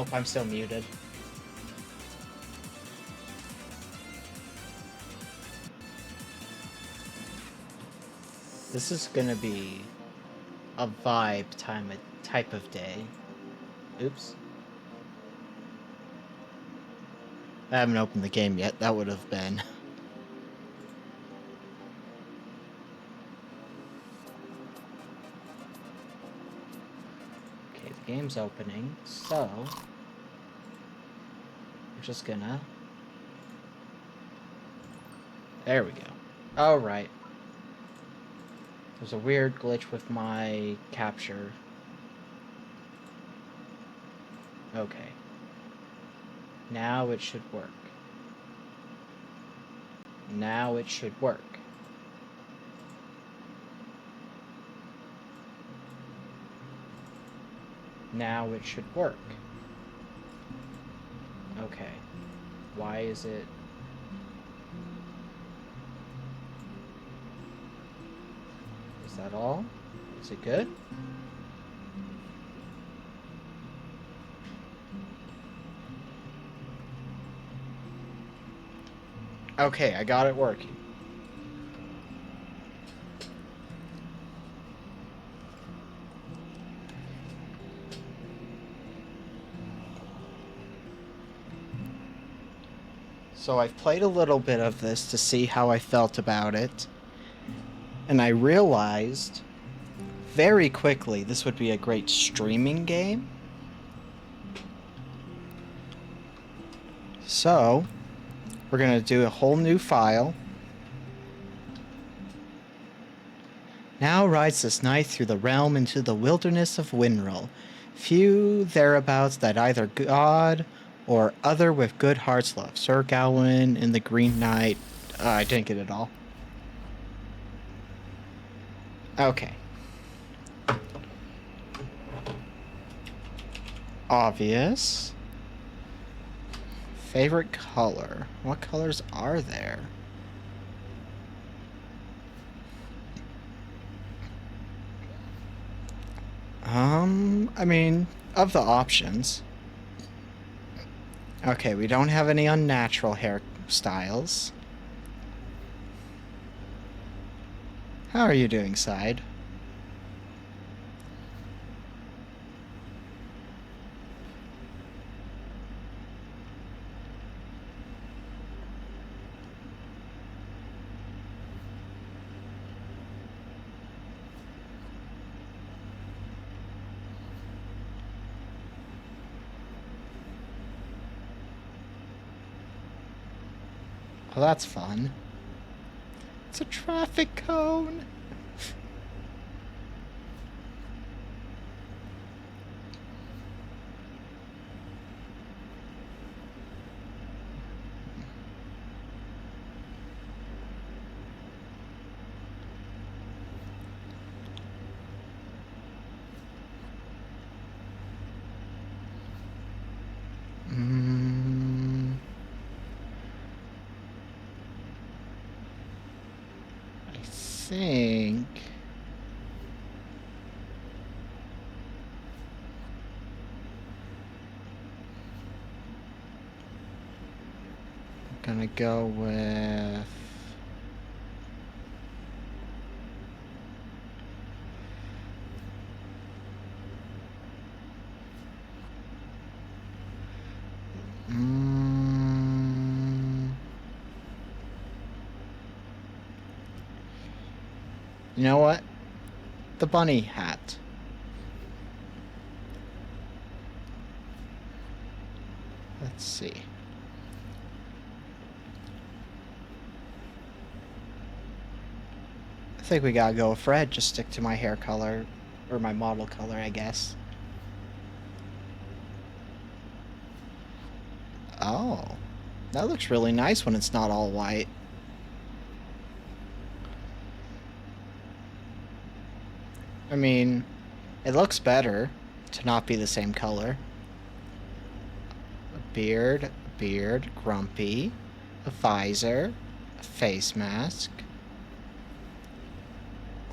Hope I'm still muted. This is gonna be a vibe type of day. Oops. I haven't opened the game yet. That would have been. Okay, the game's opening, so we're just gonna. There we go. Alright. There's a weird glitch with my capture. Okay. Now it should work. Now it should work. Now it should work. Okay. Why is it... Is that all? Is it good? Okay, I got it working. So I've played a little bit of this to see how I felt about it. And I realized very quickly this would be a great streaming game. So, we're going to do a whole new file. Now rides this knight through the realm into the wilderness of Winroll. Few thereabouts that either God or other with good hearts love. Sir Gawain in the Green Knight. I didn't get it all. Okay. Obvious. Favorite color. What colors are there? I mean, of the options. Okay, we don't have any unnatural hairstyles. How are you doing, Side? Oh, that's fun. It's a traffic cone. I think I'm gonna go with you know what? The bunny hat. Let's see. I think we gotta go with red. Just stick to my hair color, or my model color, I guess. Oh, that looks really nice when it's not all white. I mean, it looks better to not be the same color. A beard, grumpy, a visor, a face mask,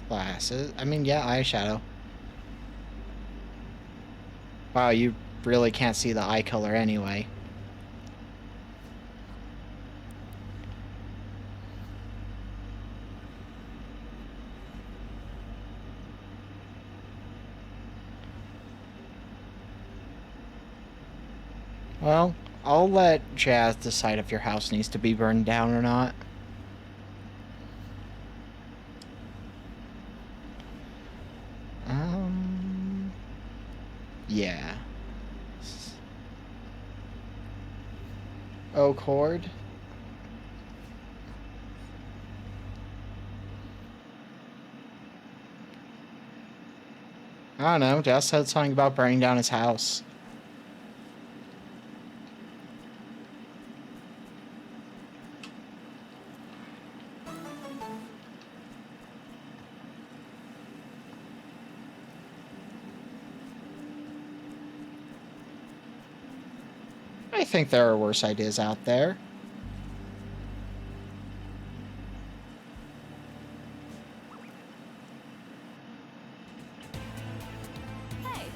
glasses. I mean, yeah, eyeshadow. Wow, you really can't see the eye color anyway. Well, I'll let Jazz decide if your house needs to be burned down or not. Yeah. Oak Horde. I don't know, Jazz said something about burning down his house. I think there are worse ideas out there. Hey.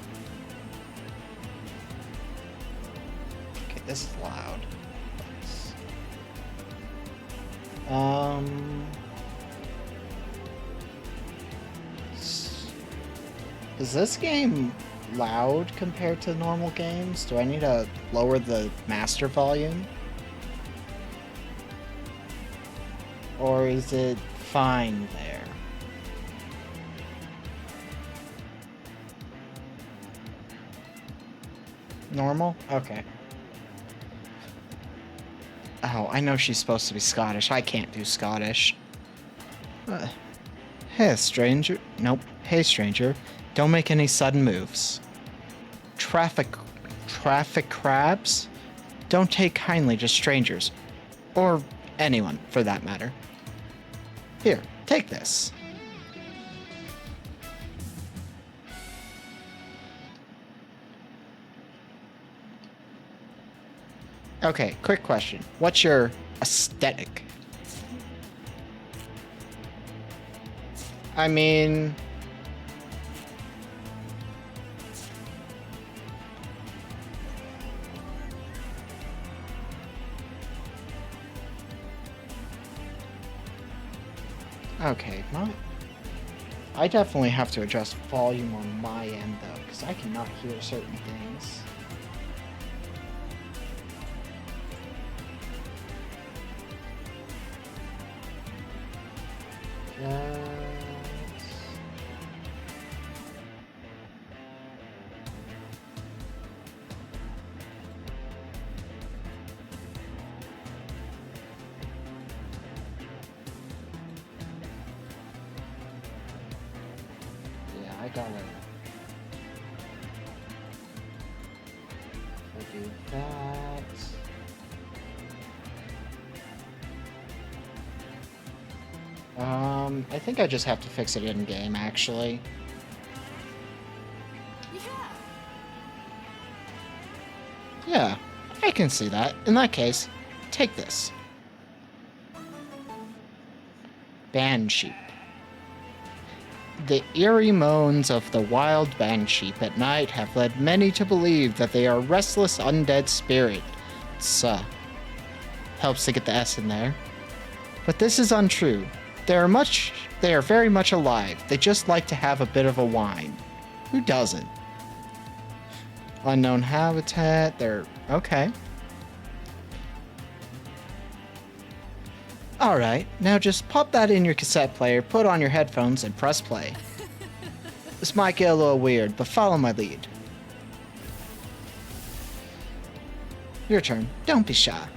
Okay, this is loud. Is this game loud compared to normal games? Do I need to lower the master volume? Or is it fine there? Normal? Okay. Oh, I know she's supposed to be Scottish. I can't do Scottish. Hey, stranger. Nope. Hey, stranger. Don't make any sudden moves. Traffic crabs? Don't take kindly to strangers. Or anyone, for that matter. Here, take this. Okay, quick question. What's your aesthetic? I mean... Okay, I definitely have to adjust volume on my end, though, because I cannot hear certain things. I gotta do that. I think I just have to fix it in game, actually. Yeah, I can see that. In that case, take this. Banshee. The eerie moans of the wild banshee at night have led many to believe that they are restless undead spirits. Helps to get the S in there. But this is untrue. They are very much alive. They just like to have a bit of a whine. Who doesn't? Unknown habitat, they're okay. Alright, now just pop that in your cassette player, put on your headphones, and press play. This might get a little weird, but follow my lead. Your turn. Don't be shy.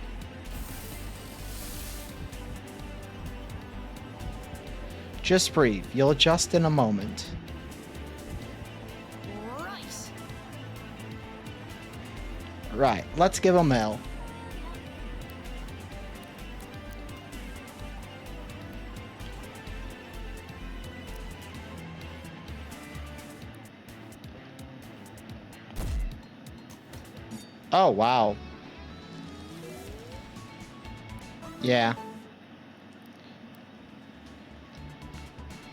Just breathe. You'll adjust in a moment. Right, let's give him L. Oh, wow. Yeah.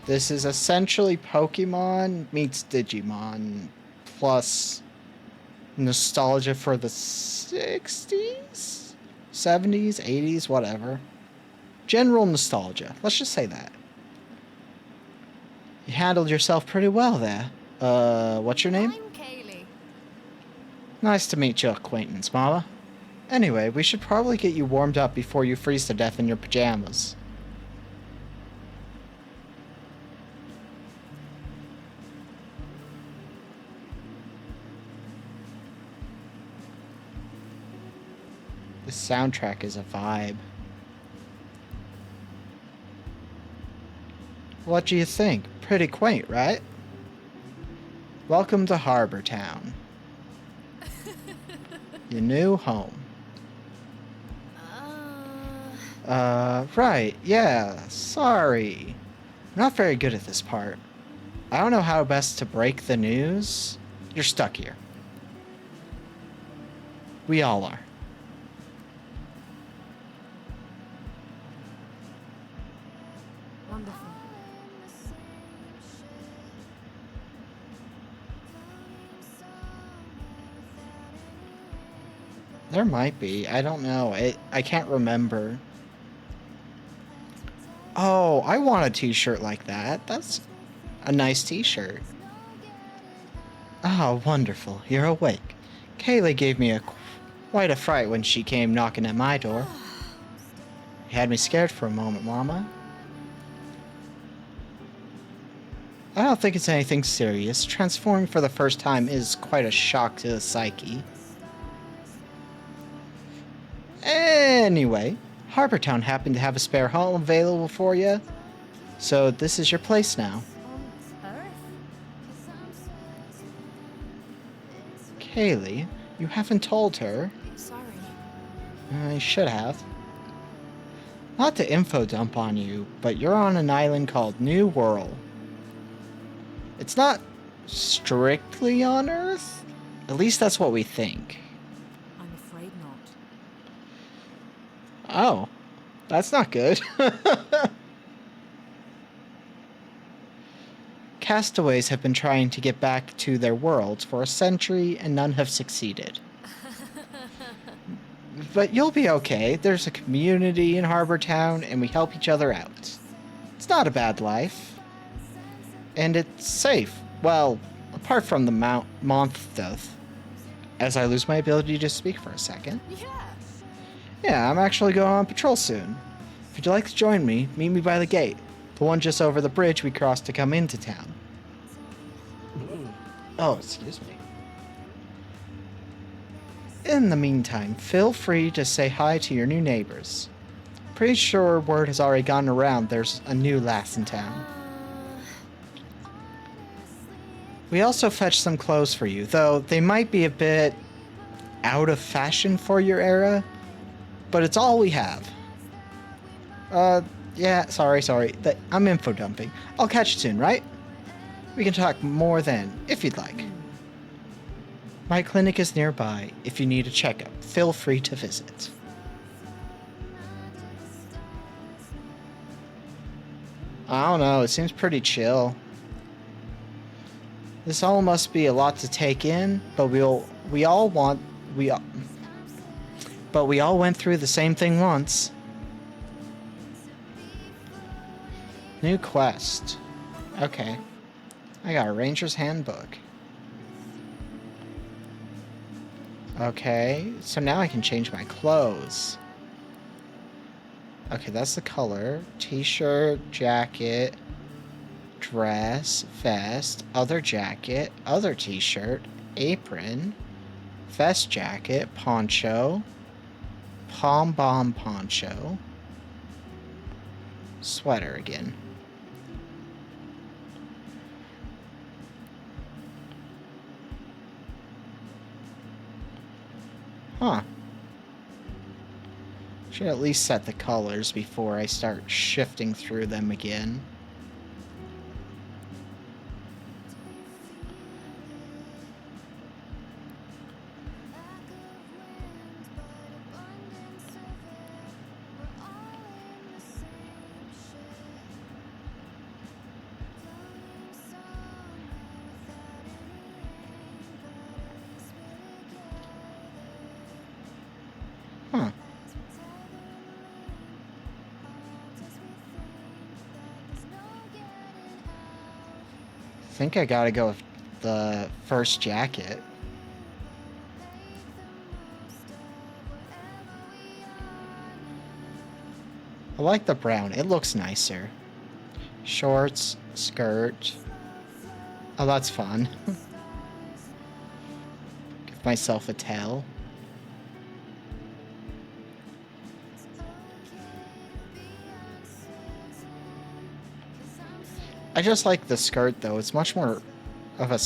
This is essentially Pokemon meets Digimon plus Nostalgia for the 60s? 70s? 80s? Whatever. General nostalgia. Let's just say that. You handled yourself pretty well there. What's your name? I'm Kaylee. Nice to meet your acquaintance, Mama. Anyway, we should probably get you warmed up before you freeze to death in your pajamas. The soundtrack is a vibe. What do you think? Pretty quaint, right? Welcome to Harbor Town. Your new home. Right, yeah, sorry. I'm not very good at this part. I don't know how best to break the news. You're stuck here. We all are. Wonderful. There might be. I don't know. I can't remember. Oh, I want a t-shirt like that. That's a nice t-shirt. Oh, wonderful. You're awake. Kaylee gave me quite a fright when she came knocking at my door. You had me scared for a moment, Mama. I don't think it's anything serious. Transforming for the first time is quite a shock to the psyche. Anyway, Harbortown happened to have a spare home available for you, so this is your place now. On Earth? Kaylee, you haven't told her. Sorry. I should have. Not to info dump on you, but you're on an island called New World. It's not strictly on Earth. At least that's what we think. I'm afraid not. Oh, that's not good. Castaways have been trying to get back to their worlds for a century, and none have succeeded. But you'll be okay. There's a community in Harbor Town, and we help each other out. It's not a bad life. And it's safe. Well, apart from the month, as I lose my ability to speak for a second. Yes. Yeah, I'm actually going on patrol soon. If you'd like to join me, meet me by the gate. The one just over the bridge we crossed to come into town. Oh, excuse me. In the meantime, feel free to say hi to your new neighbors. Pretty sure word has already gotten around there's a new lass in town. We also fetched some clothes for you, though they might be a bit out of fashion for your era, but it's all we have. Yeah, sorry. I'm info dumping. I'll catch you soon, right? We can talk more then, if you'd like. My clinic is nearby. If you need a checkup, feel free to visit. I don't know, it seems pretty chill. This all must be a lot to take in, but we all went through the same thing once. New quest. Okay. I got a Ranger's Handbook. Okay, so now I can change my clothes. Okay, that's the color. T-shirt, jacket, dress, vest, other jacket, other t-shirt, apron, vest jacket, poncho, pom-bomb poncho, sweater again. Huh. Should at least set the colors before I start shifting through them again. think I gotta go with the first jacket. I like the brown. It looks nicer. Shorts, skirt. Oh, that's fun. Give myself a towel. I just like the skirt, though. It's much more of a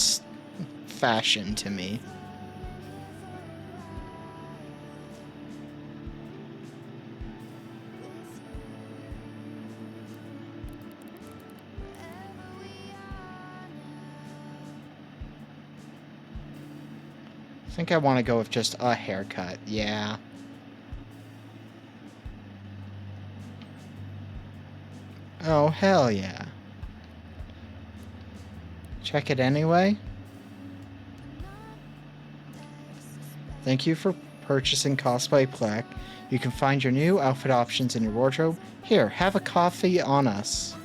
fashion to me. I think I want to go with just a haircut. Yeah. Oh, hell yeah. Check it anyway. Thank you for purchasing Cosplay Plaque. You can find your new outfit options in your wardrobe. Here, have a coffee on us.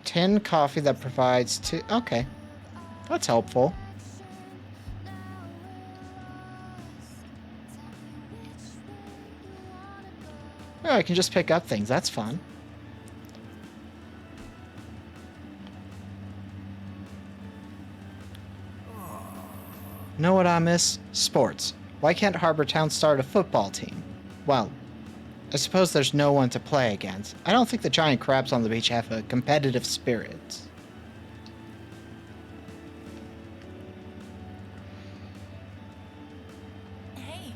Tin coffee that provides two... Okay. That's helpful. Oh, I can just pick up things. That's fun. Know what I miss? Sports. Why can't Harbor Town start a football team? Well, I suppose there's no one to play against. I don't think the giant crabs on the beach have a competitive spirit. Hey.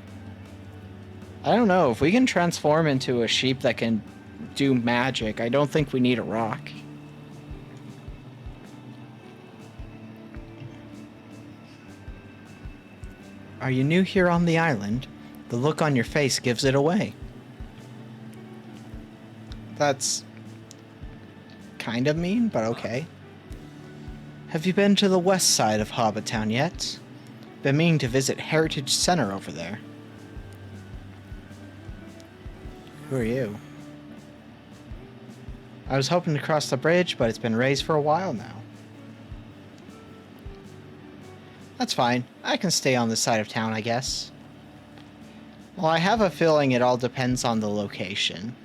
I don't know. If we can transform into a sheep that can do magic, I don't think we need a rock. Are you new here on the island? The look on your face gives it away. That's kind of mean, but okay. Have you been to the west side of Hobbitown yet? Been meaning to visit Heritage Center over there. Who are you? I was hoping to cross the bridge, but it's been raised for a while now. That's fine. I can stay on this side of town, I guess. Well, I have a feeling it all depends on the location.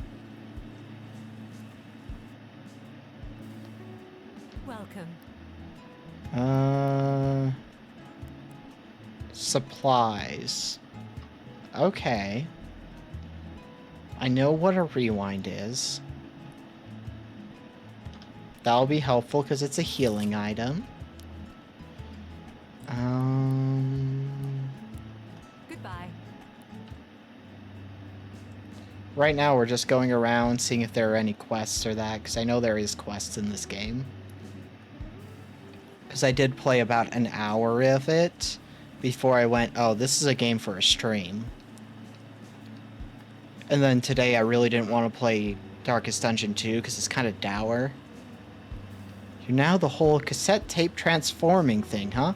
Welcome. Supplies. Okay. I know what a rewind is. That'll be helpful because it's a healing item. Goodbye. Right now we're just going around seeing if there are any quests or that, because I know there is quests in this game. Because I did play about an hour of it before I went, oh, this is a game for a stream. And then today I really didn't want to play Darkest Dungeon 2 because it's kind of dour. You're now the whole cassette tape transforming thing, huh?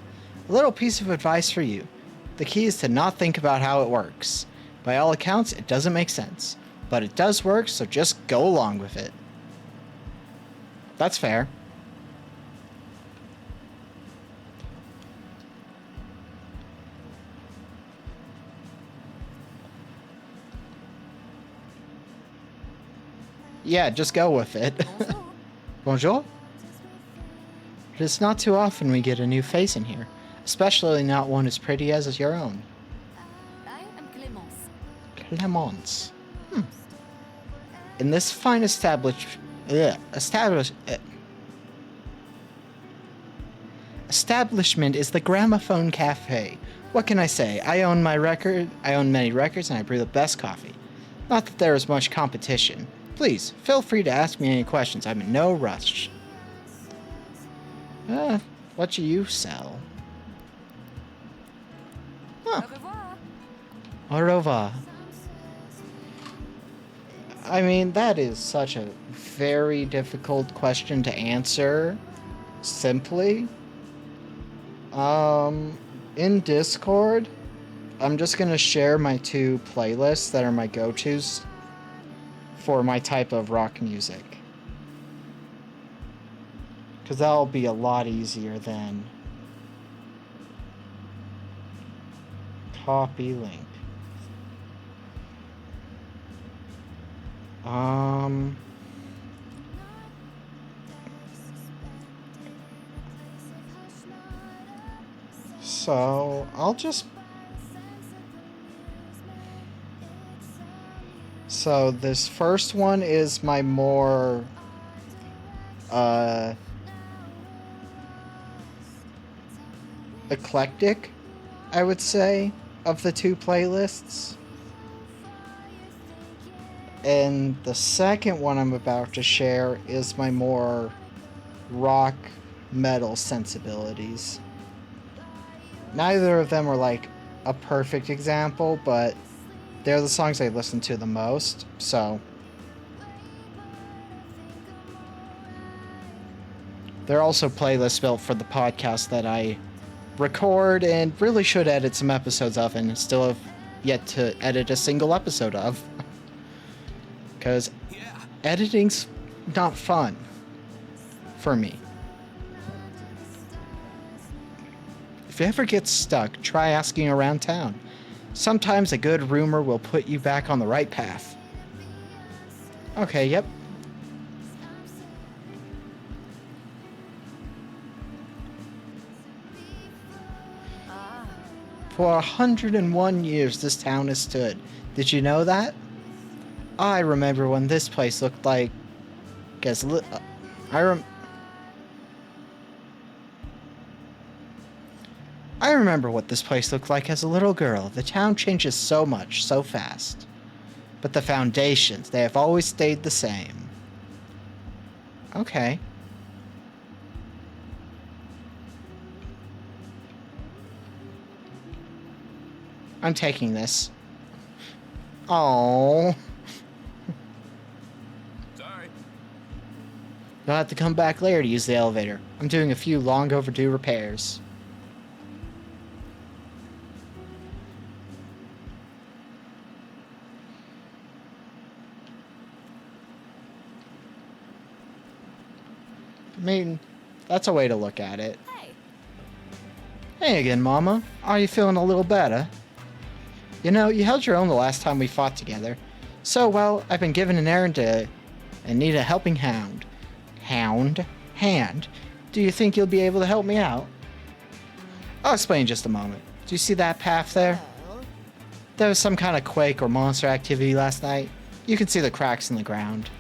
A little piece of advice for you. The key is to not think about how it works. By all accounts, it doesn't make sense. But it does work, so just go along with it. That's fair. Yeah, just go with it. Bonjour. Bonjour? It is not too often we get a new face in here. Especially not one as pretty as your own. I am Clémence. Clemence. In this fine establishment is the Gramophone Cafe. What can I say? I own many records, and I brew the best coffee. Not that there is much competition. Please, feel free to ask me any questions. I'm in no rush. What do you sell? Huh. Au revoir. Au revoir. I mean, that is such a very difficult question to answer simply. In Discord, I'm just gonna share my two playlists that are my go-tos for my type of rock music. Because that'll be a lot easier than copy link. So I'll just... So this first one is my more eclectic, I would say, of the two playlists. And the second one I'm about to share is my more rock metal sensibilities. Neither of them are like a perfect example, but they're the songs I listen to the most, so they're also playlists built for the podcast that I record and really should edit some episodes of, and still have yet to edit a single episode of. Because editing's not fun for me. If you ever get stuck, try asking around town. Sometimes a good rumor will put you back on the right path. Okay, yep. For 101 years this town has stood. Did you know that? I remember when this place looked like... I remember what this place looked like as a little girl. The town changes so much, so fast. But the foundations, they have always stayed the same. Okay. I'm taking this. Oh. Sorry. You'll have to come back later to use the elevator. I'm doing a few long overdue repairs. I mean, that's a way to look at it. Hey. Hey again, Mama. Are you feeling a little better? You know, you held your own the last time we fought together. So, well, I've been given an errand and need a helping hand. Hand? Do you think you'll be able to help me out? I'll explain in just a moment. Do you see that path there? Well, There was some kind of quake or monster activity last night. You can see the cracks in the ground.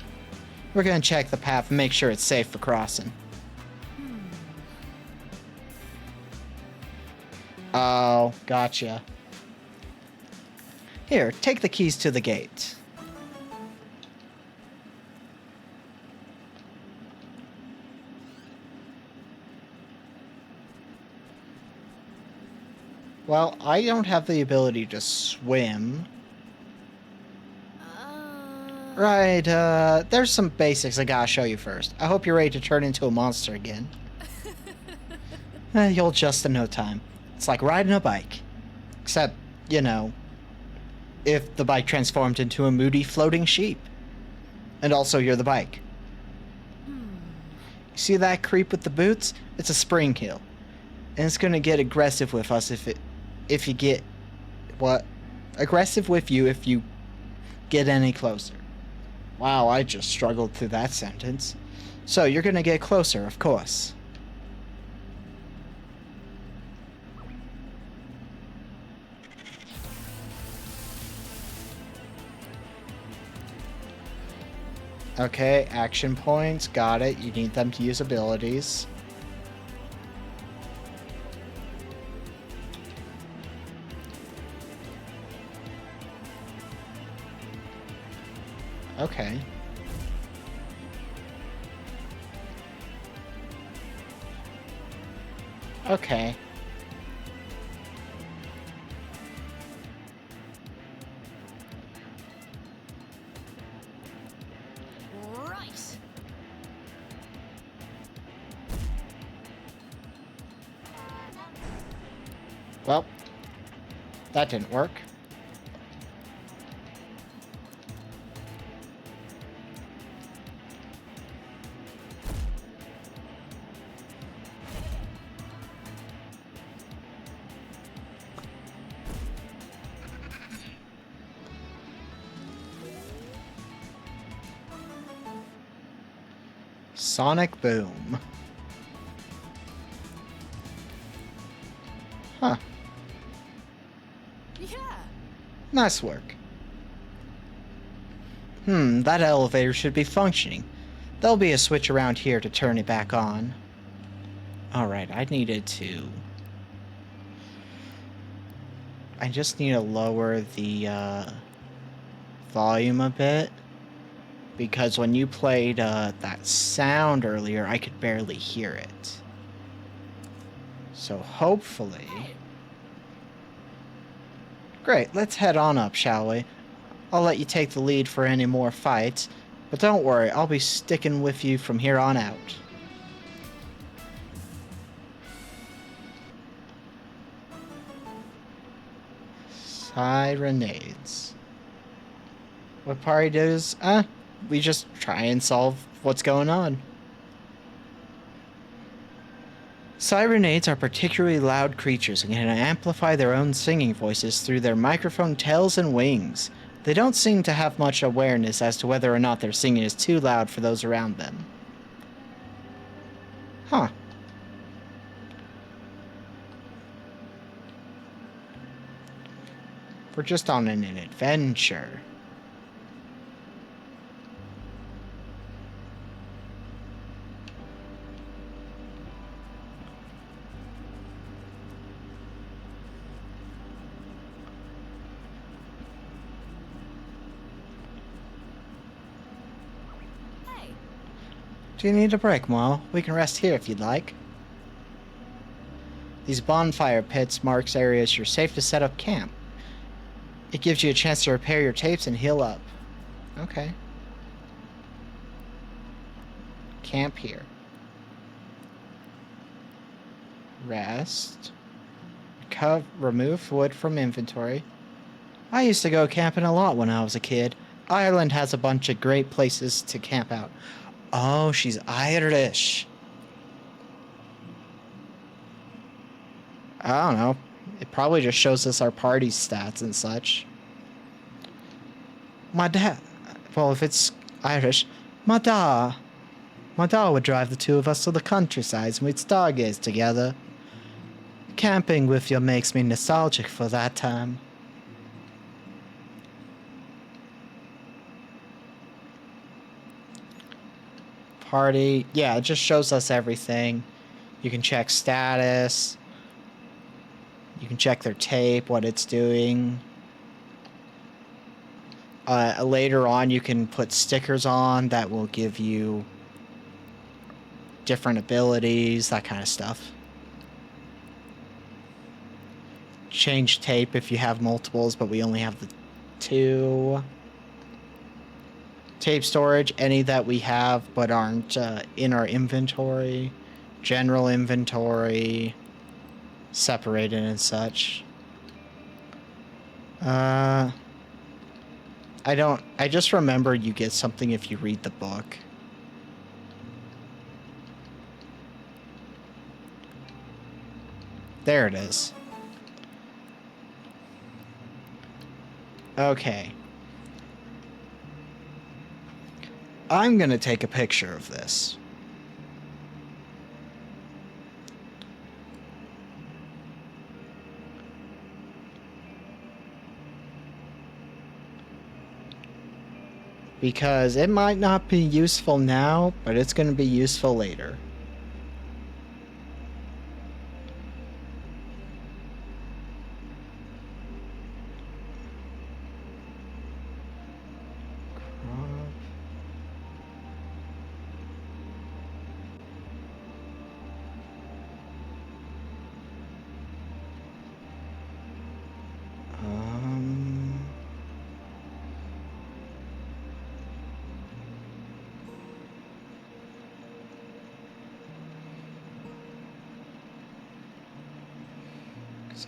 We're gonna check the path and make sure it's safe for crossing. Oh, gotcha. Here, take the keys to the gate. Well, I don't have the ability to swim. Right, there's some basics I gotta show you first. I hope you're ready to turn into a monster again. You'll adjust in no time. It's like riding a bike. Except, you know, if the bike transformed into a moody floating sheep. And also you're the bike. You see that creep with the boots? It's a spring heel. And it's gonna get aggressive with us if you get... What? Aggressive with you if you get any closer. Wow, I just struggled through that sentence. So, you're gonna get closer, of course. Okay, action points, got it. You need them to use abilities. Okay. Okay. right. Well, that didn't work. Sonic Boom. Huh. Yeah. Nice work. That elevator should be functioning. There'll be a switch around here to turn it back on. Alright, I just need to lower the volume a bit. Because when you played that sound earlier, I could barely hear it. So hopefully... Great, let's head on up, shall we? I'll let you take the lead for any more fights, but don't worry, I'll be sticking with you from here on out. Sirenades. What party does? We just try and solve what's going on. Sirenades are particularly loud creatures and can amplify their own singing voices through their microphone tails and wings. They don't seem to have much awareness as to whether or not their singing is too loud for those around them. Huh. We're just on an adventure. Hey. Do you need a break, Mo? We can rest here if you'd like. These bonfire pits marks areas you're safe to set up camp. It gives you a chance to repair your tapes and heal up. Okay. Camp here. Rest. Remove wood from inventory. I used to go camping a lot when I was a kid. Ireland has a bunch of great places to camp out. Oh, she's Irish. I don't know. It probably just shows us our party stats and such. My dad... Well, if it's Irish... My dad would drive the two of us to the countryside and we'd stargaze together. Camping with you makes me nostalgic for that time. Party... Yeah, it just shows us everything. You can check status. You can check their tape, what it's doing. Later on, you can put stickers on that will give you different abilities, that kind of stuff. Change tape if you have multiples, but we only have the 2. Tape storage, any that we have but aren't in our inventory. General inventory. Separated and such. I just remember you get something if you read the book. There it is. Okay. I'm gonna take a picture of this. Because it might not be useful now, but it's going to be useful later.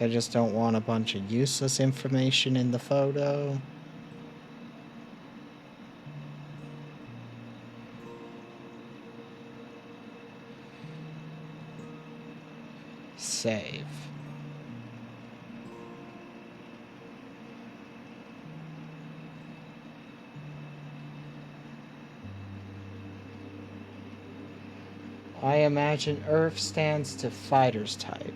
I just don't want a bunch of useless information in the photo. Save. I imagine Earth stands to fighters type.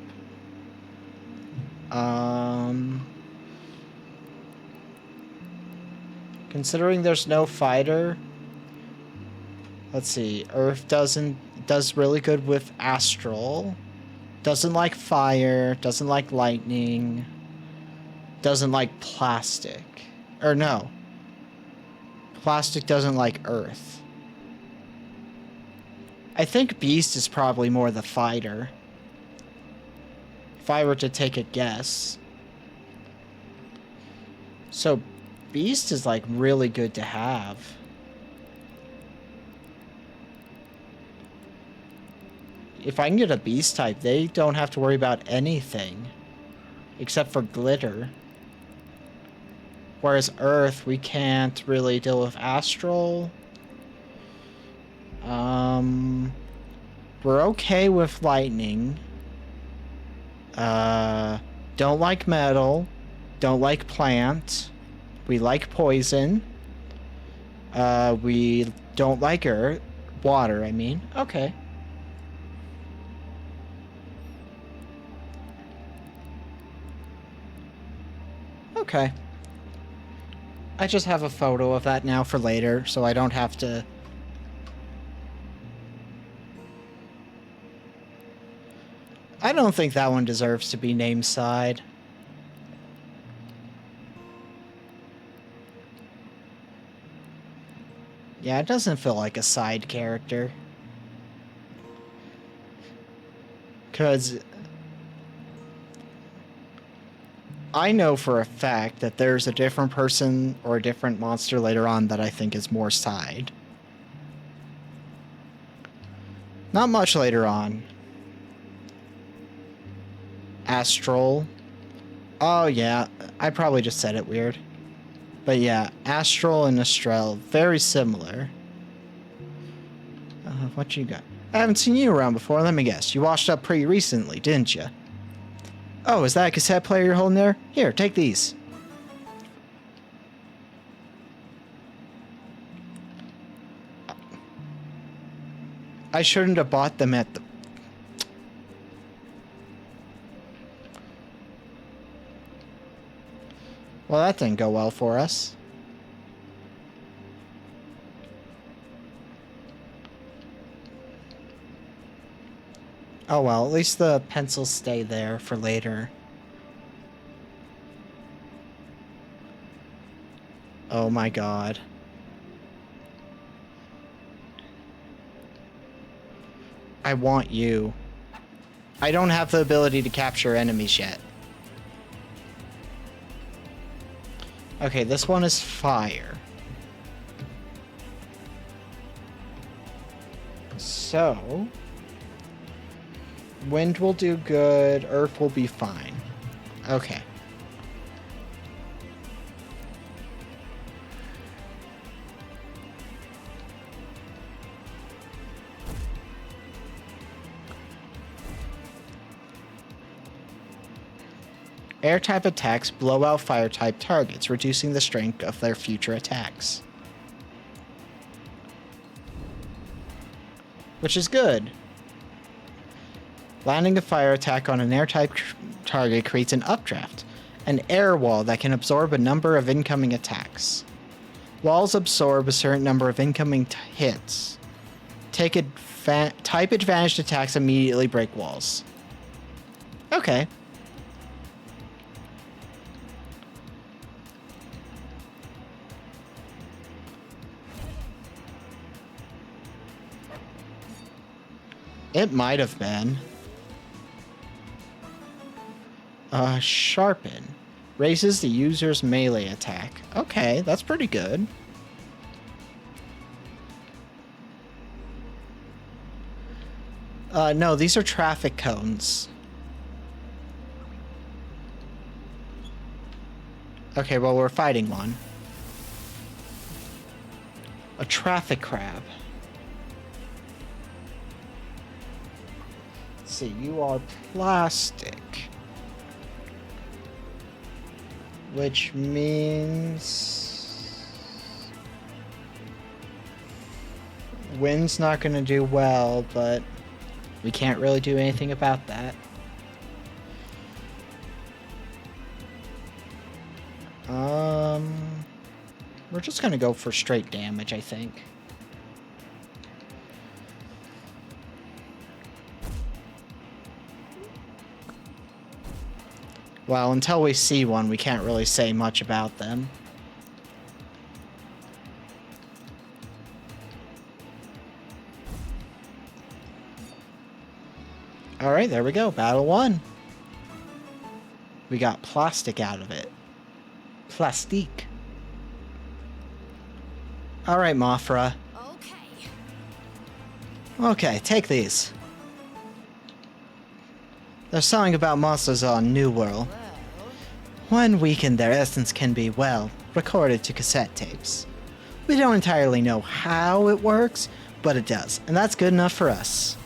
Considering there's no fighter, let's see. Earth does really good with astral. Doesn't like fire. Doesn't like lightning. Doesn't like plastic. Or no. Plastic doesn't like earth. I think Beast is probably more the fighter. If I were to take a guess. So, Beast is like really good to have. If I can get a Beast type, they don't have to worry about anything. Except for glitter. Whereas Earth, we can't really deal with astral. We're okay with lightning. Don't like metal. Don't like plant. We like poison. We don't like earth. Water, I mean. Okay. Okay. I just have a photo of that now for later, so I don't have to... I don't think that one deserves to be named side. Yeah, it doesn't feel like a side character. Because I know for a fact that there's a different person or a different monster later on that I think is more side. Not much later on. Astral. Oh yeah, I probably just said it weird. But yeah, Astral and Astral, very similar. What you got? I haven't seen you around before, let me guess. You washed up pretty recently, didn't you? Oh, is that a cassette player you're holding there? Here, take these. I shouldn't have bought them at the... Well, that didn't go well for us. Oh well, at least the pencils stay there for later. Oh my god. I want you. I don't have the ability to capture enemies yet. Okay, this one is fire. So... Wind will do good, earth will be fine. Okay. Air type attacks blow out fire type targets, reducing the strength of their future attacks. Which is good. Landing a fire attack on an air type target creates an updraft, an air wall that can absorb a number of incoming attacks. Walls absorb a certain number of incoming hits. Type advantaged attacks immediately break walls. Okay. It might have been. Sharpen. Raises the user's melee attack. Okay, that's pretty good. No, these are traffic cones. Okay, well, we're fighting one. A traffic crab. Let's see, you are plastic. Which means... Wind's not gonna do well, but We can't really do anything about that. We're just gonna go for straight damage, I think. Well, until we see one, we can't really say much about them. Alright, there we go. Battle 1. We got plastic out of it. Plastique. Alright, Mothra. Okay. Okay, take these. There's something about monsters on New World. Well, When weakened, their essence can be, well, recorded to cassette tapes. We don't entirely know how it works, but it does, and that's good enough for us.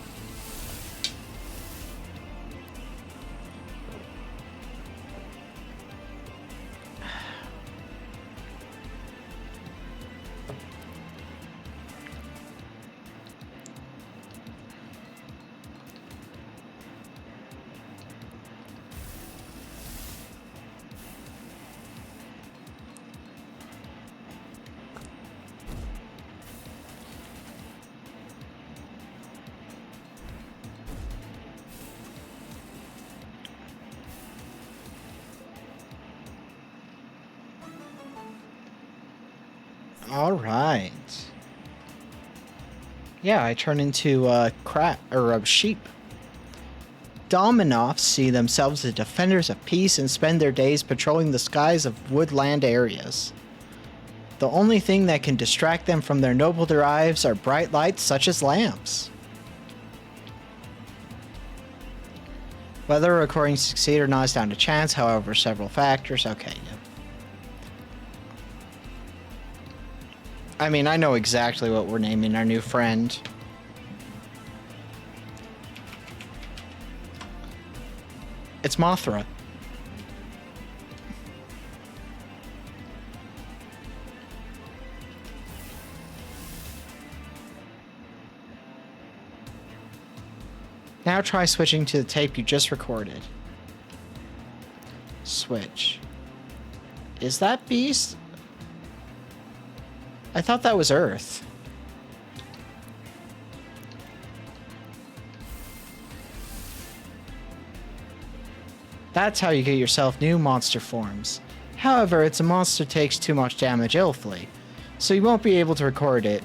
Alright. Yeah, I turn into a sheep. Dominoffs see themselves as defenders of peace and spend their days patrolling the skies of woodland areas. The only thing that can distract them from their noble drives are bright lights such as lamps. Whether a recording succeed or not is down to chance, however, several factors. Okay, yeah. I mean, I know exactly what we're naming our new friend. It's Mothra. Now try switching to the tape you just recorded. Switch. Is that Beast? I thought that was Earth. That's how you get yourself new monster forms. However, it's a monster takes too much damage illfully, so you won't be able to record it.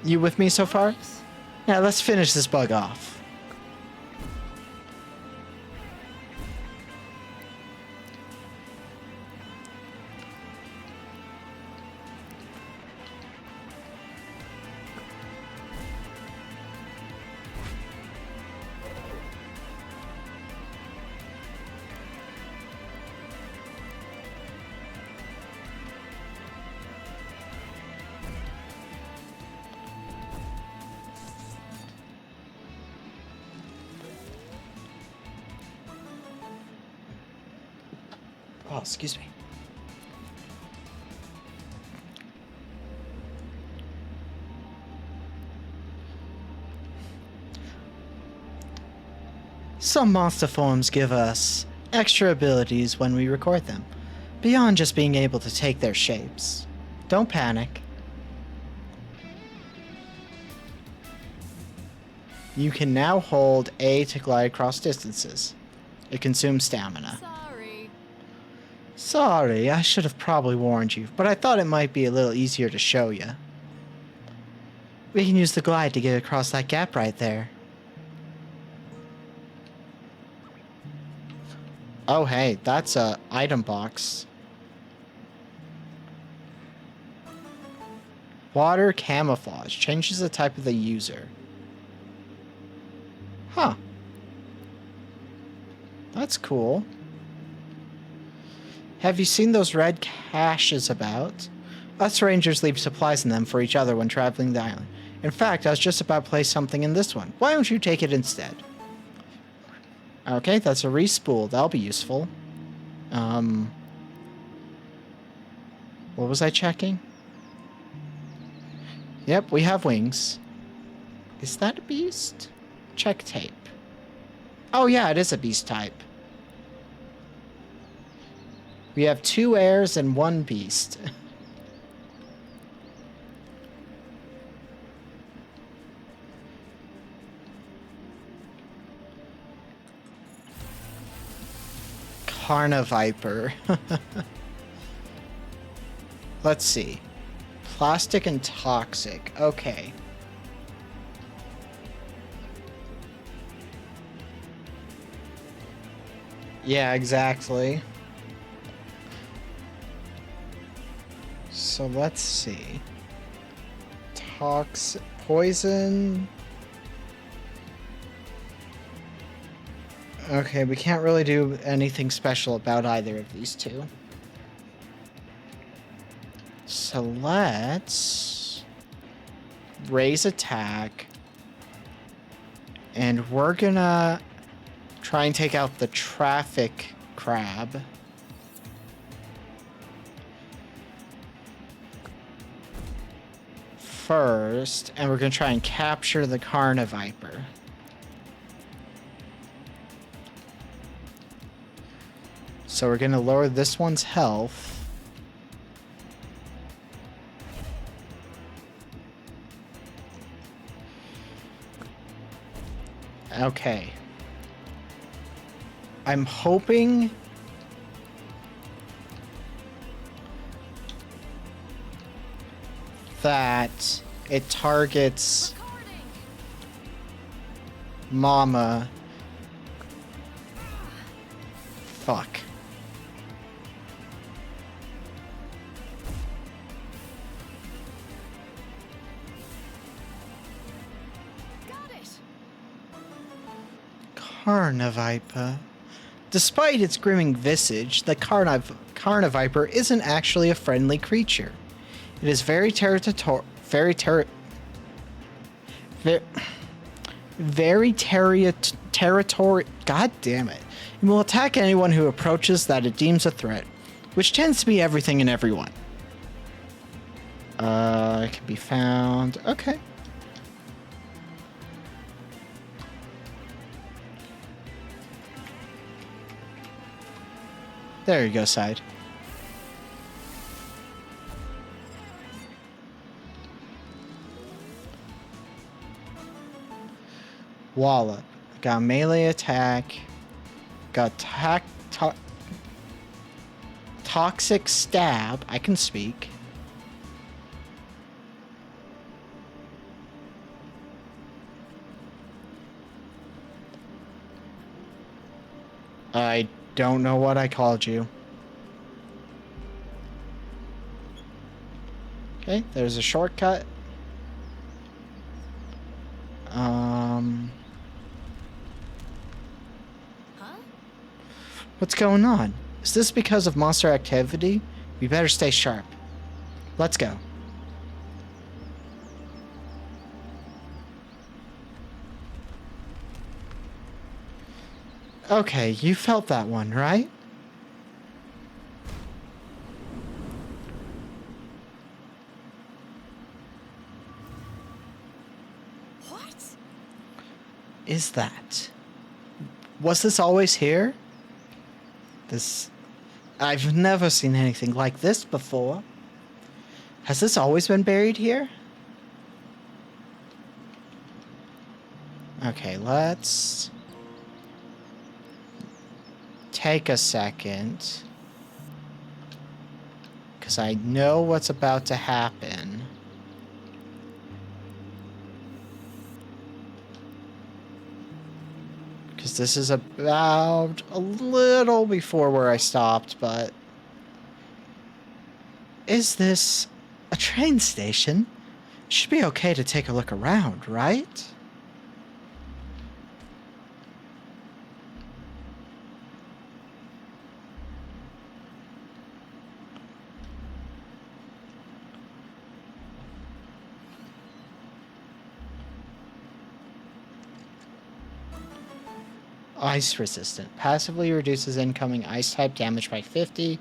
You with me so far? Now let's finish this bug off. Oh, excuse me. Some monster forms give us extra abilities when we record them, beyond just being able to take their shapes. Don't panic. You can now hold A to glide across distances. It consumes stamina. sorry. Sorry, I should have probably warned you, but I thought it might be a little easier to show you. We can use the glide to get across that gap right there. Oh hey, that's a item box. Water camouflage changes the type of the user. Huh. That's cool. Have you seen those red caches about? Us rangers leave supplies in them for each other when traveling the island. In fact, I was just about to place something in this one. Why don't you take it instead? Okay, that's a respool. That'll be useful. What was I checking? Yep, we have wings. Is that a beast? Check tape. Oh yeah, it is a beast type. We have 2 airs and 1 beast. Carniviper. Let's see. Plastic and toxic. Okay. Yeah, exactly. So let's see. Toxic, poison. Okay, we can't really do anything special about either of these two. So let's raise attack. And we're gonna try and take out the traffic crab. First, and we're gonna try and capture the Carniviper. So we're gonna lower this one's health. Okay. I'm hoping that it targets Recording. Mama. Fuck. Got it. Carniviper. Despite its grinning visage, the Carniviper isn't actually a friendly creature. It is very territorial. God damn it. It will attack anyone who approaches that it deems a threat, which tends to be everything and everyone. It can be found. Okay. There you go, side. Wallop. Got melee attack. Got toxic stab. I can speak. I don't know what I called you. Okay, there's a shortcut. Huh? What's going on? Is this because of monster activity? We better stay sharp. Let's go. Okay, you felt that one, right? What? Is that? Was this always here? This... I've never seen anything like this before. Has this always been buried here? Okay, let's... take a second. Because I know what's about to happen. Because this is about a little before where I stopped, but... Is this a train station? It should be okay to take a look around, right? Ice resistant. Passively reduces incoming ice type damage by 50.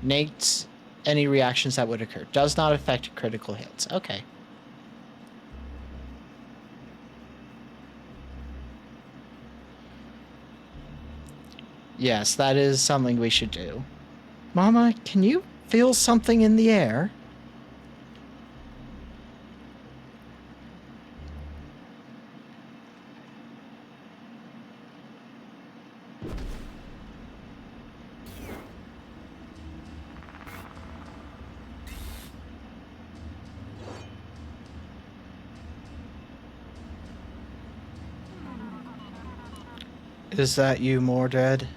Negates any reactions that would occur. Does not affect critical hits. Okay. Yes, that is something we should do. Mama, can you feel something in the air? Is that you, Mordred?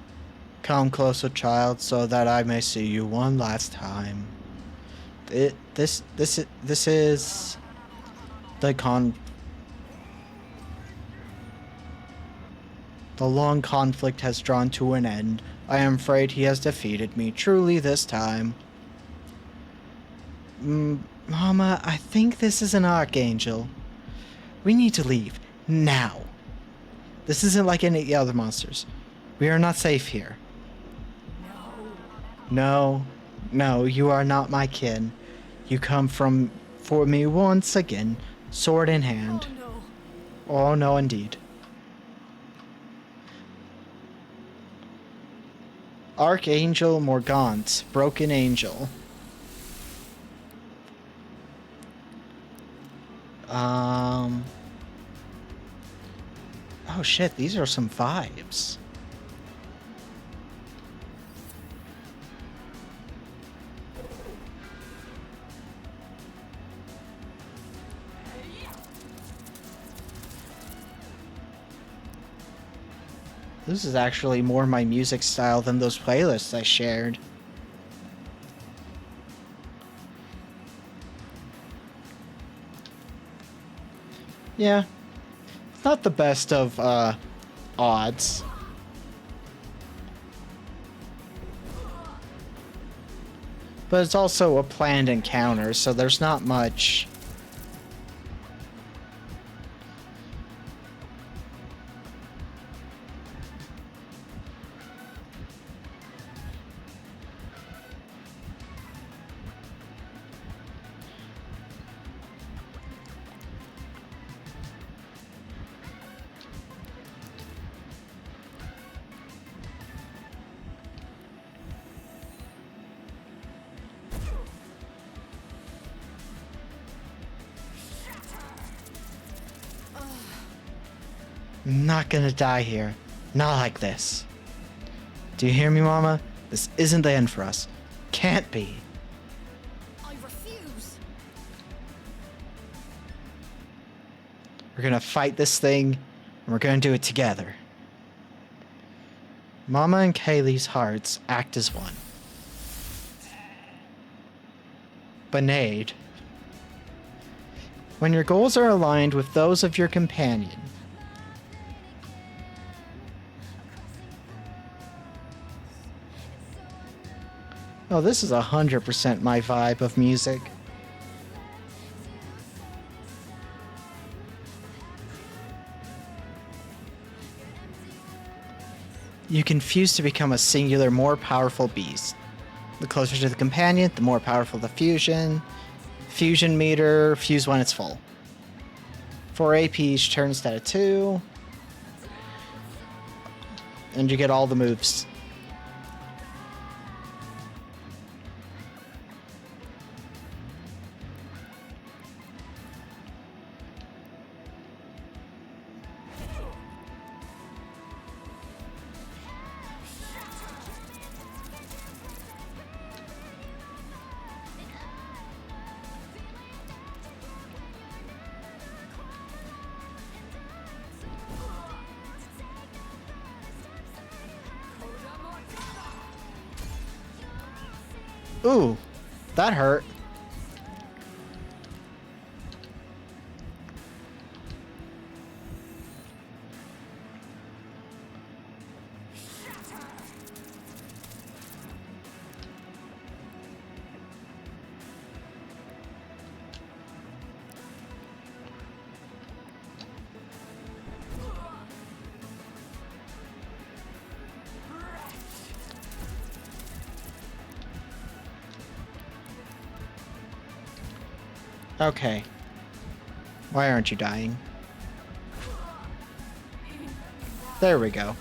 Come closer, child, so that I may see you one last time. This is the The long conflict has drawn to an end. I am afraid he has defeated me truly this time. Mama, I think this is an archangel. We need to leave now. This isn't like any other monsters. We are not safe here. No, you are not my kin. You come for me once again, sword in hand. Oh no. Oh no, indeed. Archangel Morgaunt, broken angel. Oh shit, these are some vibes. This is actually more my music style than those playlists I shared. Yeah. Not the best of, odds. But it's also a planned encounter, so there's not much. I'm not gonna die here. Not like this. Do you hear me, Mama? This isn't the end for us. Can't be. I refuse. We're gonna fight this thing, and we're gonna do it together. Mama and Kaylee's hearts act as one. Beneaid. When your goals are aligned with those of your companion. Oh, this is 100% my vibe of music. You can fuse to become a singular, more powerful beast. The closer to the companion, the more powerful the fusion. Fusion meter, fuse when it's full. 4 AP each turn instead of 2. And you get all the moves. Ooh, that hurt. Okay. Why aren't you dying? There we go.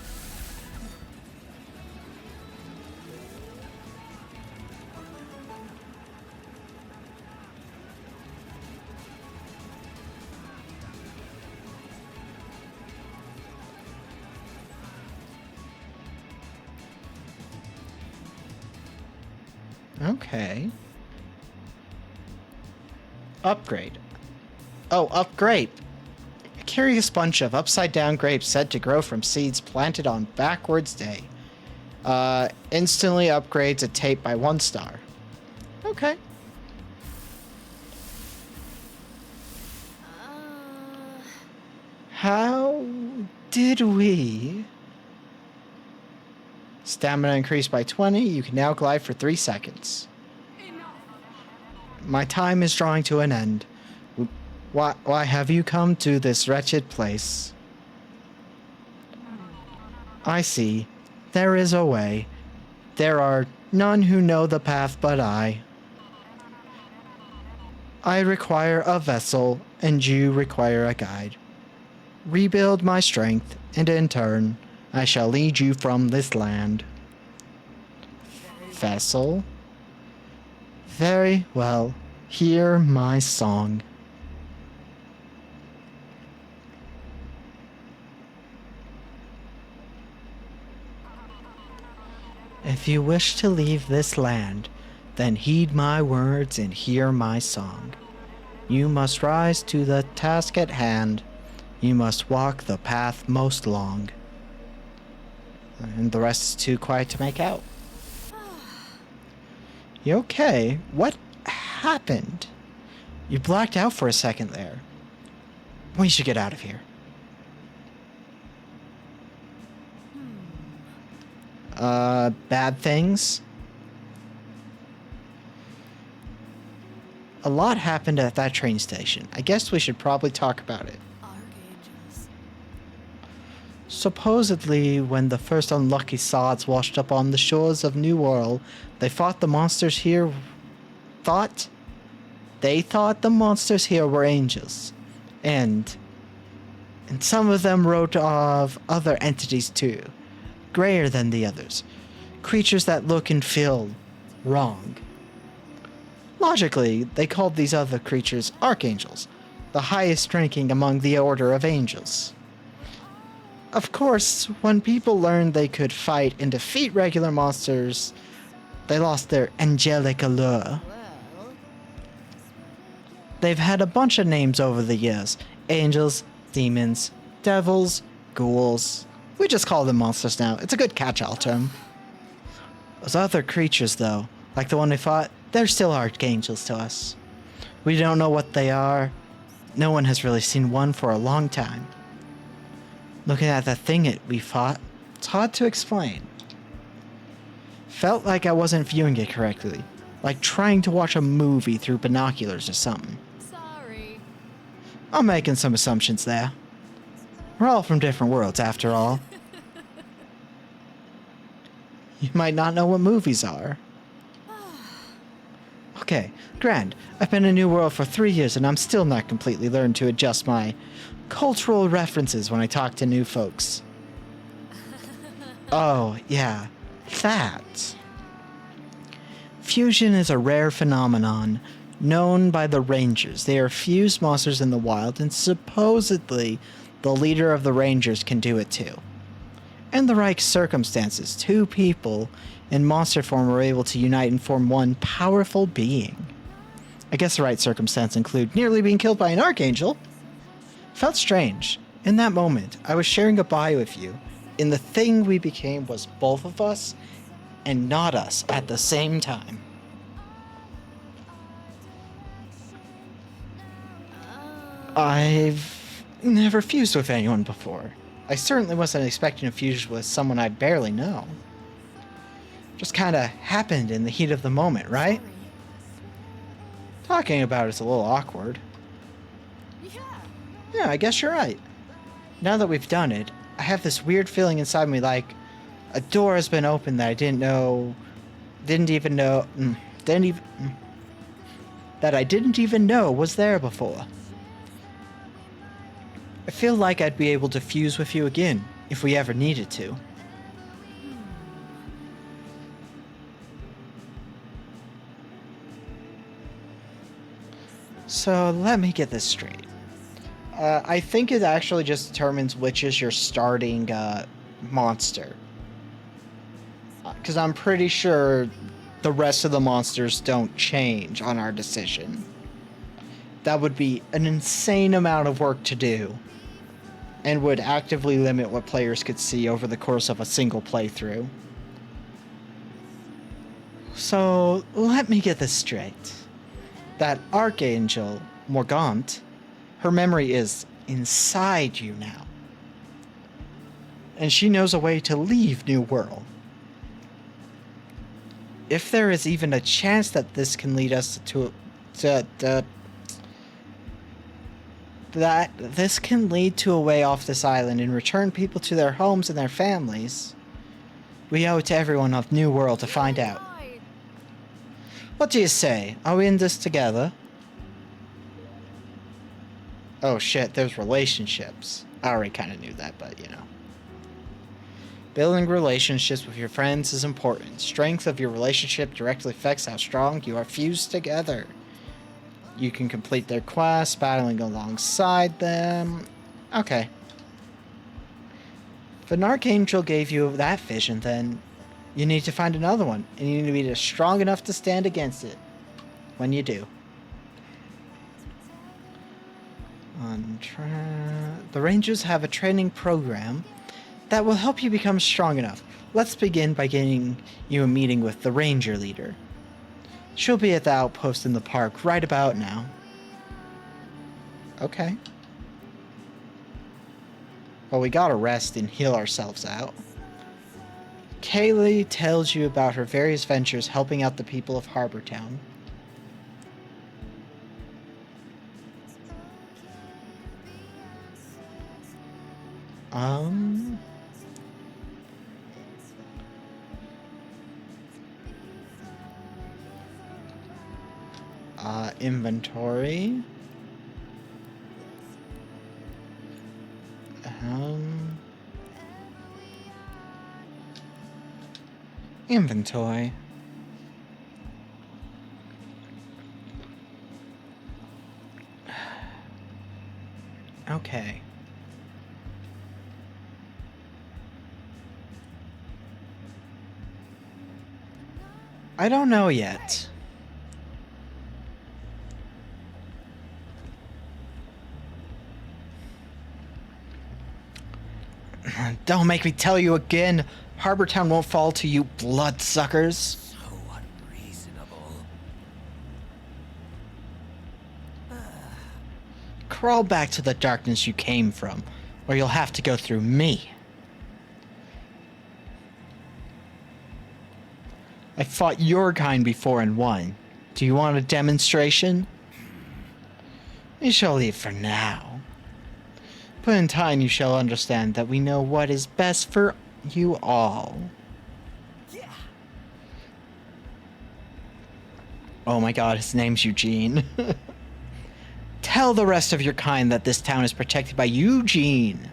Okay. Upgrade. Oh, upgrade. A curious bunch of upside-down grapes said to grow from seeds planted on backwards day. Instantly upgrades a tape by 1 star. Okay. How did we... Stamina increased by 20. You can now glide for 3 seconds. My time is drawing to an end. Why have you come to this wretched place? I see. There is a way. There are none who know the path but I. I require a vessel, and you require a guide. Rebuild my strength, and in turn, I shall lead you from this land. Vessel? Very well. Hear my song. If you wish to leave this land, then heed my words and hear my song. You must rise to the task at hand. You must walk the path most long. And the rest is too quiet to make out. You okay? What happened? You blacked out for a second there. We should get out of here. Bad things? A lot happened at that train station. I guess we should probably talk about it. Archangels. Supposedly, when the first unlucky sods washed up on the shores of New World, they thought the monsters here thought the monsters here were angels. And some of them wrote of other entities too, grayer than the others. Creatures that look and feel wrong. Logically, they called these other creatures archangels, the highest ranking among the order of angels. Of course, when people learned they could fight and defeat regular monsters, they lost their angelic allure. Well, They've had a bunch of names over the years. Angels, demons, devils, ghouls. We just call them monsters now. It's a good catch-all term. Those other creatures, though, like the one we fought, they're still archangels to us. We don't know what they are. No one has really seen one for a long time. Looking at that thing we fought, it's hard to explain. Felt like I wasn't viewing it correctly. Like trying to watch a movie through binoculars or something. sorry. I'm making some assumptions there. We're all from different worlds, after all. You might not know what movies are. Okay, grand. I've been in New World for 3 years and I'm still not completely learned to adjust my cultural references when I talk to new folks. Oh, yeah. That. Fusion is a rare phenomenon known by the Rangers. They are fused monsters in the wild, and supposedly the leader of the Rangers can do it too. In the right circumstances, 2 people in monster form are able to unite and form one powerful being. I guess the right circumstances include nearly being killed by an archangel. Felt strange. In that moment, I was sharing a bio with you, and the thing we became was both of us and not us at the same time. I've never fused with anyone before. I certainly wasn't expecting to fuse with someone I barely know. Just kinda happened in the heat of the moment, right? Sorry. Talking about it's a little awkward. Yeah. Yeah, I guess you're right. Now that we've done it, I have this weird feeling inside me like a door has been opened that I that I didn't even know was there before. I feel like I'd be able to fuse with you again if we ever needed to. So let me get this straight. I think it actually just determines which is your starting monster. Because I'm pretty sure the rest of the monsters don't change on our decision. That would be an insane amount of work to do, and would actively limit what players could see over the course of a single playthrough. So, let me get this straight. That Archangel, Morgant, her memory is inside you now. And she knows a way to leave New World. If there is even a chance that this can lead us that this can lead to a way off this island and return people to their homes and their families, we owe it to everyone of New World to find out. Right. What do you say? Are we in this together? Oh shit, there's relationships. I already kind of knew that, but you know. Building relationships with your friends is important. Strength of your relationship directly affects how strong you are fused together. You can complete their quests, battling alongside them. Okay. If an Archangel gave you that vision, then you need to find another one, and you need to be strong enough to stand against it when you do. The Rangers have a training program that will help you become strong enough. Let's begin by getting you a meeting with the Ranger leader. She'll be at the outpost in the park right about now. Okay. Well, we gotta rest and heal ourselves out. Kaylee tells you about her various ventures helping out the people of Harbor Town. Inventory. Inventory. Okay. I don't know yet. Don't make me tell you again. Harbor Town won't fall to you, bloodsuckers. So unreasonable. Crawl back to the darkness you came from, or you'll have to go through me. I fought your kind before and won. Do you want a demonstration? You shall leave for now. But in time you shall understand that we know what is best for you all. Yeah. Oh my god, his name's Eugene. Tell the rest of your kind that this town is protected by Eugene.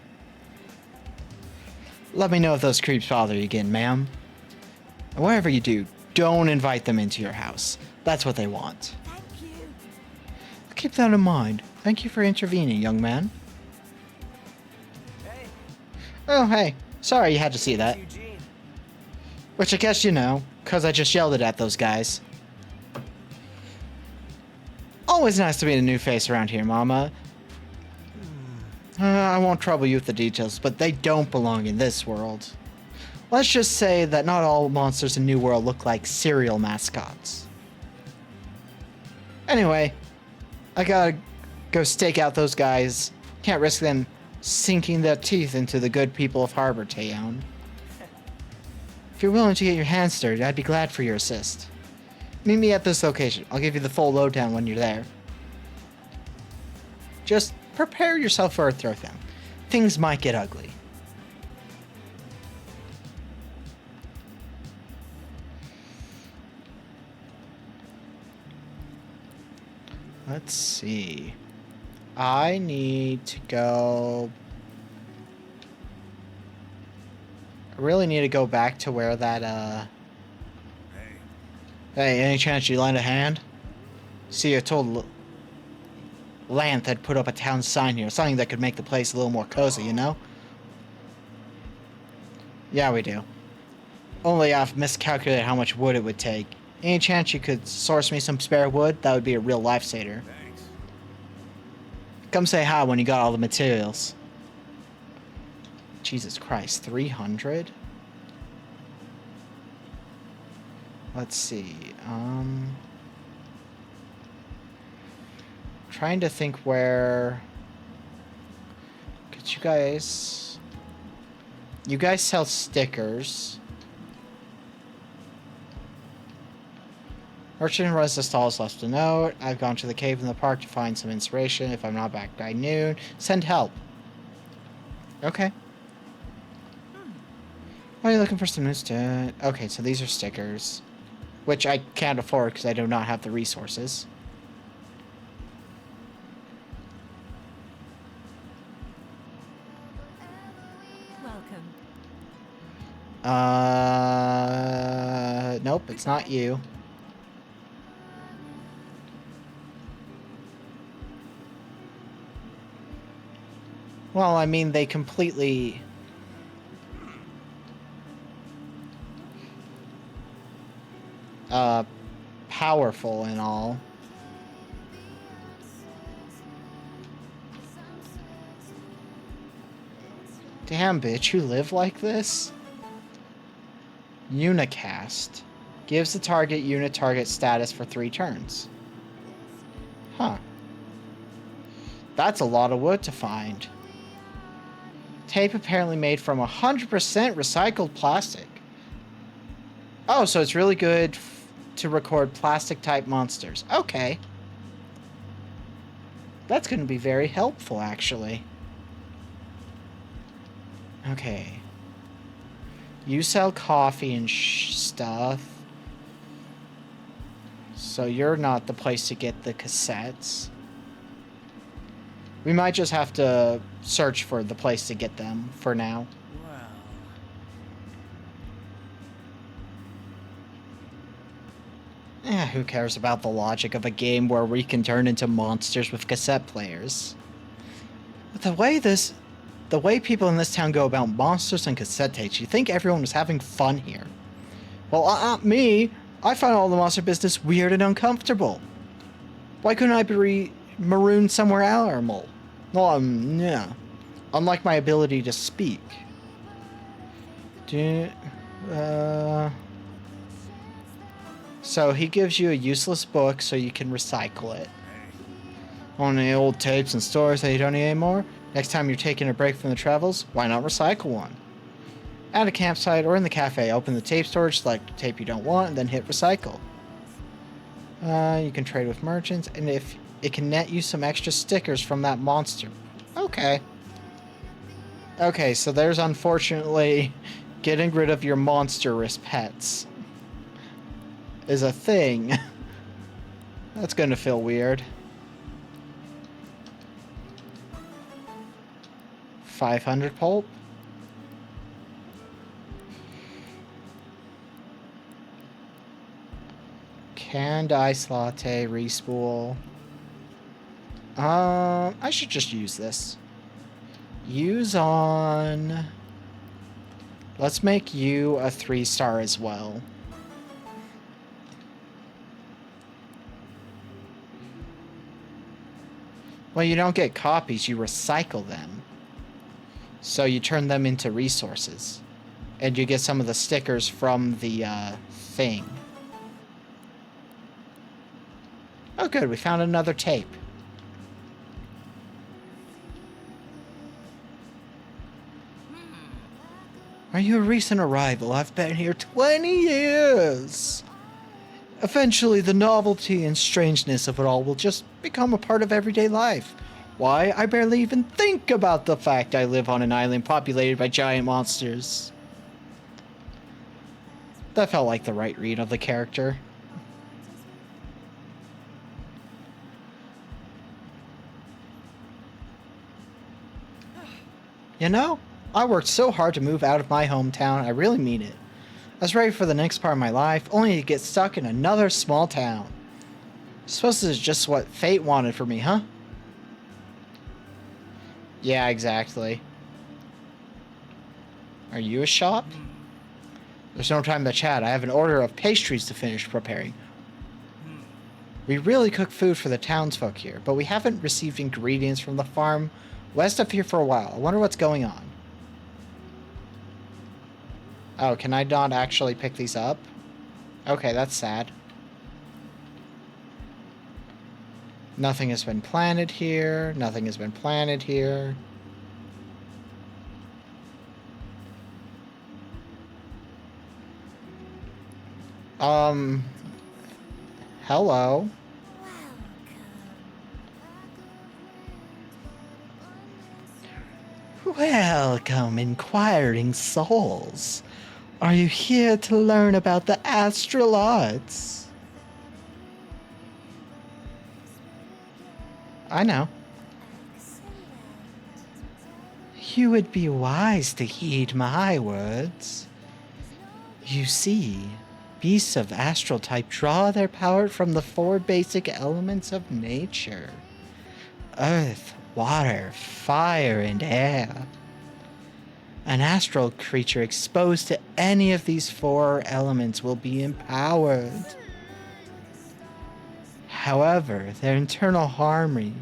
Let me know if those creeps bother you again, ma'am. And whatever you do, don't invite them into your house. That's what they want. Thank you. Keep that in mind. Thank you for intervening, young man. Hey, Oh, hey. Sorry you had to see that. Eugene. Which I guess you know, because I just yelled it at those guys. Always nice to meet a new face around here, Mama. I won't trouble you with the details, but they don't belong in this world. Let's just say that not all monsters in New World look like cereal mascots. Anyway, I gotta go stake out those guys. Can't risk them sinking their teeth into the good people of Harbor Town. If you're willing to get your hands dirty, I'd be glad for your assist. Meet me at this location. I'll give you the full lowdown when you're there. Just prepare yourself for a throwdown. Things might get ugly. Let's see. I need to go... I really need to go back to where that, Hey, any chance you lend a hand? See, I told Lanth had put up a town sign here. Something that could make the place a little more cozy, you know? Yeah, we do. Only I've miscalculated how much wood it would take. Any chance you could source me some spare wood? That would be a real lifesaver. Thanks. Come say hi when you got all the materials. Jesus Christ, 300? Let's see. Trying to think where... Could you guys... You guys sell stickers. Merchant runs the stalls, left a note. I've gone to the cave in the park to find some inspiration. If I'm not back by noon, send help. Okay. Why are you looking for some new stuff? Okay, so these are stickers. Which I can't afford because I do not have the resources. Welcome. Nope, it's not you. Well, I mean, they completely... powerful and all. Damn, bitch, you live like this? Unicast. Gives the target unit target status for 3 turns. Huh. That's a lot of wood to find. Tape apparently made from 100% recycled plastic. Oh, so it's really good to record plastic-type monsters. Okay. That's going to be very helpful, actually. Okay. You sell coffee and stuff. So you're not the place to get the cassettes. We might just have to search for the place to get them for now. Well, Who cares about the logic of a game where we can turn into monsters with cassette players? But the way people in this town go about monsters and cassette tapes, you think everyone was having fun here. Well, me, I find all the monster business weird and uncomfortable. Why couldn't I be marooned somewhere else? Well, yeah. Unlike my ability to speak. So he gives you a useless book so you can recycle it. On the old tapes and stores that you don't need anymore? Next time you're taking a break from the travels, why not recycle one? At a campsite or in the cafe, open the tape storage, select a tape you don't want, and then hit recycle. You can trade with merchants, and if it can net you some extra stickers from that monster. Okay. Okay, so there's unfortunately getting rid of your monstrous pets is a thing. That's gonna feel weird. 500 pulp? Canned ice latte respool. I should just use this. Use on... Let's make you a 3-star as well. Well, you don't get copies, you recycle them. So you turn them into resources. And you get some of the stickers from the thing. Oh good, we found another tape. Are you a recent arrival? I've been here 20 years. Eventually, the novelty and strangeness of it all will just become a part of everyday life. Why? I barely even think about the fact I live on an island populated by giant monsters. That felt like the right read of the character. You know, I worked so hard to move out of my hometown, I really mean it. I was ready for the next part of my life, only to get stuck in another small town. Suppose this is just what fate wanted for me, huh? Yeah, exactly. Are you a shop? There's no time to chat. I have an order of pastries to finish preparing. We really cook food for the townsfolk here, but we haven't received ingredients from the farm west of here for a while. I wonder what's going on. Oh, can I not actually pick these up? Okay, that's sad. Nothing has been planted here. Nothing has been planted here. Hello. Welcome, inquiring souls. Are you here to learn about the astral arts? I know. You would be wise to heed my words. You see, beasts of astral type draw their power from the 4 basic elements of nature: earth, water, fire, and air. An astral creature exposed to any of these 4 elements will be empowered. However, their internal harmony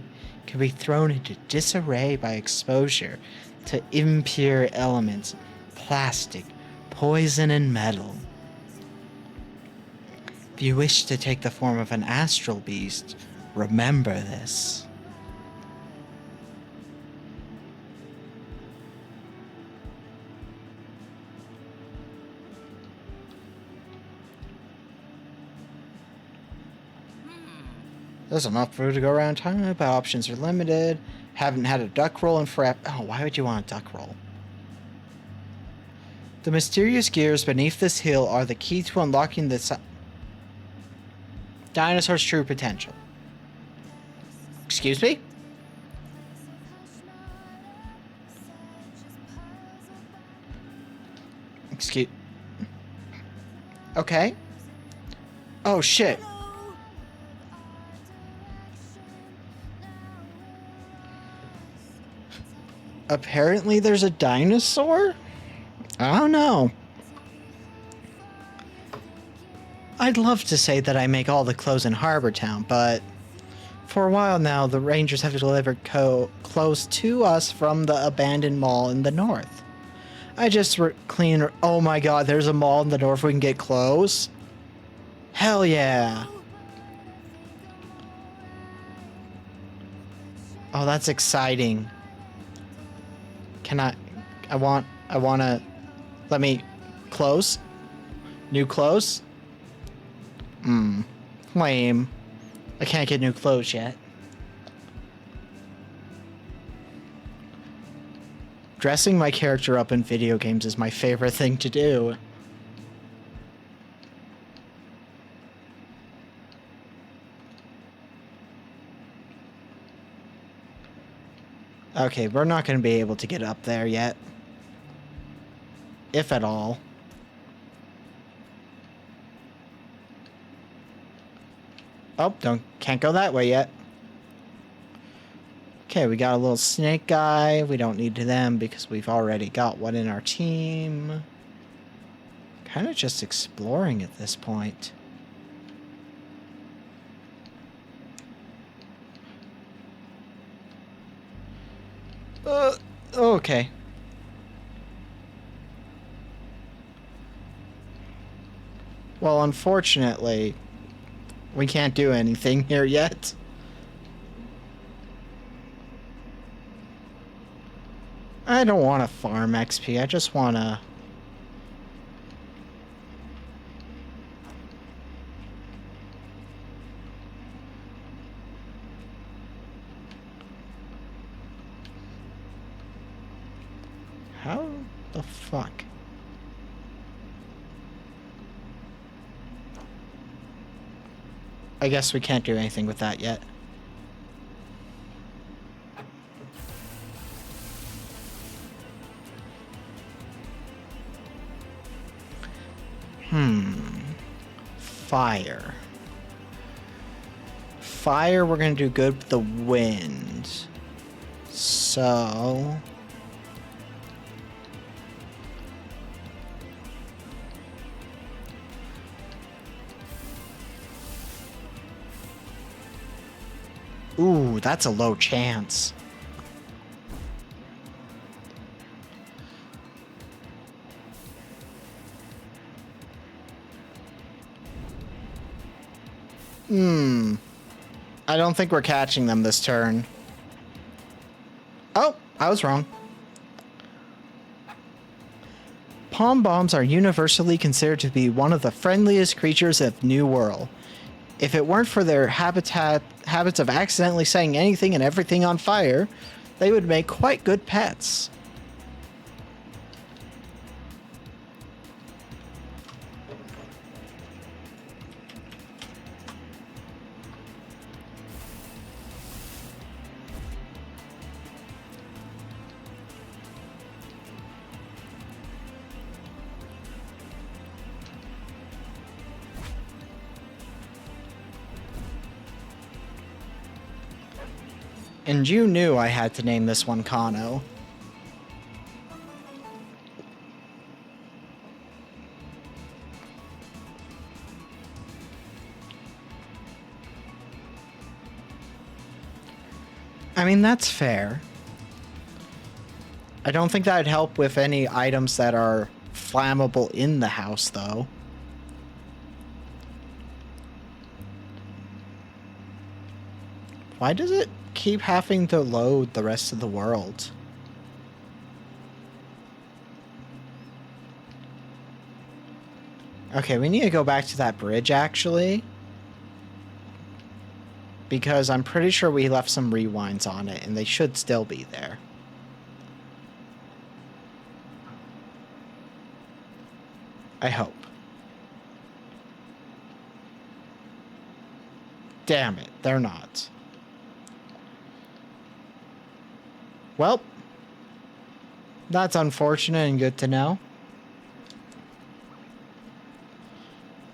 can be thrown into disarray by exposure to impure elements, plastic, poison, and metal. If you wish to take the form of an astral beast, remember this. There's enough food to go around town, but options are limited. Haven't had a duck roll in forever. Oh, why would you want a duck roll? The mysterious gears beneath this hill are the key to unlocking the dinosaur's true potential. Excuse me? Excuse... Okay. Oh, shit. Apparently there's a dinosaur? I don't know. I'd love to say that I make all the clothes in Harbor Town, but for a while now, the Rangers have delivered clothes to us from the abandoned mall in the north. I just clean... Oh my god, there's a mall in the north where we can get clothes? Hell yeah. Oh, that's exciting. I wanna, let me, clothes? New clothes? Lame. I can't get new clothes yet. Dressing my character up in video games is my favorite thing to do. Okay, we're not going to be able to get up there yet. If at all. Oh, can't go that way yet. Okay, we got a little snake guy. We don't need them because we've already got one in our team. Kind of just exploring at this point. Okay. Well, unfortunately, we can't do anything here yet. I don't want to farm XP, I just want to... How the fuck? I guess we can't do anything with that yet. Fire. Fire, we're gonna do good with the wind. So... Ooh, that's a low chance. I don't think we're catching them this turn. Oh, I was wrong. Palm bombs are universally considered to be one of the friendliest creatures of New World. If it weren't for their habits of accidentally setting anything and everything on fire, they would make quite good pets. And you knew I had to name this one Kano. I mean, that's fair. I don't think that'd help with any items that are flammable in the house, though. Why does it keep having to load the rest of the world? Okay, we need to go back to that bridge, actually. Because I'm pretty sure we left some rewinds on it, and they should still be there. I hope. Damn it, they're not. Well, that's unfortunate and good to know.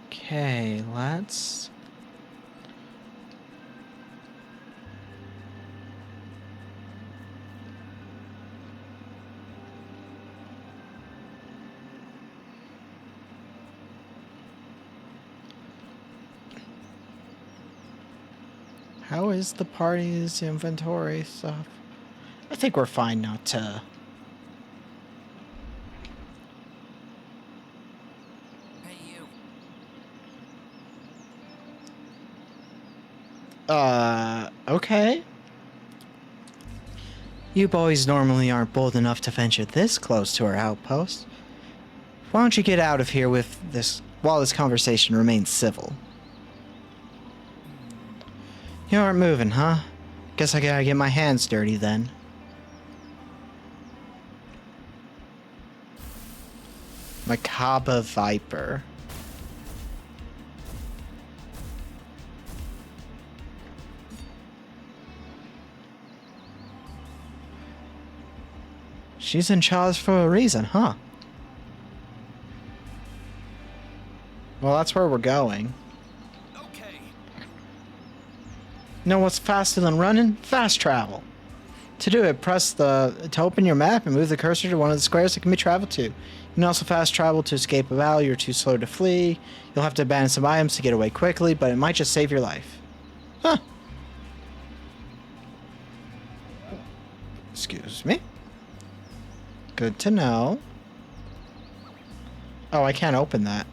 Okay, let's... How is the party's inventory stuff? I think we're fine not to... Hey, you. Okay. You boys normally aren't bold enough to venture this close to our outpost. Why don't you get out of here with this while this conversation remains civil? You aren't moving, huh? Guess I gotta get my hands dirty then. Macabre Viper. She's in charge for a reason, huh? Well, that's where we're going. Okay. You know what's faster than running? Fast travel. To do it, to open your map and move the cursor to one of the squares that can be traveled to. You can also fast travel to escape a valley. You're too slow to flee. You'll have to abandon some items to get away quickly, but it might just save your life. Huh. Excuse me. Good to know. Oh, I can't open that.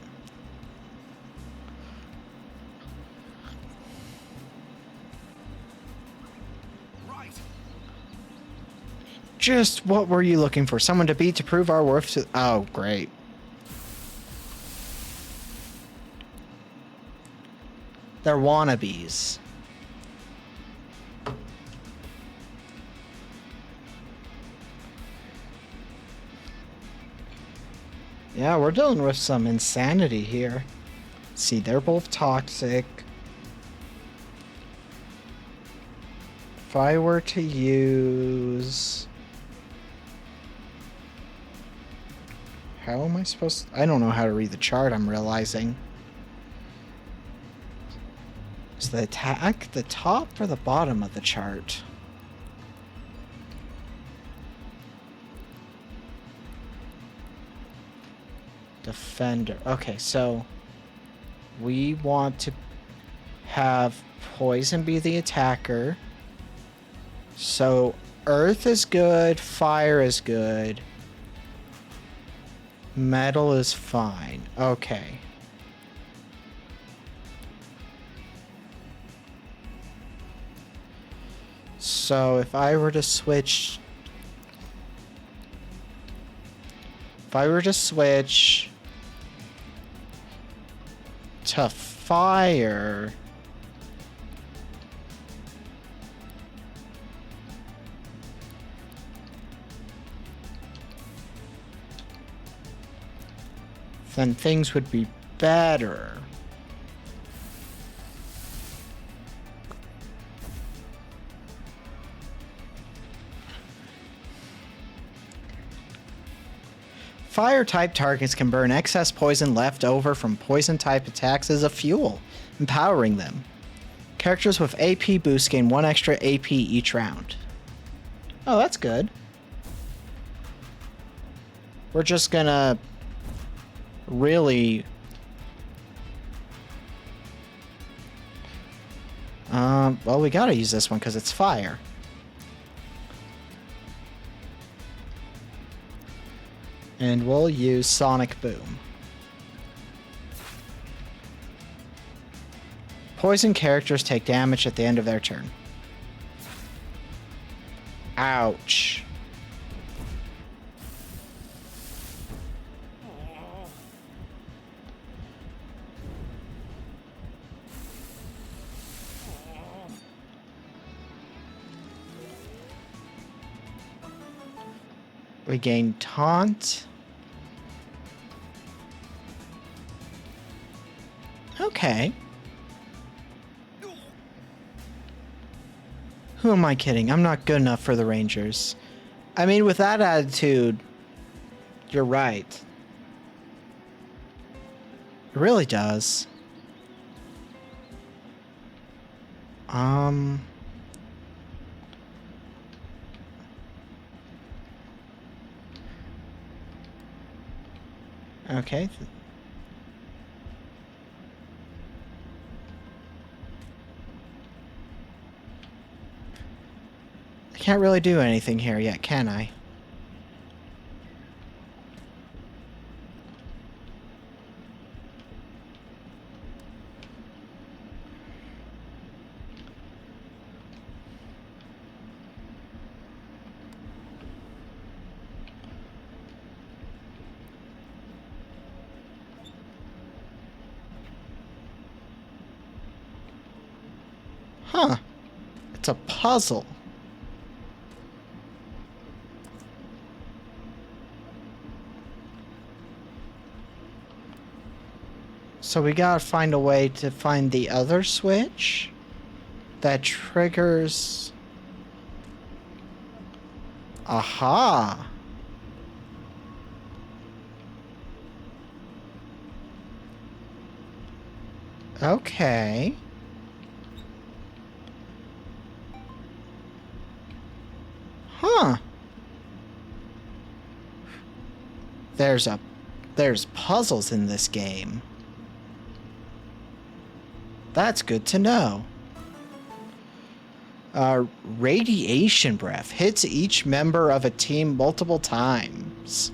Right. Just what were you looking for? Someone to beat to prove our worth to... Oh, great. They're wannabes. Yeah, we're dealing with some insanity here. See, they're both toxic. If I were to use... How am I supposed to... I don't know how to read the chart, I'm realizing. Is the attack the top or the bottom of the chart? Defender. Okay, so we want to have poison be the attacker. So, earth is good, fire is good. Metal is fine. Okay. So, if I were to switch to fire, then things would be better. Fire-type targets can burn excess poison left over from poison-type attacks as a fuel, empowering them. Characters with AP boost gain 1 extra AP each round. Oh, that's good. We're just gonna really... well, we gotta use this one because it's fire. And we'll use Sonic Boom. Poison characters take damage at the end of their turn. Ouch. We gain Taunt. Okay. Who am I kidding? I'm not good enough for the Rangers. I mean, with that attitude, you're right. It really does. Okay. I can't really do anything here yet, can I? Huh. It's a puzzle. So we gotta find a way to find the other switch that triggers... Aha! Okay. Huh. There's puzzles in this game. That's good to know. Radiation breath hits each member of a team multiple times.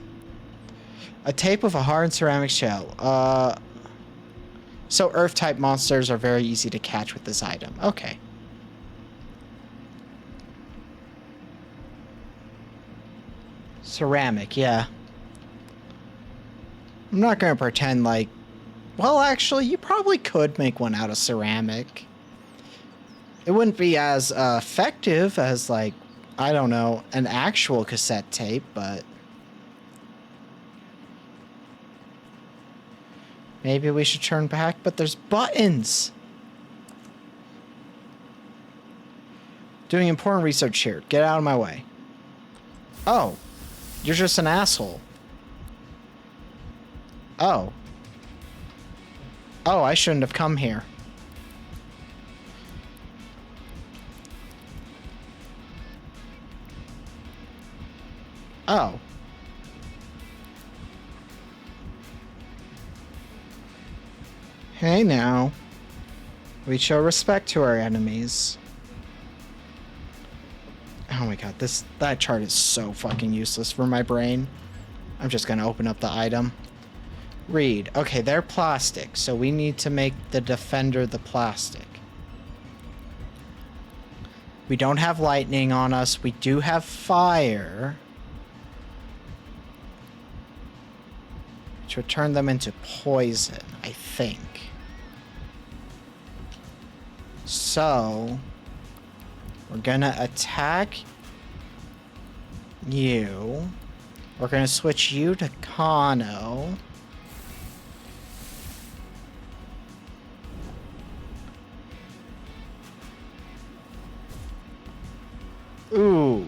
A tape with a hard ceramic shell. So earth-type monsters are very easy to catch with this item. Okay. Ceramic, yeah. I'm not gonna pretend like... Well, actually, you probably could make one out of ceramic. It wouldn't be as effective as, like, I don't know, an actual cassette tape, but... Maybe we should turn back, but there's buttons! Doing important research here. Get out of my way. Oh. You're just an asshole. Oh. Oh, I shouldn't have come here. Oh. Hey now. We show respect to our enemies. Oh my god, that chart is so fucking useless for my brain. I'm just gonna open up the item. Read. Okay, they're plastic, so we need to make the defender the plastic. We don't have lightning on us. We do have fire, which would turn them into poison, I think. So, we're gonna attack you. We're gonna switch you to Kano. Ooh.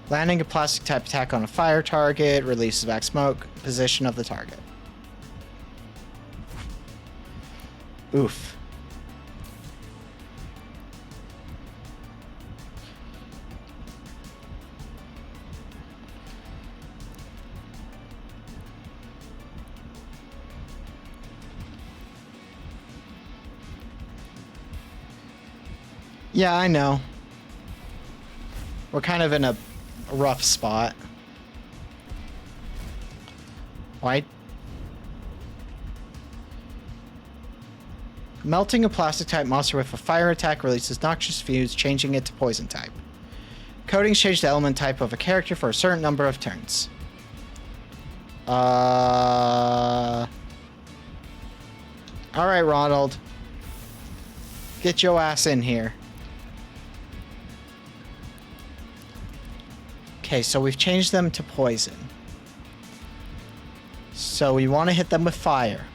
Landing a plastic type attack on a fire target releases back smoke, position of the target. Oof. Yeah, I know. We're kind of in a rough spot. Why? Melting a plastic type monster with a fire attack releases noxious fumes, changing it to poison type. Coatings change the element type of a character for a certain number of turns. Alright, Ronald. Get your ass in here. Okay, so we've changed them to poison. So we want to hit them with fire.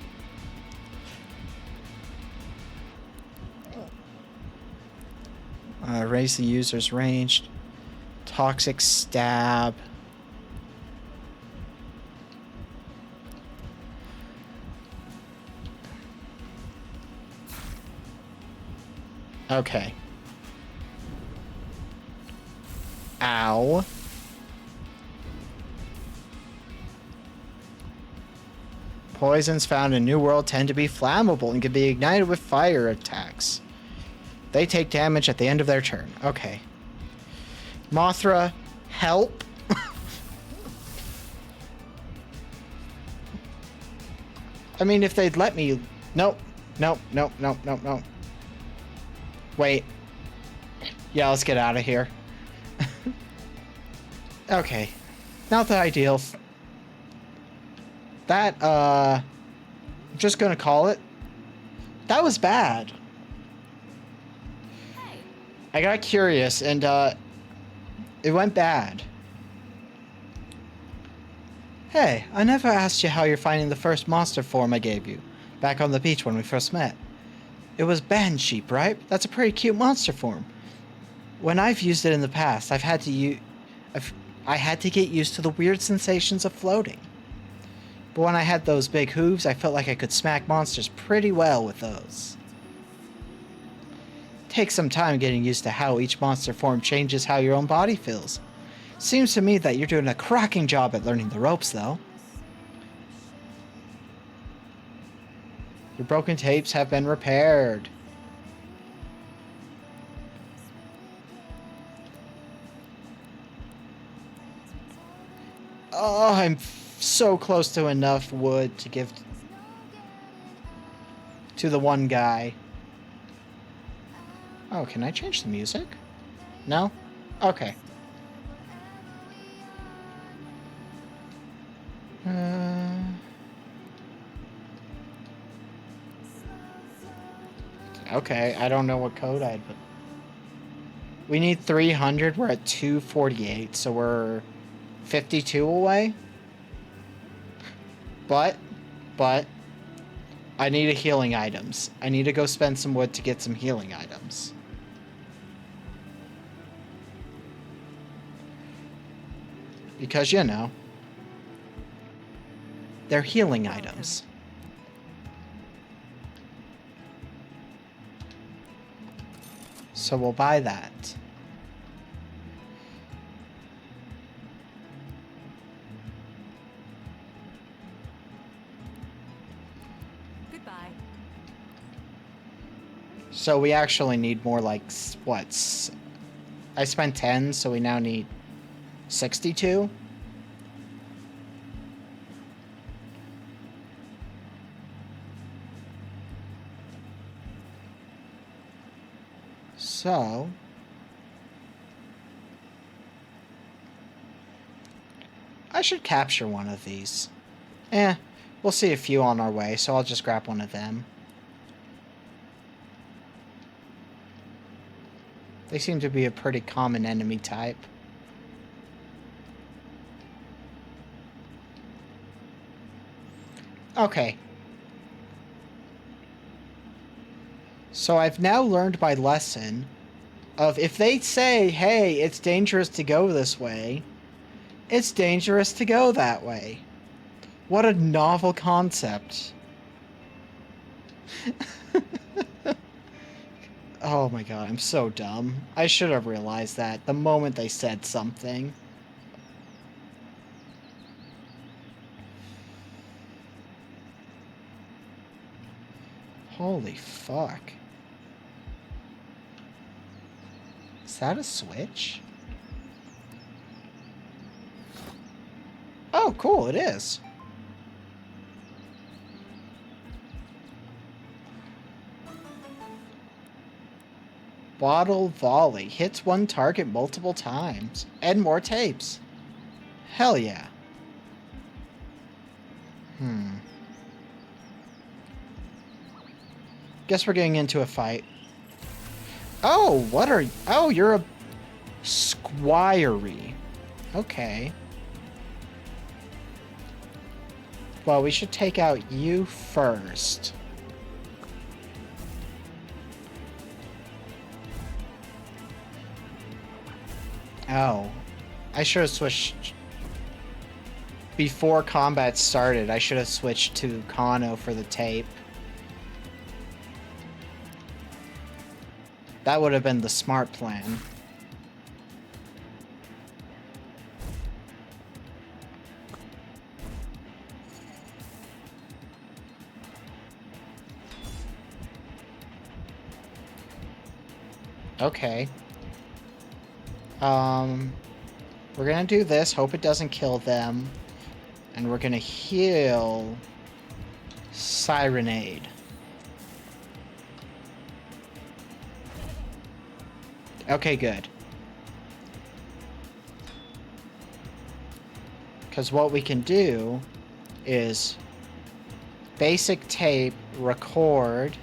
Raise the user's range. Toxic stab. Okay. Ow. Poisons found in New World tend to be flammable and can be ignited with fire attacks. They take damage at the end of their turn. Okay. Mothra, help. I mean, if they'd let me... Nope. Nope. Nope. Nope. Nope. Nope. Wait. Yeah, let's get out of here. Okay. Not the ideal. That, I'm just gonna call it. That was bad. Hey, I got curious, and, it went bad. Hey, I never asked you how you're finding the first monster form I gave you, back on the beach when we first met. It was band sheep, right? That's a pretty cute monster form. When I've used it in the past, I had to get used to the weird sensations of floating. But when I had those big hooves, I felt like I could smack monsters pretty well with those. Takes some time getting used to how each monster form changes how your own body feels. Seems to me that you're doing a cracking job at learning the ropes, though. Your broken tapes have been repaired. Oh, I'm so close to enough wood to give to the one guy. Oh, can I change the music? No? Okay. Okay, I don't know what code I'd put. We need 300. We're at 248, so we're 52 away. But, I need a healing items. I need to go spend some wood to get some healing items. Because, you know, they're healing items. So we'll buy that. goodbye. So we actually need more like, what? I spent 10, so we now need 62? So... I should capture one of these. We'll see a few on our way, so I'll just grab one of them. They seem to be a pretty common enemy type. Okay. So I've now learned my lesson of if they say, hey, it's dangerous to go this way, it's dangerous to go that way. What a novel concept. Oh my god, I'm so dumb. I should have realized that the moment they said something. Holy fuck. Is that a switch? Oh, cool, it is. Bottle volley. Hits one target multiple times. And more tapes. Hell yeah. Guess we're getting into a fight. Oh, what are... Oh, you're a... Squirey. Okay. Well, we should take out you first. Oh. I should have switched... Before combat started, I should have switched to Kano for the tape. That would have been the smart plan. Okay. We're gonna do this, hope it doesn't kill them. And we're gonna heal Sirenade. Okay, good. Because what we can do is basic tape, record,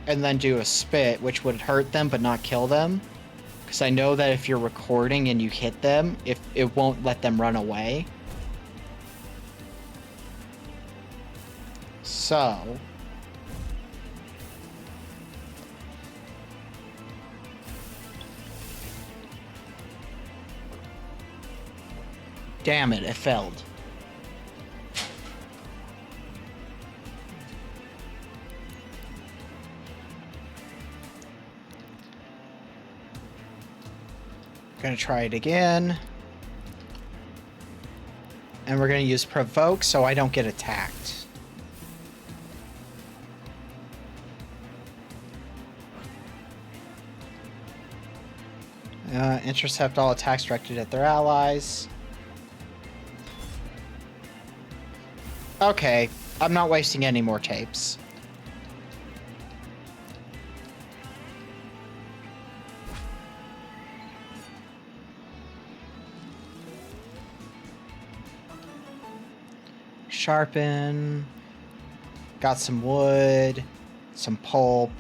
and then do a spit, which would hurt them but not kill them. Because I know that if you're recording and you hit them, it won't let them run away. So... Damn it, it failed. Gonna try it again. And we're gonna use provoke so I don't get attacked. Intercept all attacks directed at their allies. Okay, I'm not wasting any more tapes. Sharpen. Got some wood, some pulp,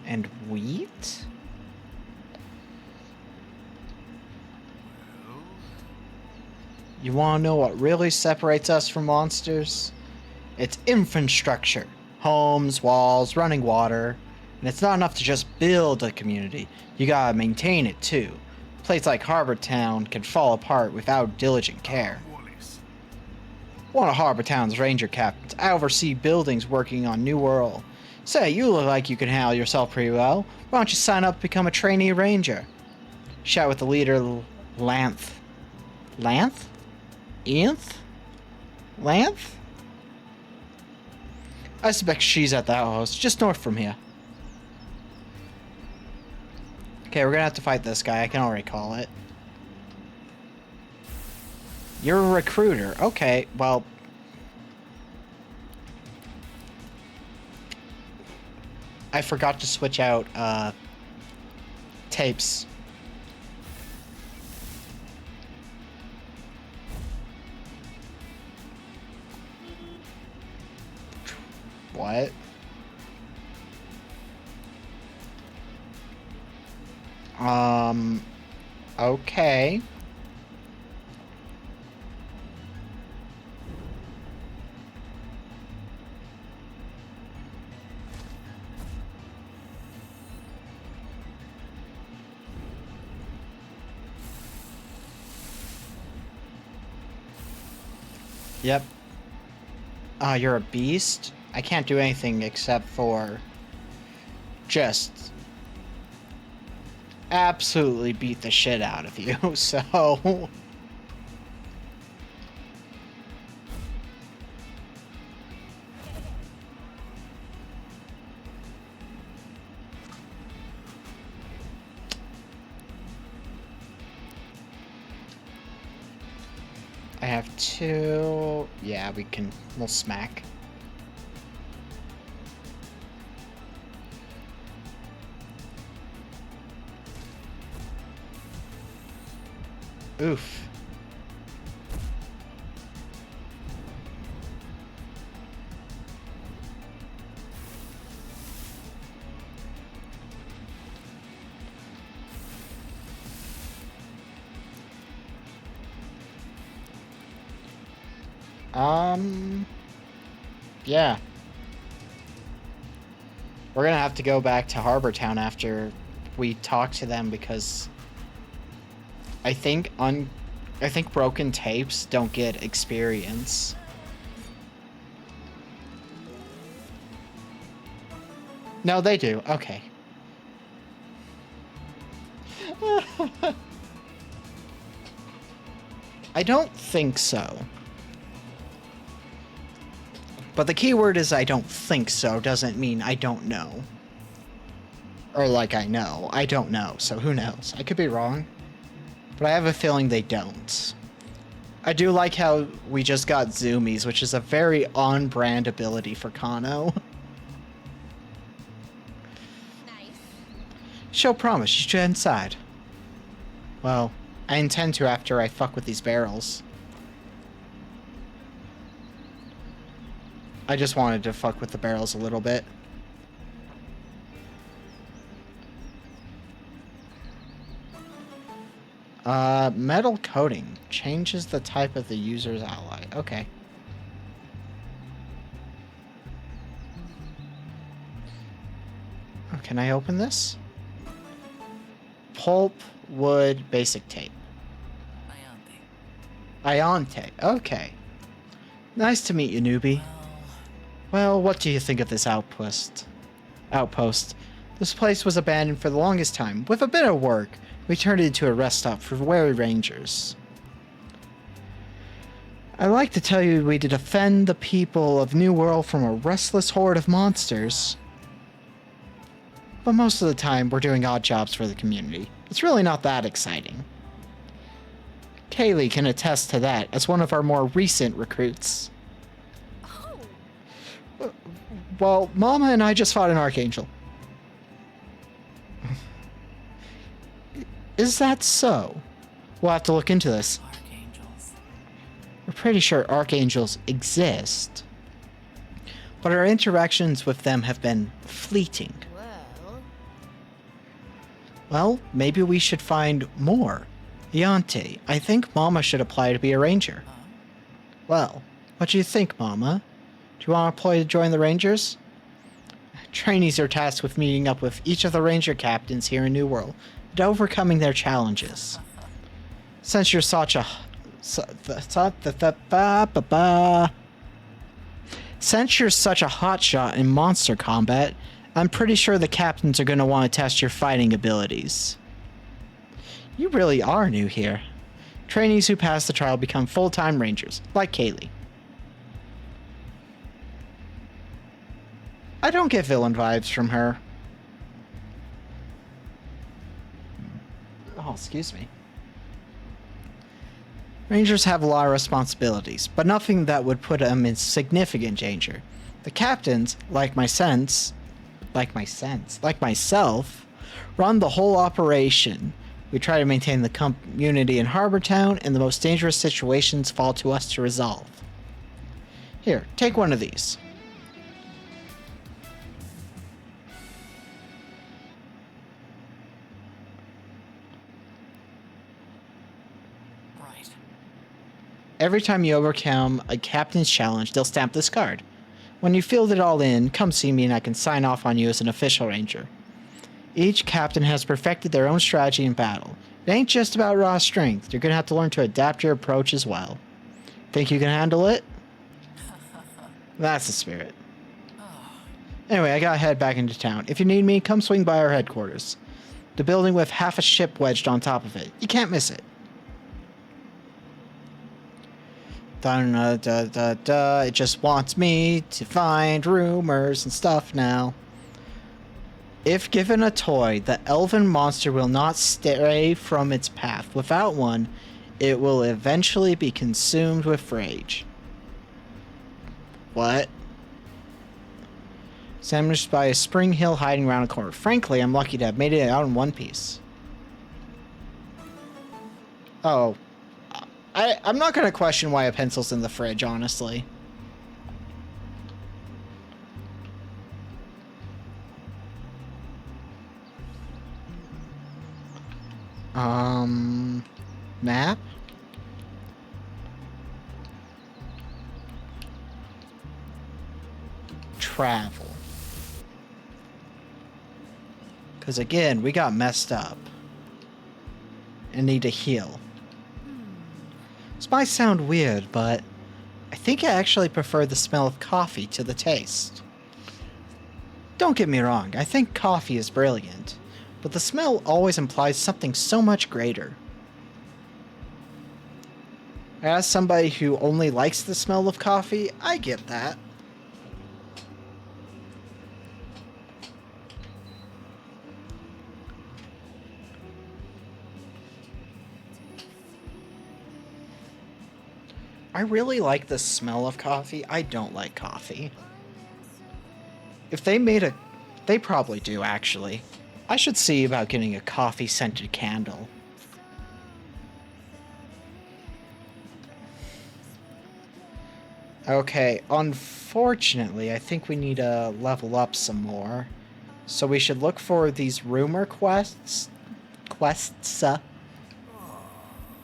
and wheat? You wanna know what really separates us from monsters? It's infrastructure. Homes, walls, running water. And it's not enough to just build a community. You gotta maintain it too. A place like Harbor Town can fall apart without diligent care. One of Harbor Town's ranger captains. I oversee buildings working on New World. Say, you look like you can handle yourself pretty well. Why don't you sign up to become a trainee ranger? Chat with the leader, Lanth. Lanth? Lanth? Lanth? I suspect she's at the outhouse, just north from here. Okay, we're gonna have to fight this guy. I can already call it. You're a recruiter. Okay, well... I forgot to switch out, tapes. What? Okay. Yep. You're a beast? I can't do anything except for just absolutely beat the shit out of you, so... I have two... Yeah, we'll smack. Oof. Yeah. We're gonna have to go back to Harbor Town after we talk to them because I think broken tapes don't get experience. No, they do. Okay. I don't think so. But the key word is I don't think so doesn't mean I don't know. Or like I know. I don't know, so who knows? I could be wrong. But I have a feeling they don't. I do like how we just got zoomies, which is a very on-brand ability for Kano. Nice. She'll promise you should inside. Well, I intend to after I fuck with these barrels. I just wanted to fuck with the barrels a little bit. Metal coating changes the type of the user's ally. Okay. Oh, can I open this? Pulp, wood, basic tape. Iante. Okay. Nice to meet you, newbie. Well, what do you think of this outpost? This place was abandoned for the longest time. With a bit of work, we turned it into a rest stop for wary rangers. I'd like to tell you we defend the people of New World from a restless horde of monsters. But most of the time, we're doing odd jobs for the community. It's really not that exciting. Kaylee can attest to that as one of our more recent recruits. Oh, Well, Mama and I just fought an Archangel. Is that so? We'll have to look into this. Archangels. We're pretty sure Archangels exist. But our interactions with them have been fleeting. well. Well, maybe we should find more. Iante, I think Mama should apply to be a ranger. Huh? Well, what do you think, Mama? Do you want to apply to join the Rangers? Trainees are tasked with meeting up with each of the Ranger captains here in New World and overcoming their challenges. Since you're such a... Since you're such a hotshot in monster combat, I'm pretty sure the captains are going to want to test your fighting abilities. You really are new here. Trainees who pass the trial become full-time Rangers, like Kaylee. I don't get villain vibes from her. Oh, excuse me. Rangers have a lot of responsibilities, but nothing that would put them in significant danger. The captains, like myself, run the whole operation. We try to maintain the community in Harbor Town, and the most dangerous situations fall to us to resolve. Here, take one of these. Right. Every time you overcome a captain's challenge, they'll stamp this card. When you filled it all in, come see me and I can sign off on you as an official ranger. Each captain has perfected their own strategy in battle. It ain't just about raw strength. You're going to have to learn to adapt your approach as well. Think you can handle it? That's the spirit. Anyway, I gotta head back into town. If you need me, come swing by our headquarters. The building with half a ship wedged on top of it. You can't miss it. It just wants me to find rumors and stuff now. If given a toy, the elven monster will not stray from its path. Without one, it will eventually be consumed with rage. What? Sandwiched by a spring hill hiding around a corner. Frankly, I'm lucky to have made it out in one piece. Oh. I'm not going to question why a pencil's in the fridge, honestly. Map? Travel. Because again, we got messed up. And need to heal. This might sound weird, but I think I actually prefer the smell of coffee to the taste. Don't get me wrong, I think coffee is brilliant, but the smell always implies something so much greater. As somebody who only likes the smell of coffee, I get that. I really like the smell of coffee. I don't like coffee. If they made a... They probably do, actually. I should see about getting a coffee-scented candle. Okay, unfortunately, I think we need to level up some more. So we should look for these rumor quests. I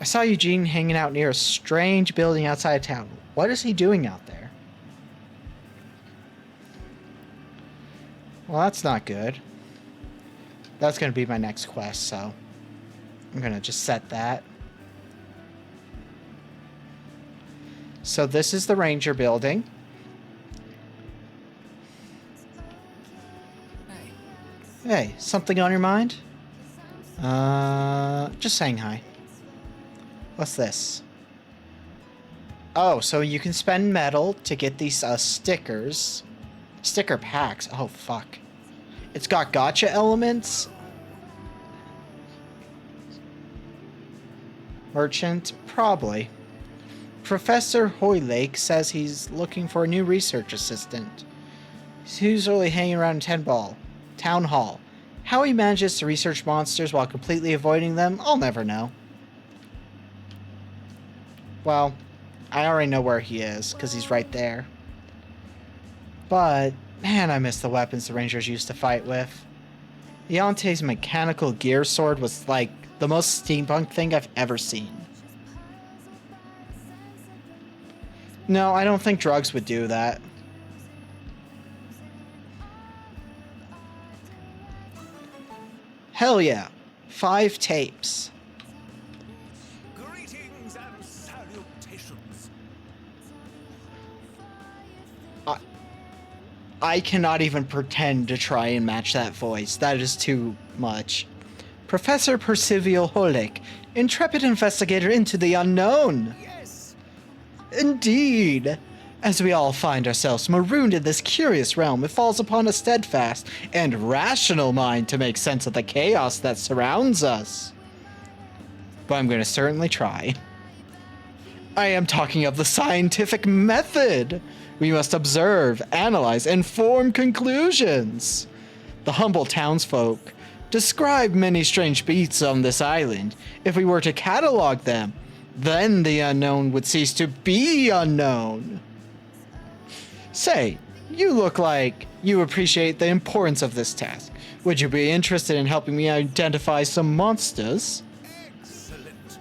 saw Eugene hanging out near a strange building outside of town. What is he doing out there? Well, that's not good. That's going to be my next quest, so I'm going to just set that. So this is the Ranger building. Hey, something on your mind? Just saying hi. What's this? Oh, so you can spend metal to get these stickers. Sticker packs. Oh, fuck. It's got gotcha elements. Merchant? Probably. Professor Hoylake says he's looking for a new research assistant. He's usually hanging around Town Hall. How he manages to research monsters while completely avoiding them, I'll never know. Well, I already know where he is, because he's right there. But, man, I miss the weapons the Rangers used to fight with. Leonte's mechanical gear sword was, like, the most steampunk thing I've ever seen. No, I don't think drugs would do that. Hell yeah. 5 tapes. Greetings and salutations. I cannot even pretend to try and match that voice. That is too much. Professor Percival Holik, intrepid investigator into the unknown. Yes. Indeed. As we all find ourselves marooned in this curious realm, it falls upon a steadfast and rational mind to make sense of the chaos that surrounds us. but I'm going to certainly try. I am talking of the scientific method. We must observe, analyze, and form conclusions. The humble townsfolk describe many strange beasts on this island. If we were to catalog them, then the unknown would cease to be unknown. Say, you look like you appreciate the importance of this task. Would you be interested in helping me identify some monsters? Excellent.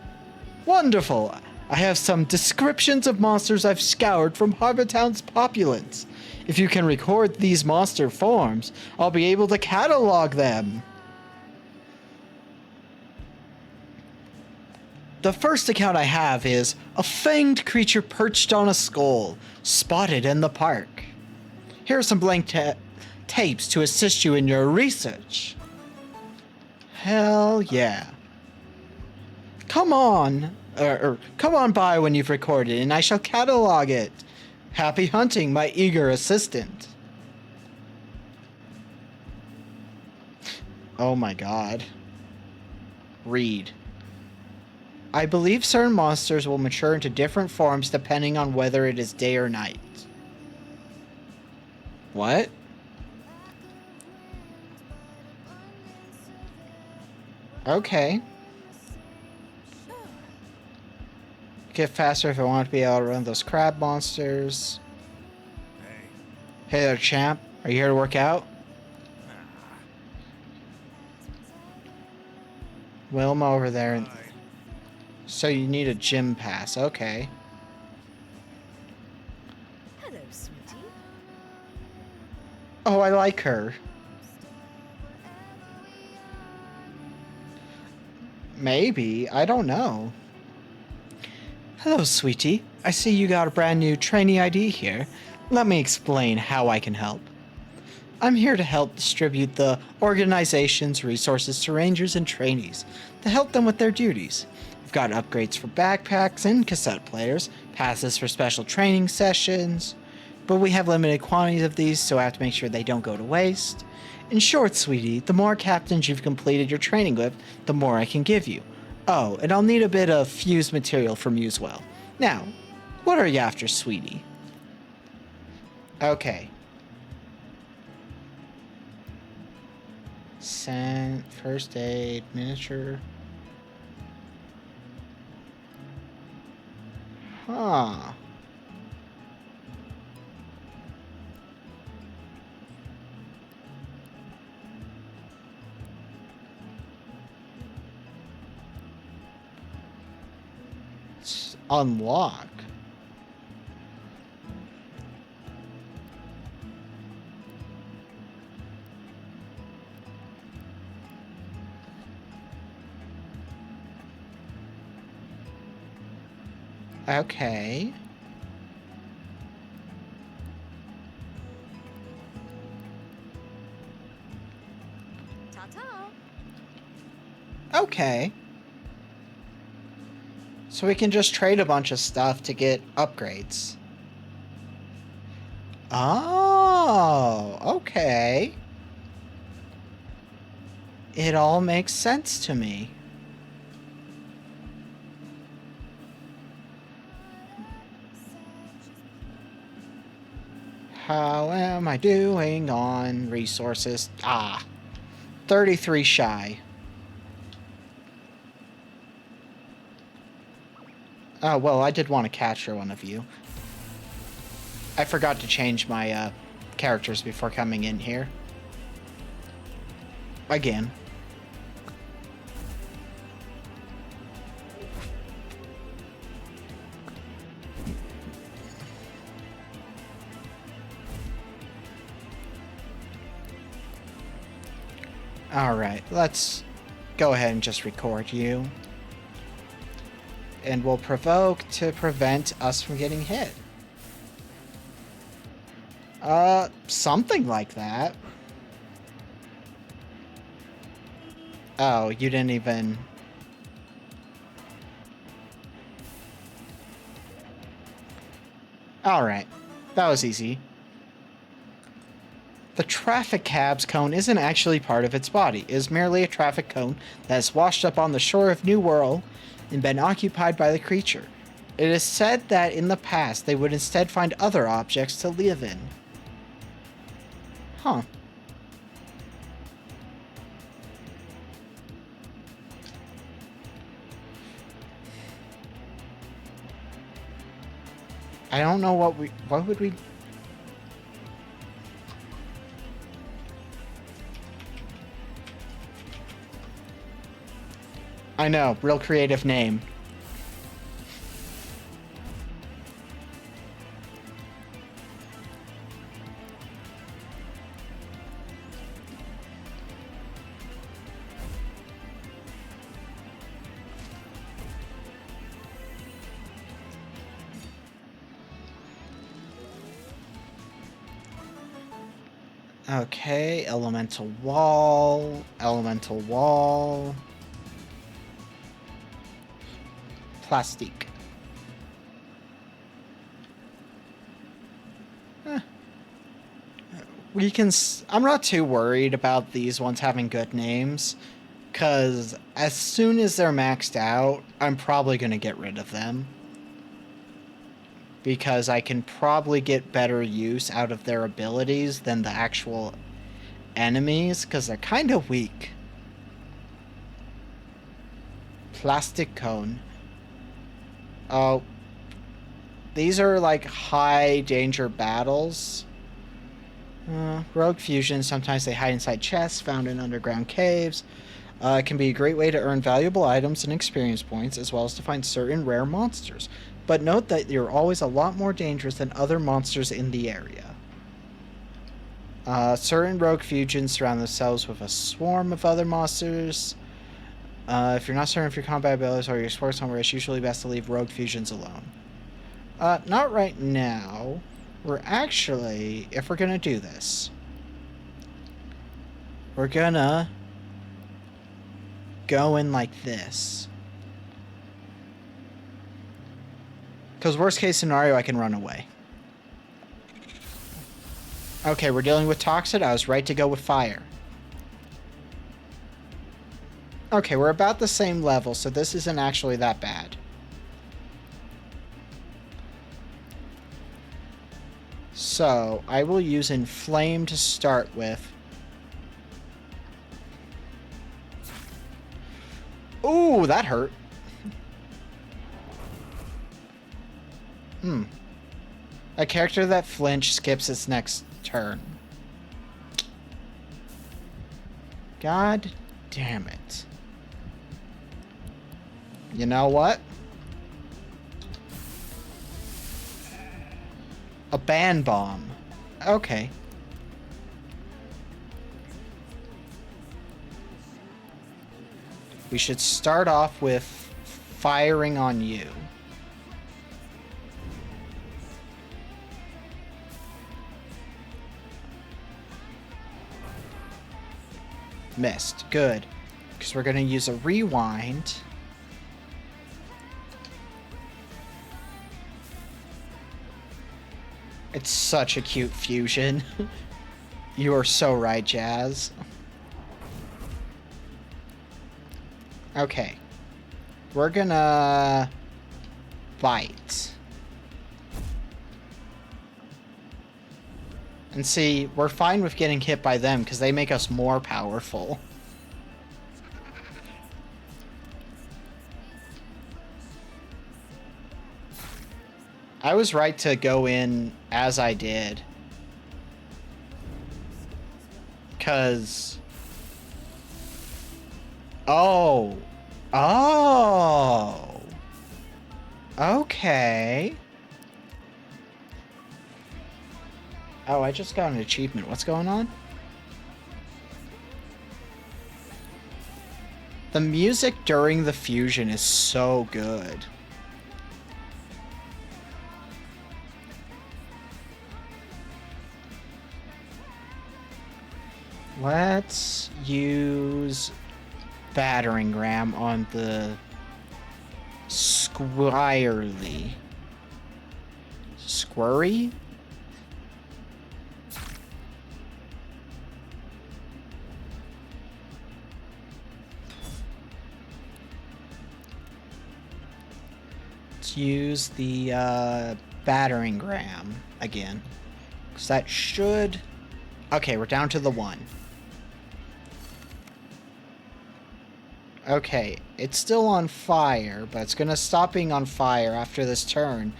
Wonderful. I have some descriptions of monsters I've scoured from Harbor Town's populace. If you can record these monster forms, I'll be able to catalog them. The first account I have is a fanged creature perched on a skull, spotted in the park. Here are some blank tapes to assist you in your research. Hell yeah. Come on, come on by when you've recorded, and I shall catalog it. Happy hunting, my eager assistant. Oh my god. Read. I believe certain monsters will mature into different forms depending on whether it is day or night. What? Okay. Get faster if I want to be able to run those crab monsters. Hey. Hey there, champ. Are you here to work out? Wilma over there. Hi. So you need a gym pass. Okay. Hello, sweetie. Oh, I like her. Maybe. I don't know. Hello, sweetie. I see you got a brand new trainee ID here. Let me explain how I can help. I'm here to help distribute the organization's resources to rangers and trainees to help them with their duties. We've got upgrades for backpacks and cassette players, passes for special training sessions, but we have limited quantities of these, so I have to make sure they don't go to waste. In short, sweetie, the more captains you've completed your training with, the more I can give you. Oh, and I'll need a bit of fused material from you as well. Now, what are you after, sweetie? Okay. First aid, miniature. Huh. Unlock. Okay. Ta-ta. Okay. So we can just trade a bunch of stuff to get upgrades. Oh, okay. It all makes sense to me. How am I doing on resources? 33 shy. Oh, well, I did want to capture one of you. I forgot to change my characters before coming in here. Again. Alright, let's go ahead and just record you. And we'll provoke to prevent us from getting hit. Something like that. Oh, you didn't even... Alright, that was easy. The traffic cab's cone isn't actually part of its body. It is merely a traffic cone that has washed up on the shore of New World and been occupied by the creature. It is said that in the past they would instead find other objects to live in. Huh. I don't know what would we... I know, real creative name. Okay, elemental wall, plastique. We can. I'm not too worried about these ones having good names, because as soon as they're maxed out, I'm probably going to get rid of them. Because I can probably get better use out of their abilities than the actual enemies, because they're kind of weak. Plastic cone. Oh. These are like high danger battles. Rogue fusion. Sometimes they hide inside chests found in underground caves. It can be a great way to earn valuable items and experience points, as well as to find certain rare monsters. But note that you're always a lot more dangerous than other monsters in the area. Certain rogue fusions surround themselves with a swarm of other monsters. If you're not certain of your combat abilities or your explore somewhere, it's usually best to leave rogue fusions alone. Not right now. We're actually, if we're gonna do this, we're gonna go in like this. Because worst case scenario, I can run away. Okay, we're dealing with toxic. I was right to go with fire. Okay, we're about the same level, so this isn't actually that bad. So, I will use Inflame to start with. Ooh, that hurt. A character that flinch skips its next turn. God damn it. You know what? A ban bomb. Okay. We should start off with firing on you. Missed. Good. Because we're going to use a rewind. It's such a cute fusion. You are so right, Jazz. Okay. We're gonna bite. And see, we're fine with getting hit by them because they make us more powerful. I was right to go in as I did. Because... Oh. Oh. Okay. Oh, I just got an achievement. What's going on? The music during the fusion is so good. Let's use battering ram on the Squirely. Squirry? let's use the battering ram again. Because that should... Okay, we're down to the 1. Okay, it's still on fire, but it's gonna stop being on fire after this turn,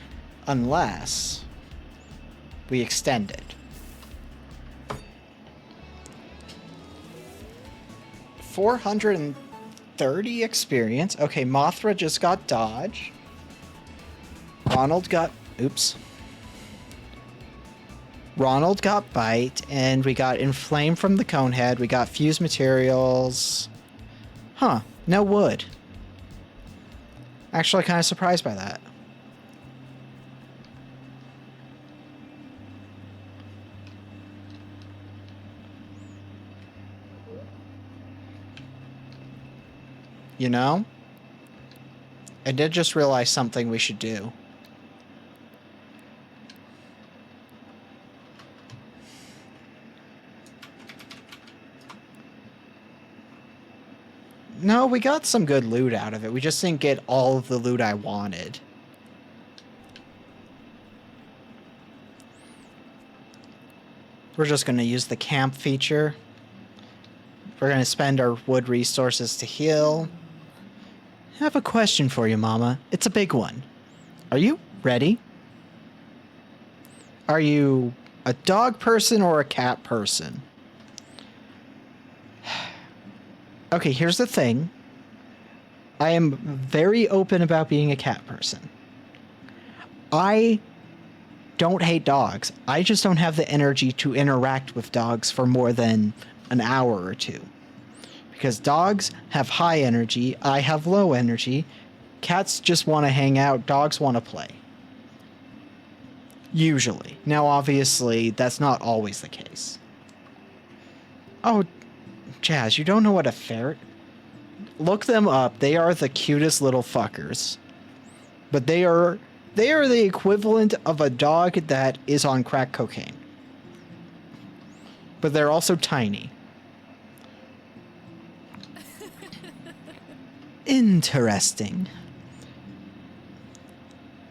unless we extend it. 430 experience. Okay, Mothra just got dodge. Ronald got... Oops. Ronald got bite, and we got inflame from the Conehead. We got fused materials. Huh, no wood. Actually, kind of surprised by that. You know? I did just realize something we should do. No, we got some good loot out of it. We just didn't get all of the loot I wanted. We're just going to use the camp feature. We're going to spend our wood resources to heal. I have a question for you, Mama. It's a big one. Are you ready? Are you a dog person or a cat person? Okay, here's the thing. I am very open about being a cat person. I don't hate dogs. I just don't have the energy to interact with dogs for more than an hour or two. Because dogs have high energy, I have low energy. Cats just want to hang out, dogs want to play. Usually. Now, obviously, that's not always the case. Oh, Jazz, you don't know what a ferret... Look them up. They are the cutest little fuckers. But they are the equivalent of a dog that is on crack cocaine. But they're also tiny. Interesting.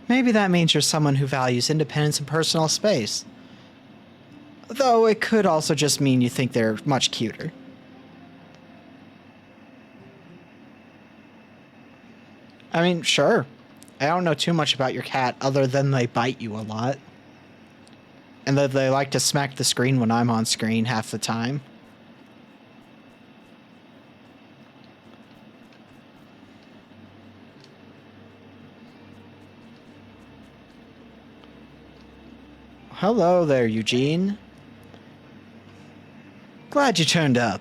Maybe that means you're someone who values independence and personal space. Though it could also just mean you think they're much cuter. I mean, sure. I don't know too much about your cat other than they bite you a lot. And that they like to smack the screen when I'm on screen half the time. Hello there, Eugene. Glad you turned up.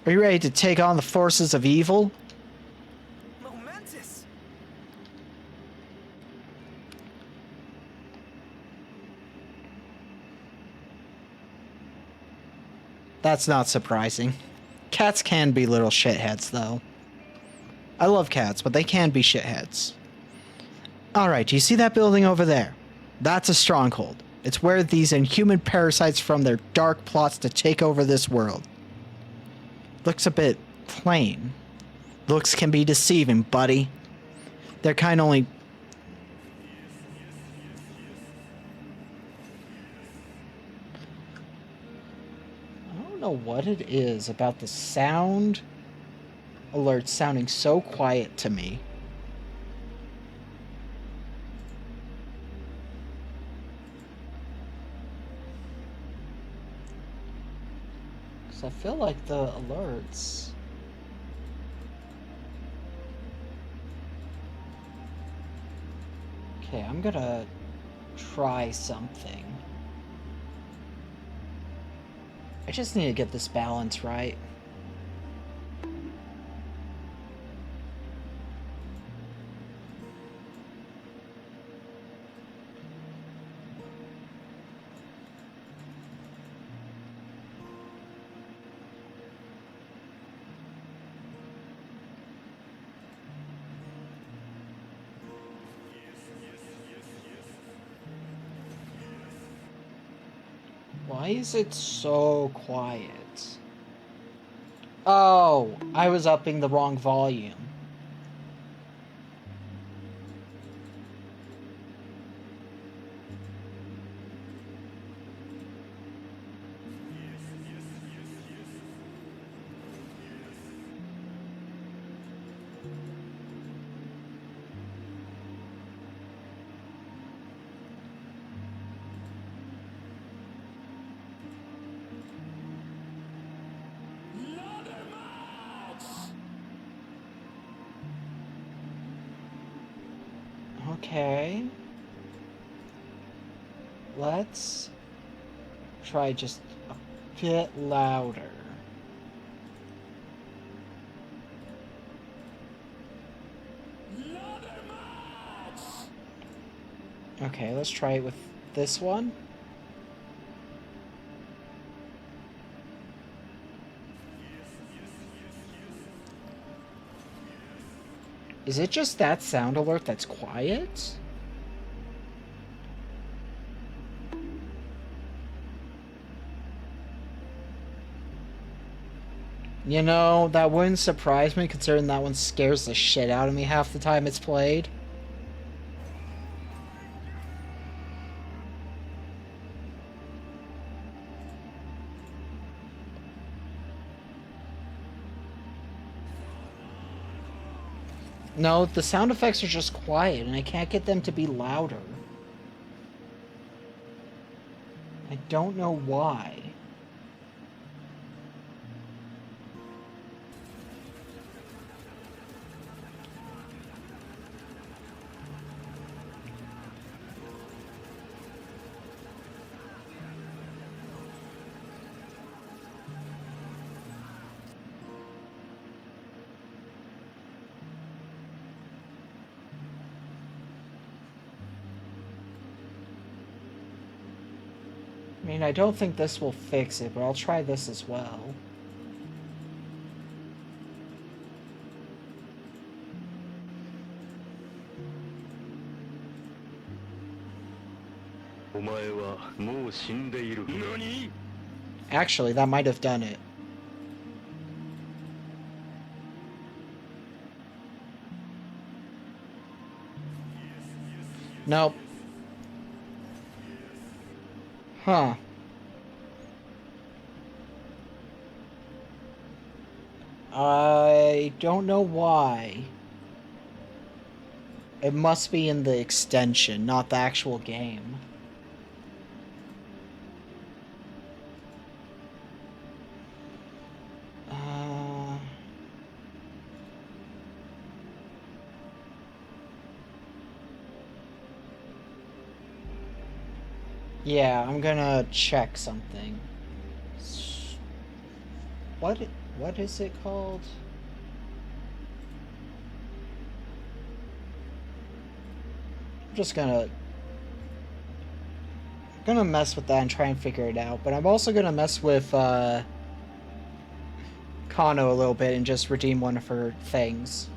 Are you ready to take on the forces of evil? Momentous. That's not surprising. Cats can be little shitheads, though. I love cats, but they can be shitheads. Alright, do you see that building over there? That's a stronghold. It's where these inhuman parasites from their dark plots to take over this world. Looks a bit plain. Looks can be deceiving, buddy. They're kind only... I don't know what it is about the sound alert sounding so quiet to me. I feel like the alerts... Okay, I'm gonna try something. I just need to get this balance right. Why is it so quiet? Oh, I was upping the wrong volume. Okay. Let's try just a bit louder. Okay, let's try it with this one. Is it just that sound alert that's quiet? You know, that wouldn't surprise me considering that one scares the shit out of me half the time it's played. No, the sound effects are just quiet and I can't get them to be louder. I don't know why. I mean, I don't think this will fix it, but I'll try this as well. Actually, that might have done it. Nope. Huh. I don't know why. It must be in the extension, not the actual game. Yeah, I'm gonna check something. What is it called? I'm just gonna mess with that and try and figure it out, but I'm also gonna mess with Kano a little bit and just redeem one of her things.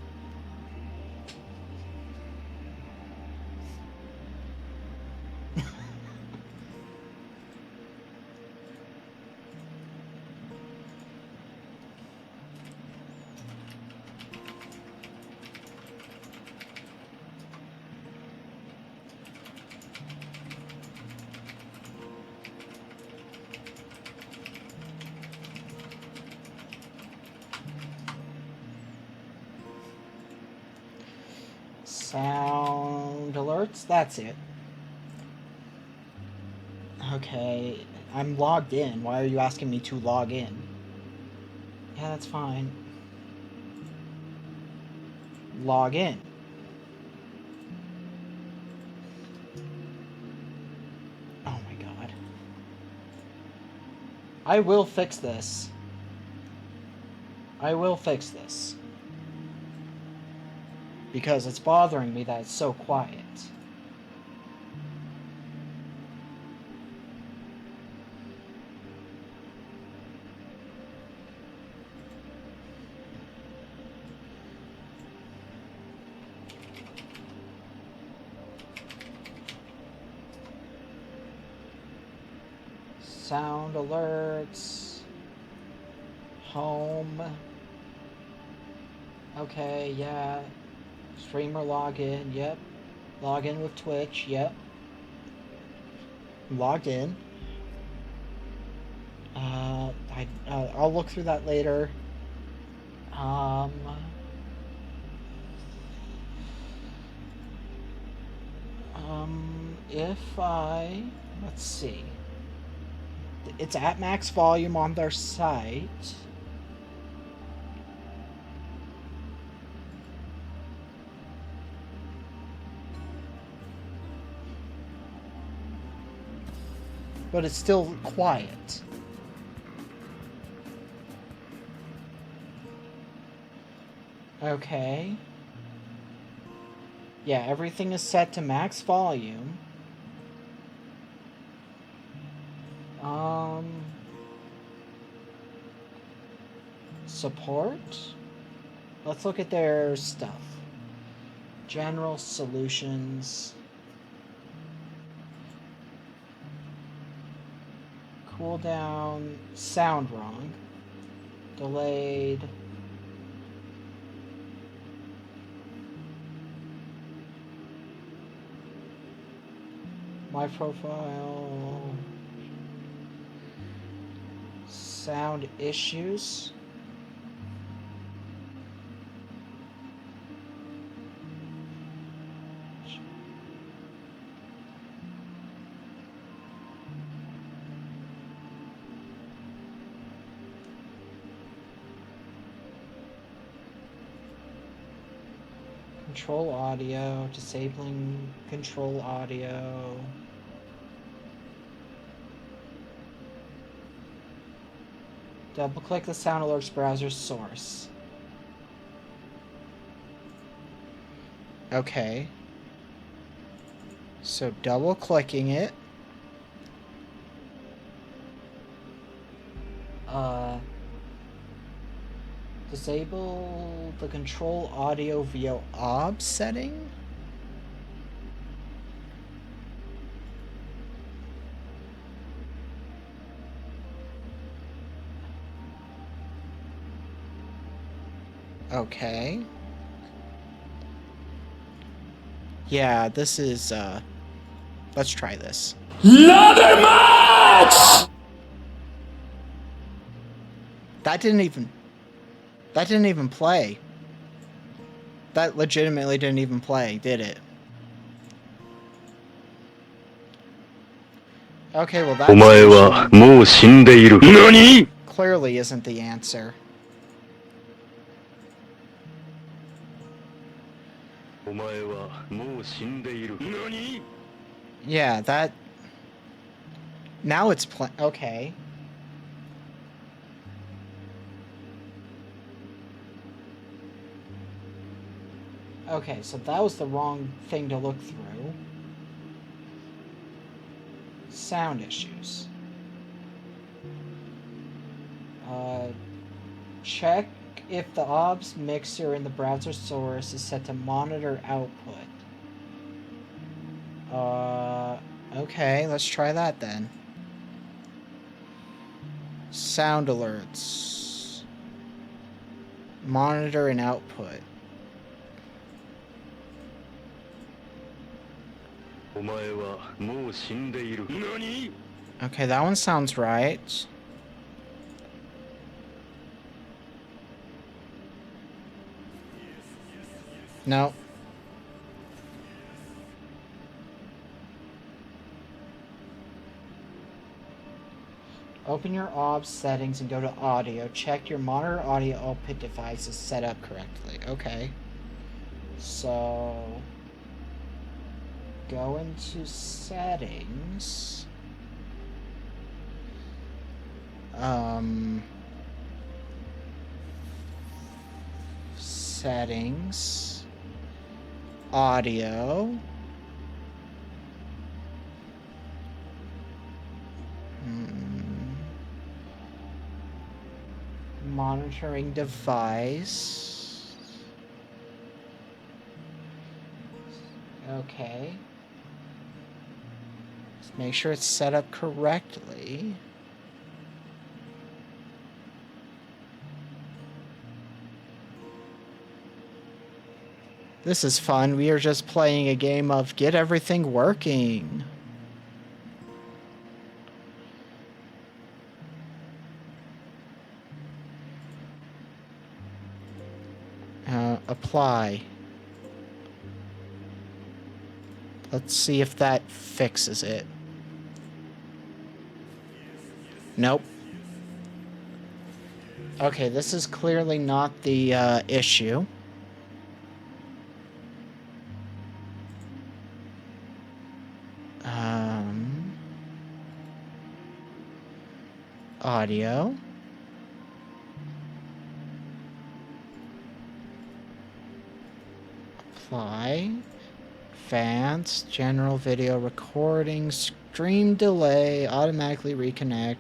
Sound alerts? That's it. Okay, I'm logged in. Why are you asking me to log in? Yeah, that's fine. Log in. Oh my god. I will fix this. I will fix this. Because it's bothering me that it's so quiet. Sound alerts. Home. Okay, yeah. Streamer login, yep. Login with Twitch, yep. Logged in. I'll look through that later. If I... Let's see. It's at max volume on their site. but it's still quiet. Okay. Yeah, everything is set to max volume. Support? Let's look at their stuff. General solutions. Cooldown. Sound wrong. Delayed. My profile. Sound issues. Control audio, disabling control audio. Double click the Sound Alerts browser source. Okay. So double clicking it. Disable the control audio via OBS setting. Okay. Yeah, this is, let's try this. Ladder match! That didn't even play. That legitimately didn't even play, did it? Okay, well that's お前はもう死んでいる。何? clearly isn't the answer. お前はもう死んでいる。何? Yeah, that... Now it's okay. Okay, so that was the wrong thing to look through. Sound issues. Check if the OBS mixer in the browser source is set to monitor output. Okay, let's try that then. Sound alerts. Monitor and output. お前はもう死んでいる。何? Okay, that one sounds right. No. Open your OBS settings and go to audio. Check your monitor audio output device is set up correctly. Okay. So... go into settings. Settings. Audio. Monitoring device. Okay. Let's make sure it's set up correctly. This is fun. We are just playing a game of get everything working. Apply. Let's see if that fixes it. Nope. Okay, this is clearly not the issue. Audio. Apply. Advanced. General video recording. Stream delay. Automatically reconnect.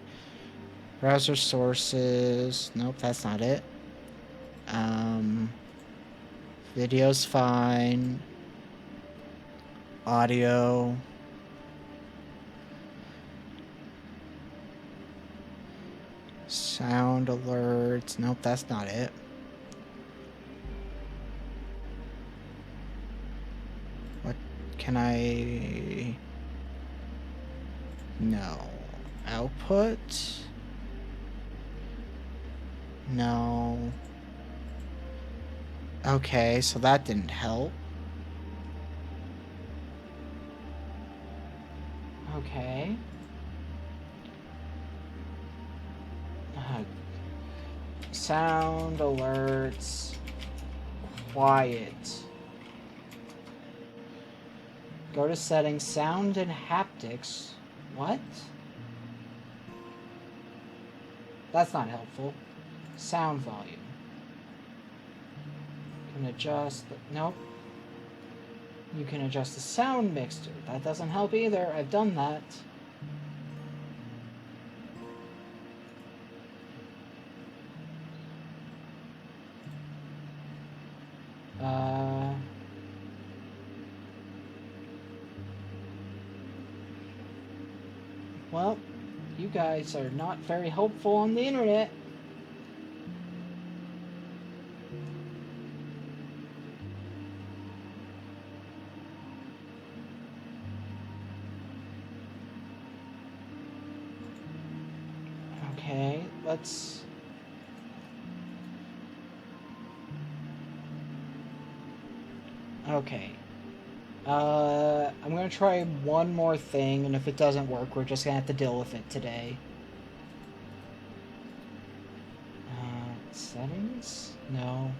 Browser sources. Nope, that's not it. Video's fine. Audio. Sound alerts. Nope, that's not it. What can I... No. Output? No. Okay, so that didn't help. Okay. Sound alerts. Quiet. Go to settings, sound and haptics. What? That's not helpful. Sound volume. Can adjust. Nope. You can adjust the sound mixer. That doesn't help either. I've done that. Well, you guys are not very helpful on the internet. Okay, let's... Okay. I'm gonna try one more thing, and if it doesn't work, we're just gonna have to deal with it today. Settings? No.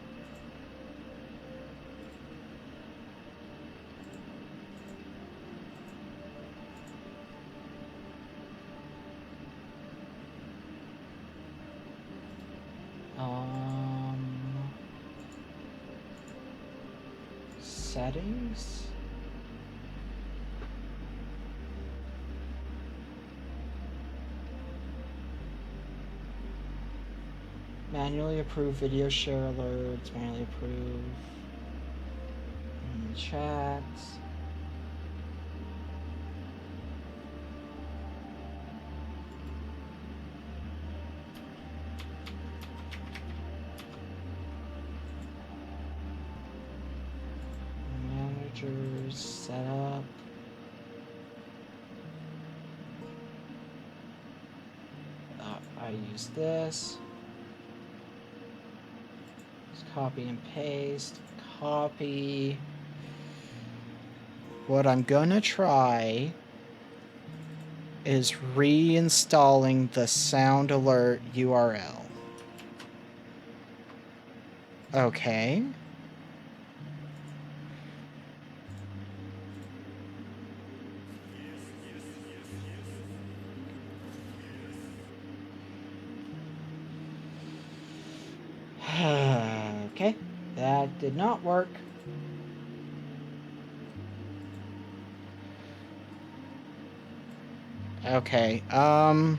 Settings? Manually approve video share alerts, manually approve chats. Managers, setup. I use this. Copy and paste. Copy. What I'm gonna try is reinstalling the sound alert URL. Okay. Okay, that did not work. Okay, there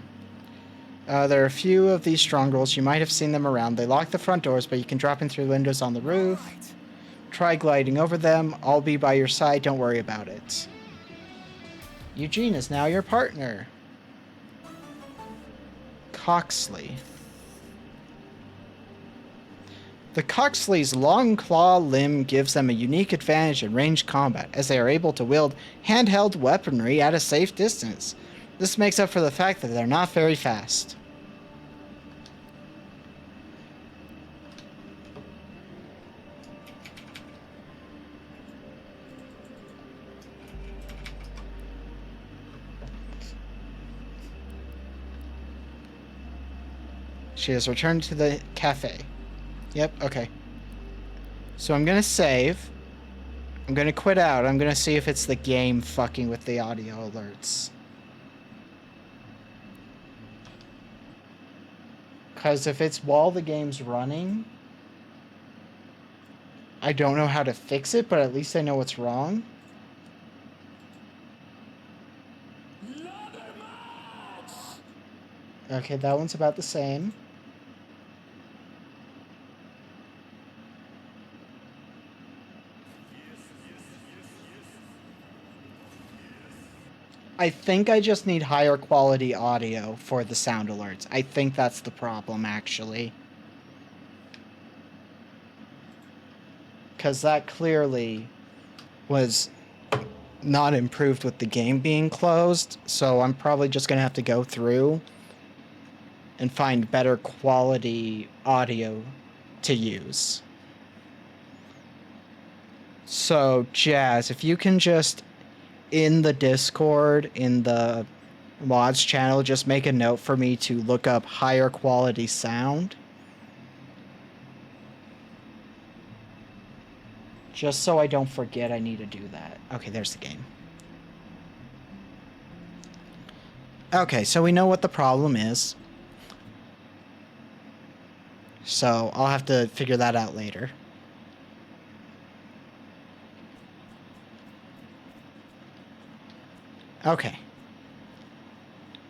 are a few of these strongholds. You might have seen them around. They lock the front doors, but you can drop in through windows on the roof. Try gliding over them. I'll be by your side. Don't worry about it. Eugene is now your partner. Coxley. The Coxley's long claw limb gives them a unique advantage in ranged combat, as they are able to wield handheld weaponry at a safe distance. This makes up for the fact that they're not very fast. She has returned to the cafe. Yep, okay. So I'm gonna save. I'm gonna quit out. I'm gonna see if it's the game fucking with the audio alerts. Because if it's while the game's running, I don't know how to fix it, but at least I know what's wrong. Okay, that one's about the same. I think I just need higher quality audio for the sound alerts. I think that's the problem, actually. Because that clearly was not improved with the game being closed, so I'm probably just going to have to go through and find better quality audio to use. So, Jazz, if you can just, in the Discord, in the mods channel, just make a note for me to look up higher quality sound. Just so I don't forget I need to do that. Okay, there's the game. Okay, so we know what the problem is. So I'll have to figure that out later. Okay.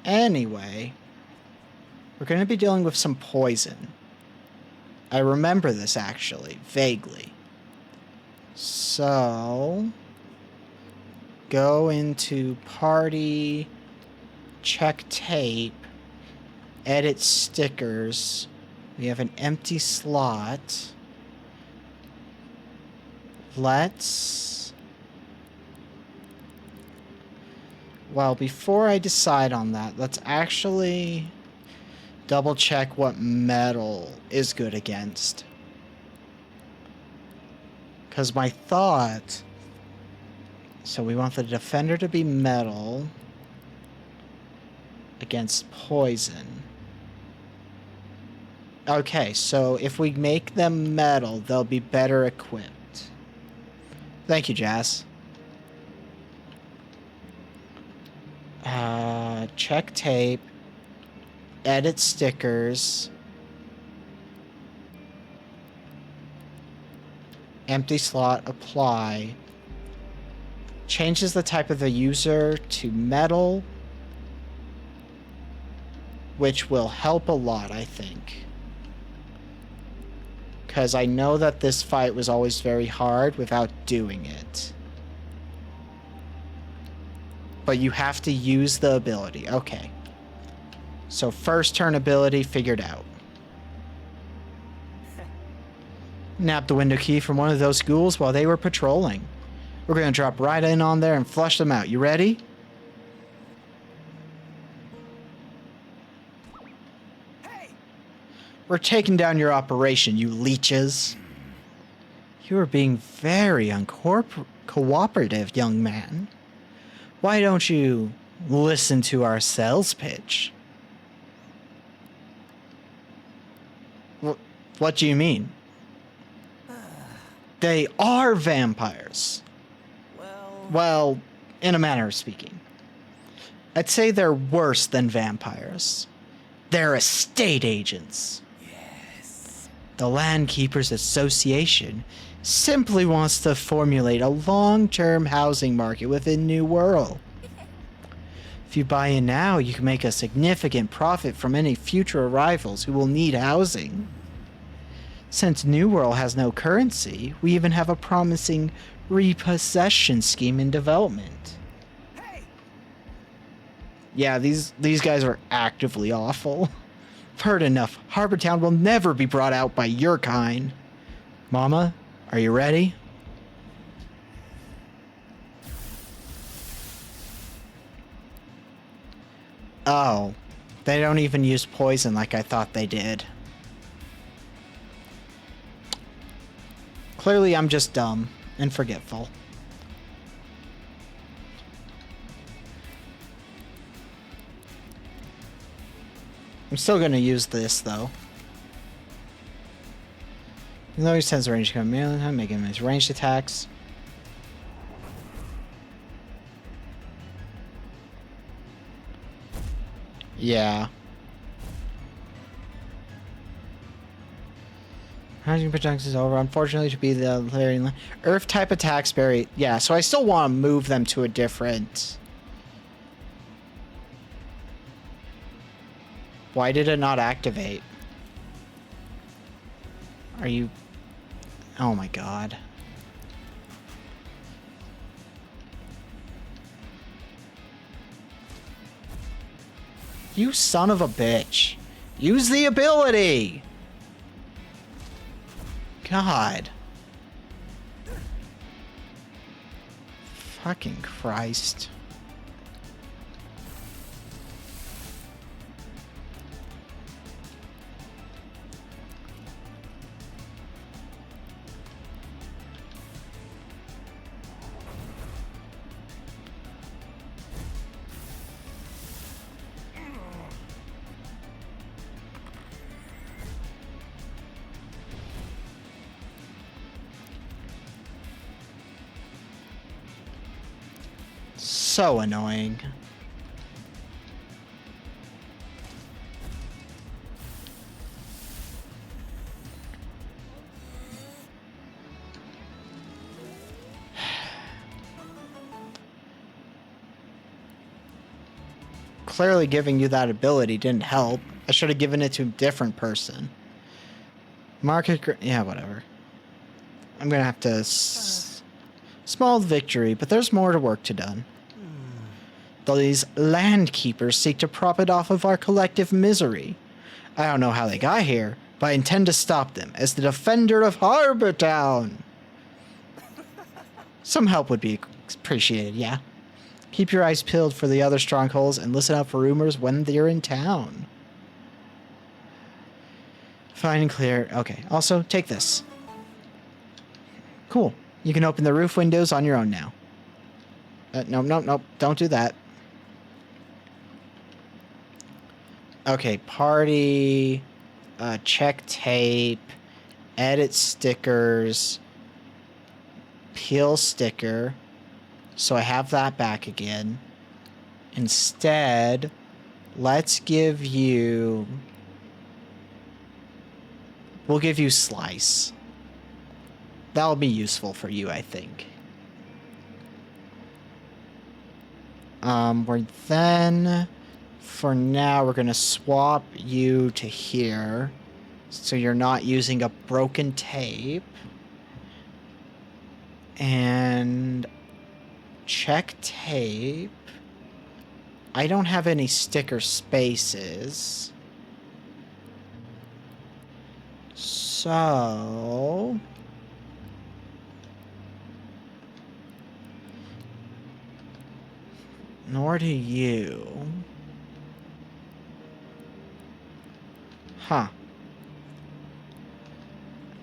Anyway, we're going to be dealing with some poison. I remember this actually, vaguely. So, go into party, check tape, edit stickers. We have an empty slot. Let's... Well, before I decide on that, let's actually double check what metal is good against. Because my thought... So we want the defender to be metal against poison. Okay, so if we make them metal, they'll be better equipped. Thank you, Jazz. Check tape. Edit stickers. Empty slot, apply. Changes the type of the user to metal, which will help a lot, I think. Because I know that this fight was always very hard without doing it. But you have to use the ability. Okay. So first turn ability figured out. Nabbed the window key from one of those ghouls while they were patrolling. We're going to drop right in on there and flush them out. You ready? Hey! We're taking down your operation, you leeches. You are being very uncooperative, young man. Why don't you listen to our sales pitch? What do you mean? They are vampires. Well, in a manner of speaking. I'd say they're worse than vampires. They're estate agents. Yes. The Land Keepers Association simply wants to formulate a long-term housing market within New World. If you buy in now, you can make a significant profit from any future arrivals who will need housing. Since New World has no currency, we even have a promising repossession scheme in development. Hey! Yeah, these guys are actively awful. I've heard enough. Harbor Town will never be brought out by your kind. Mama, are you ready? Oh, they don't even use poison like I thought they did. Clearly, I'm just dumb and forgetful. I'm still going to use this, though. Even though he sends range to come melee time, making his ranged attacks. Yeah. Hunting projects is over. Unfortunately, to be the Earth type attacks berry. Yeah, so I still want to move them to a different. Why did it not activate? Are you? Oh my god. You son of a bitch. Use the ability! God. Fucking Christ. So annoying. Clearly giving you that ability didn't help. I should have given it to a different person. Yeah, whatever. I'm gonna have to... Small victory, but there's more to work to done. These land keepers seek to profit off of our collective misery. I don't know how they got here, but I intend to stop them as the defender of Harbor Town. Some help would be appreciated, yeah. Keep your eyes peeled for the other strongholds and listen out for rumors when they're in town. Fine and clear. Okay, also, take this. Cool. You can open the roof windows on your own now. Nope. Don't do that. Okay, party, check tape, edit stickers, peel sticker. So I have that back again. Instead, let's give you... We'll give you slice. That'll be useful for you, I think. For now, we're going to swap you to here. So you're not using a broken tape. And check tape. I don't have any sticker spaces. So... Nor do you. Huh.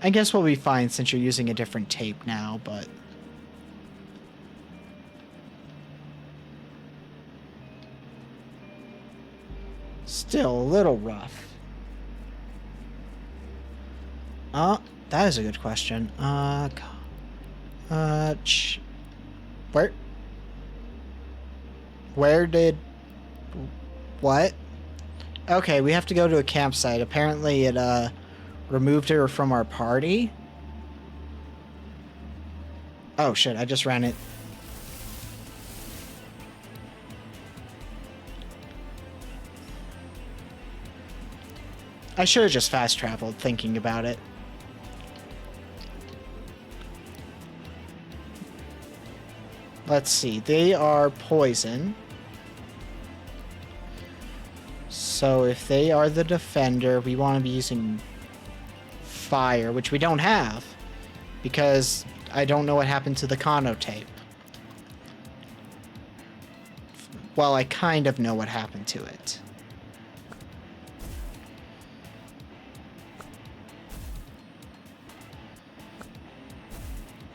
I guess we'll be fine since you're using a different tape now, but... Still a little rough. That is a good question. Where did... What? Okay, we have to go to a campsite. Apparently it, removed her from our party? Oh, shit, I just ran it. I should have just fast-traveled thinking about it. Let's see, they are poison. So if they are the defender, we want to be using fire, which we don't have, because I don't know what happened to the Kano tape. Well, I kind of know what happened to it.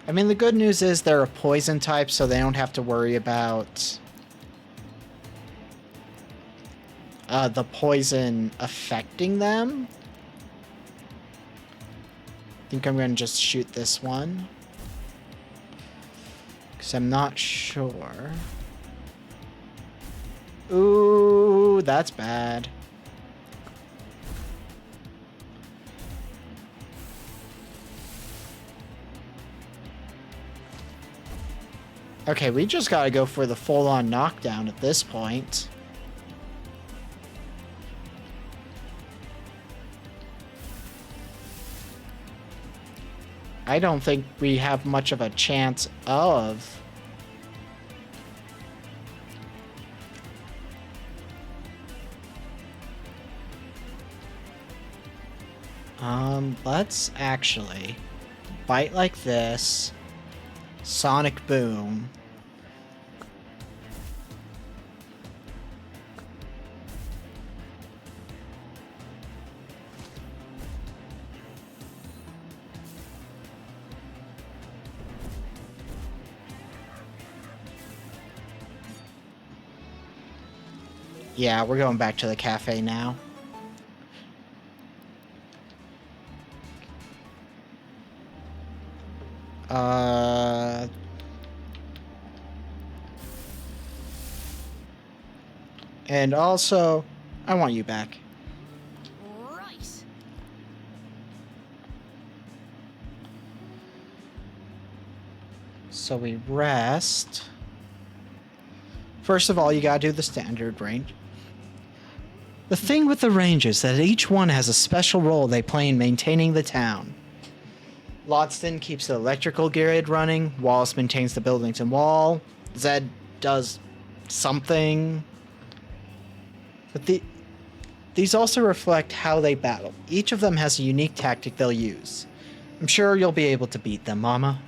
I mean, the good news is they're a poison type, so they don't have to worry about the poison affecting them. I think I'm going to just shoot this one, because I'm not sure. Ooh, that's bad. Okay, we just gotta go for the full-on knockdown at this point. I don't think we have much of a chance of... Let's actually bite like this. Sonic Boom. Yeah, we're going back to the cafe now. And also, I want you back. Right. So we rest. First of all, you gotta do the standard range. The thing with the ranges is that each one has a special role they play in maintaining the town. Lodston keeps the electrical grid running, Wallace maintains the buildings and wall, Zed does something. But these also reflect how they battle. Each of them has a unique tactic they'll use. I'm sure you'll be able to beat them, Mama.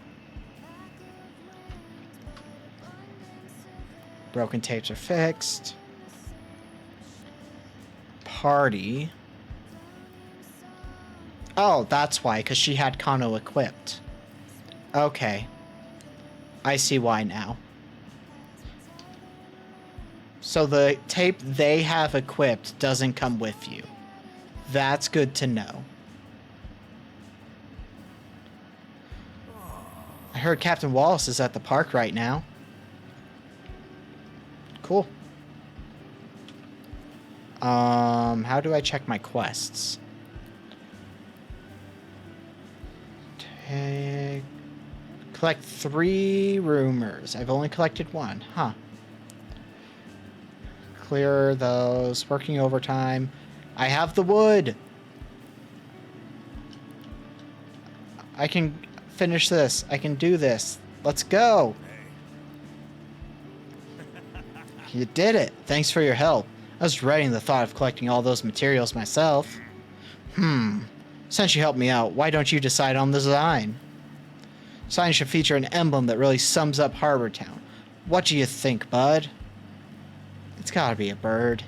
Broken tapes are fixed. Party. Oh, that's why, because she had Kano equipped. Okay. I see why now. So the tape they have equipped doesn't come with you. That's good to know. I heard Captain Wallace is at the park right now. Cool. How do I check my quests? Collect 3 rumors. I've only collected 1. Huh. Clear those. Working overtime. I have the wood. I can finish this. I can do this. Let's go. You did it. Thanks for your help. I was dreading the thought of collecting all those materials myself. Since you helped me out, why don't you decide on the design? Sign should feature an emblem that really sums up Harbor Town. What do you think, bud? It's gotta be a bird.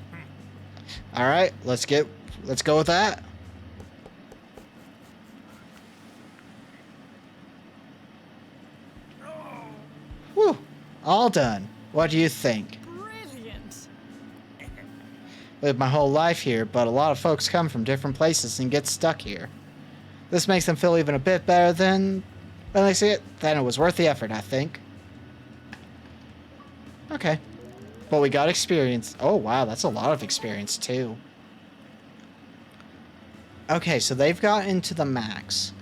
Alright, let's go with that. Whew, all done. What do you think? Brilliant. Lived my whole life here, but a lot of folks come from different places and get stuck here. This makes them feel even a bit better than when they see it. Then it was worth the effort, I think. Okay. Well, we got experience. Oh, wow, that's a lot of experience, too. Okay, so they've got into the max.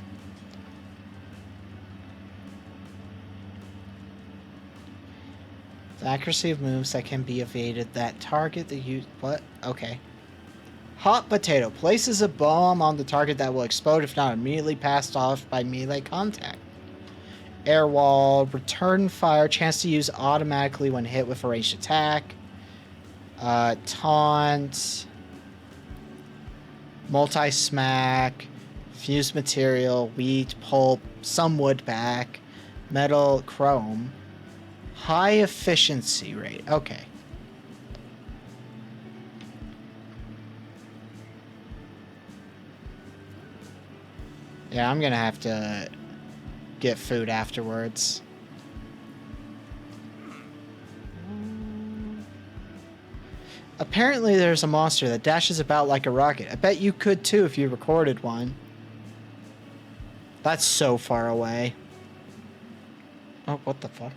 The accuracy of moves that can be evaded that target the use... What? Okay. Hot potato. Places a bomb on the target that will explode if not immediately passed off by melee contact. Air wall. Return fire. Chance to use automatically when hit with a ranged attack. Taunt. Multi-smack. Fused material. Wheat. Pulp. Some wood back. Metal. Chrome. High efficiency rate. Okay. Yeah, I'm gonna have to get food afterwards. Apparently there's a monster that dashes about like a rocket. I bet you could too if you recorded one. That's so far away. Oh, what the fuck?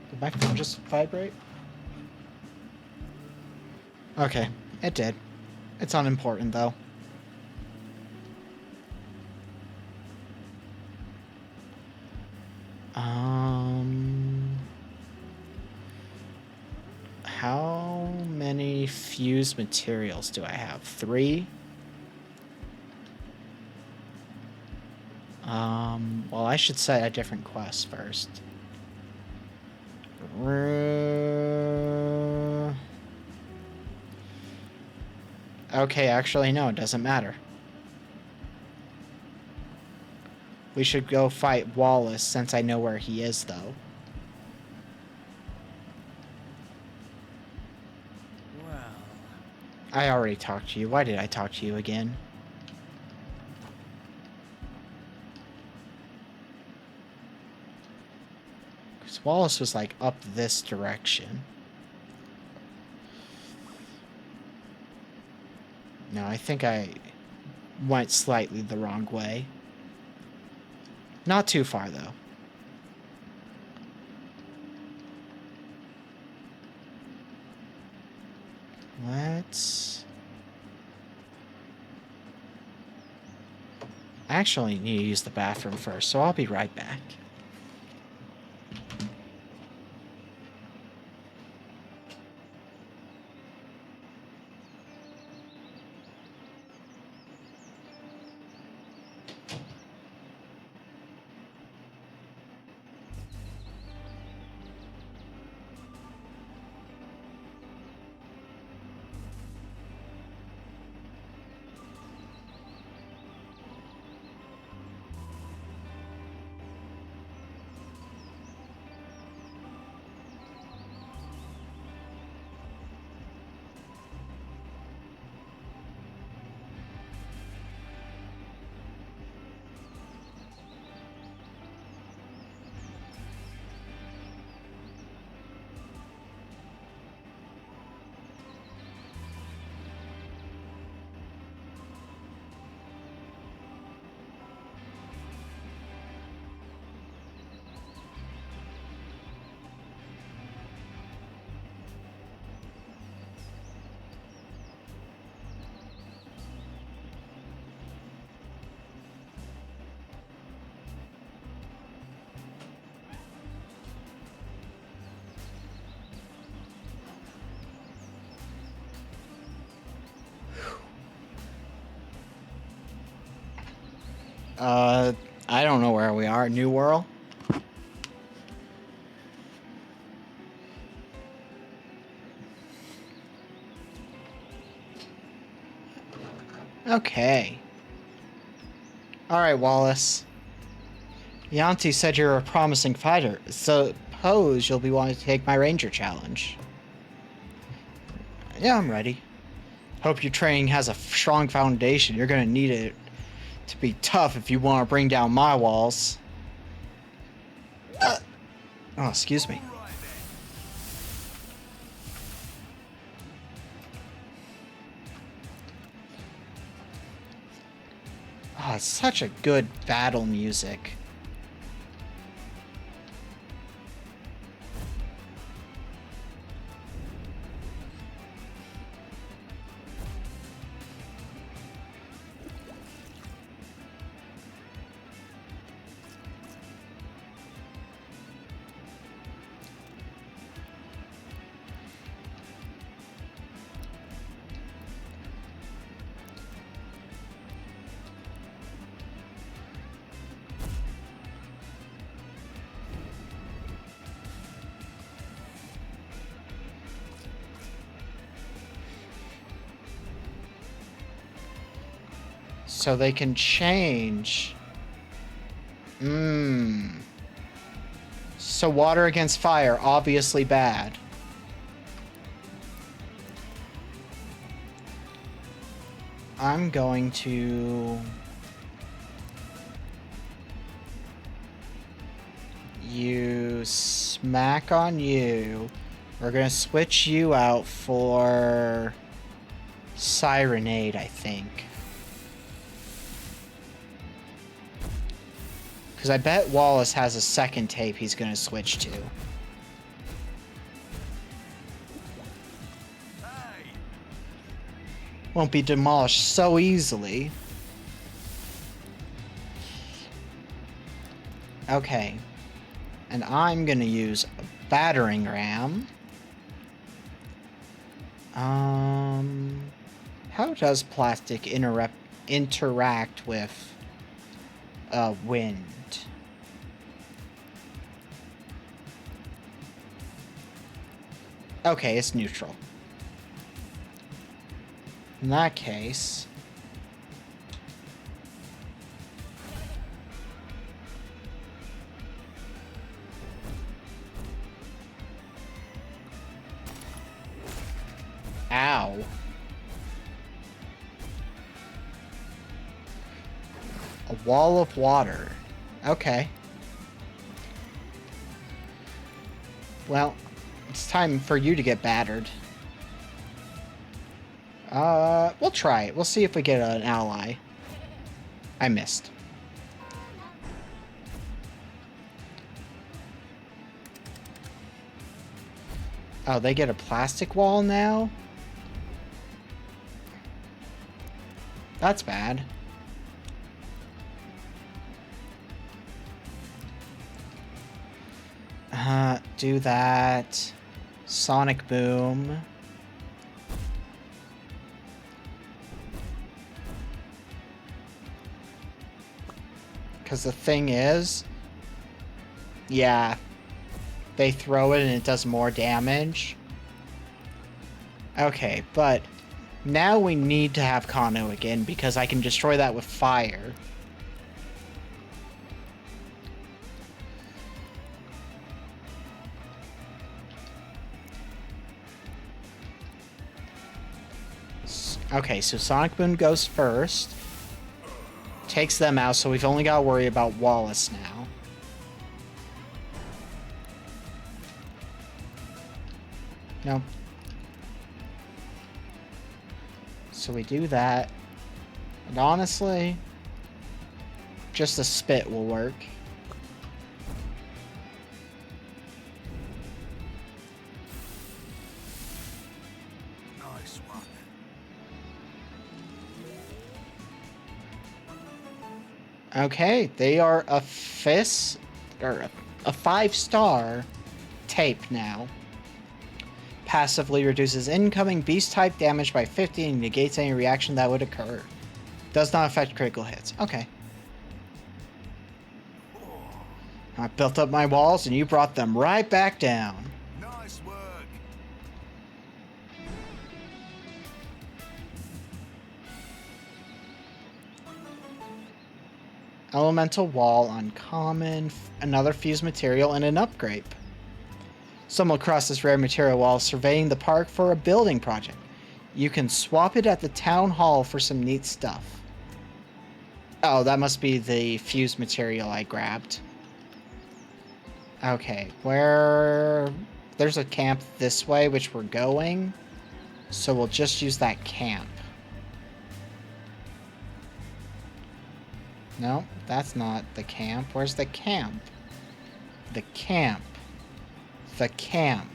Did my phone just vibrate? Okay, it did. It's unimportant though. fused materials do I have? 3? Well, I should set a different quest first. Okay, actually, no, it doesn't matter. We should go fight Wallace since I know where he is, though. Well, I already talked to you. Why did I talk to you again? Because Wallace was, like, up this direction. No, I think I went slightly the wrong way. Not too far, though. Let's... I actually need to use the bathroom first, so I'll be right back. I don't know where we are. New World? Okay. Alright, Wallace. Yanti said you're a promising fighter. Suppose you'll be wanting to take my ranger challenge. Yeah, I'm ready. Hope your training has a strong foundation. You're gonna need it to be tough if you want to bring down my walls. Oh, excuse me. Oh, it's such a good battle music. So they can change. So water against fire, obviously bad. I'm going to use smack on you. We're gonna switch you out for Sirenade, I think. Because I bet Wallace has a second tape he's going to switch to. Won't be demolished so easily. Okay. And I'm going to use a battering ram. How does plastic interact with wind? Okay, it's neutral. In that case... Ow. A wall of water. Okay. Well, it's time for you to get battered. We'll try it. We'll see if we get an ally. I missed. Oh, they get a plastic wall now? That's bad. Do that. Sonic Boom. Because the thing is... Yeah. They throw it and it does more damage. Okay, but... Now we need to have Kano again, because I can destroy that with fire. Okay, so Sonic Boom goes first. Takes them out, so we've only got to worry about Wallace now. No. So we do that. And honestly, just a spit will work. Nice one. Okay, they are a or a 5-star tape now. Passively reduces incoming beast-type damage by 50 and negates any reaction that would occur. Does not affect critical hits. Okay. I built up my walls and you brought them right back down. Nice work. Elemental wall, uncommon, another fused material, and an upgrade. Stumble across this rare material while surveying the park for a building project. You can swap it at the town hall for some neat stuff. Oh, that must be the fused material I grabbed. Okay, there's a camp this way, which we're going. So we'll just use that camp. No, that's not the camp. Where's the camp? The camp. The camp.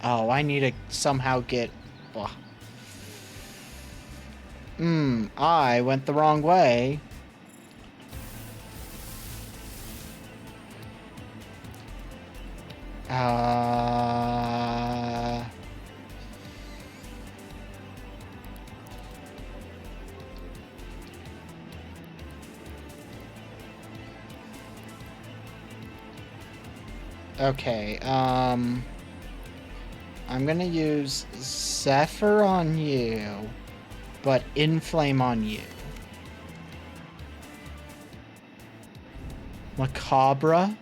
Oh, I need to somehow get... Ugh. I went the wrong way. Okay, I'm gonna use Zephyr on you, but Inflame on you. Macabre.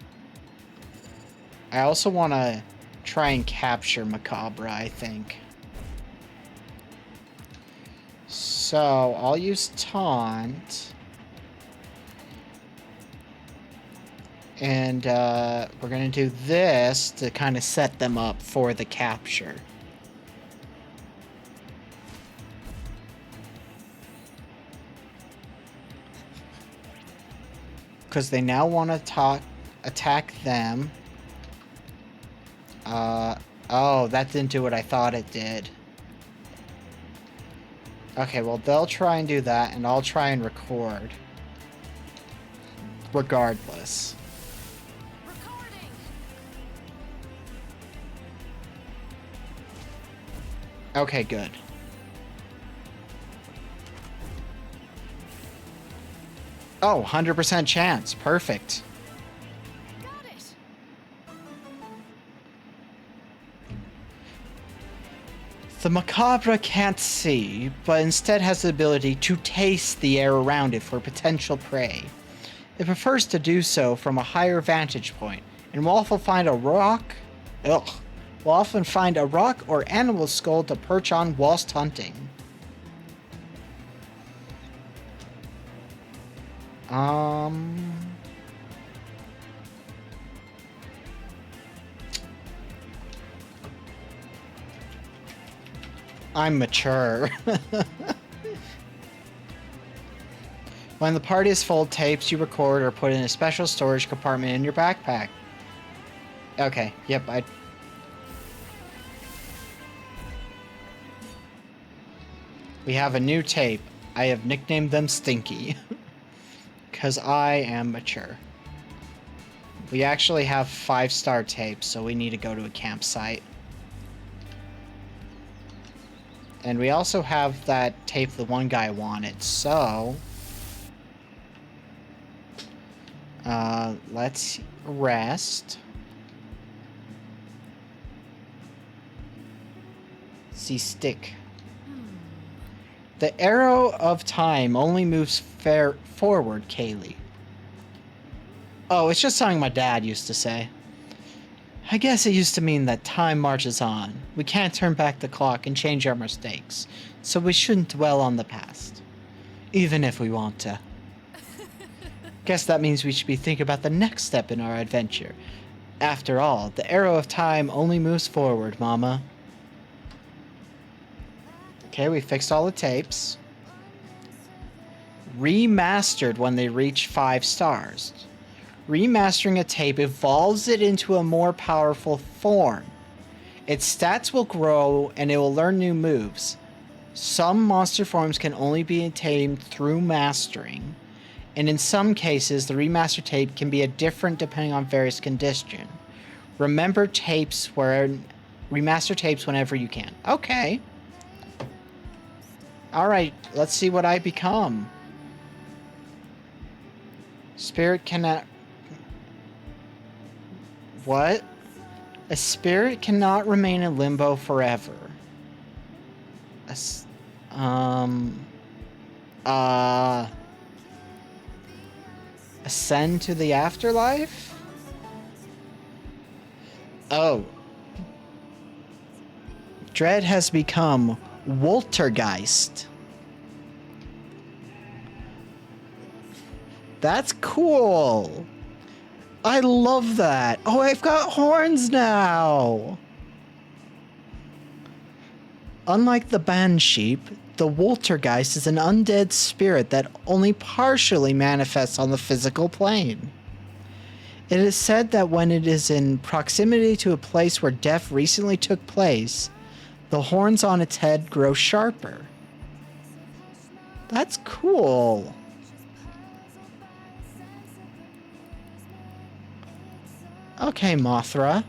I also want to try and capture Macabre, I think. So, I'll use Taunt. And we're going to do this to kind of set them up for the capture. Because they now want to attack them. Oh, that didn't do what I thought it did. Okay, well, they'll try and do that, and I'll try and record. Regardless. Recording. Okay, good. Oh, 100% chance. Perfect. Got it. The macabre can't see, but instead has the ability to taste the air around it for potential prey. It prefers to do so from a higher vantage point, and will often find a rock. Will often find a rock or animal skull to perch on whilst hunting. I'm mature. When the party is full, tapes you record are put in a special storage compartment in your backpack. Okay, yep, We have a new tape. I have nicknamed them Stinky. Because I am mature. We actually have 5-star tapes, so we need to go to a campsite. And we also have that tape the one guy wanted, so... let's rest. See stick. The arrow of time only moves forward, Kaylee. Oh, it's just something my dad used to say. I guess it used to mean that time marches on. We can't turn back the clock and change our mistakes, so we shouldn't dwell on the past. Even if we want to. Guess that means we should be thinking about the next step in our adventure. After all, the arrow of time only moves forward, Mama. Okay, we fixed all the tapes. Remastered when they reach 5 stars. Remastering a tape evolves it into a more powerful form. Its stats will grow and it will learn new moves. Some monster forms can only be tamed through mastering, and in some cases the remaster tape can be different depending on various conditions. Remember remaster tapes whenever you can. Okay. Alright, let's see what I become. Spirit cannot... What? A spirit cannot remain in limbo forever. Ascend to the afterlife? Oh. Dread has become Woltergeist. That's cool. I love that. Oh, I've got horns now. Unlike the Bansheep, the Woltergeist is an undead spirit that only partially manifests on the physical plane. It is said that when it is in proximity to a place where death recently took place, the horns on its head grow sharper. That's cool. Okay, Mothra.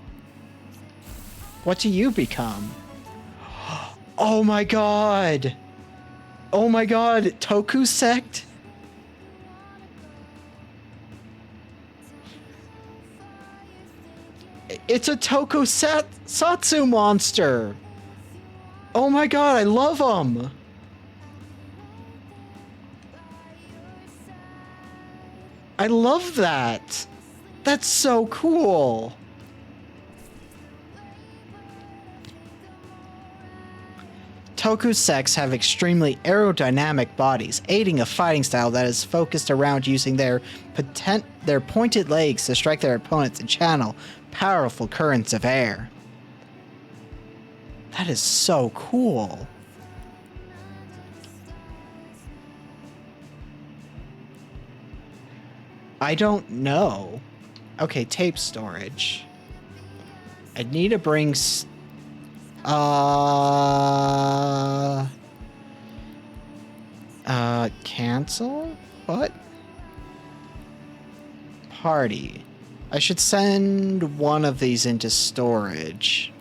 What do you become? Oh my god! Oh my god, Toku Sect? It's a Tokusatsu monster! Oh my god, I love them! I love that! That's so cool! Tokuseks have extremely aerodynamic bodies, aiding a fighting style that is focused around using their pointed legs to strike their opponents and channel powerful currents of air. That is so cool. I don't know. Okay, tape storage. I need to bring... cancel? What? Party. I should send one of these into storage.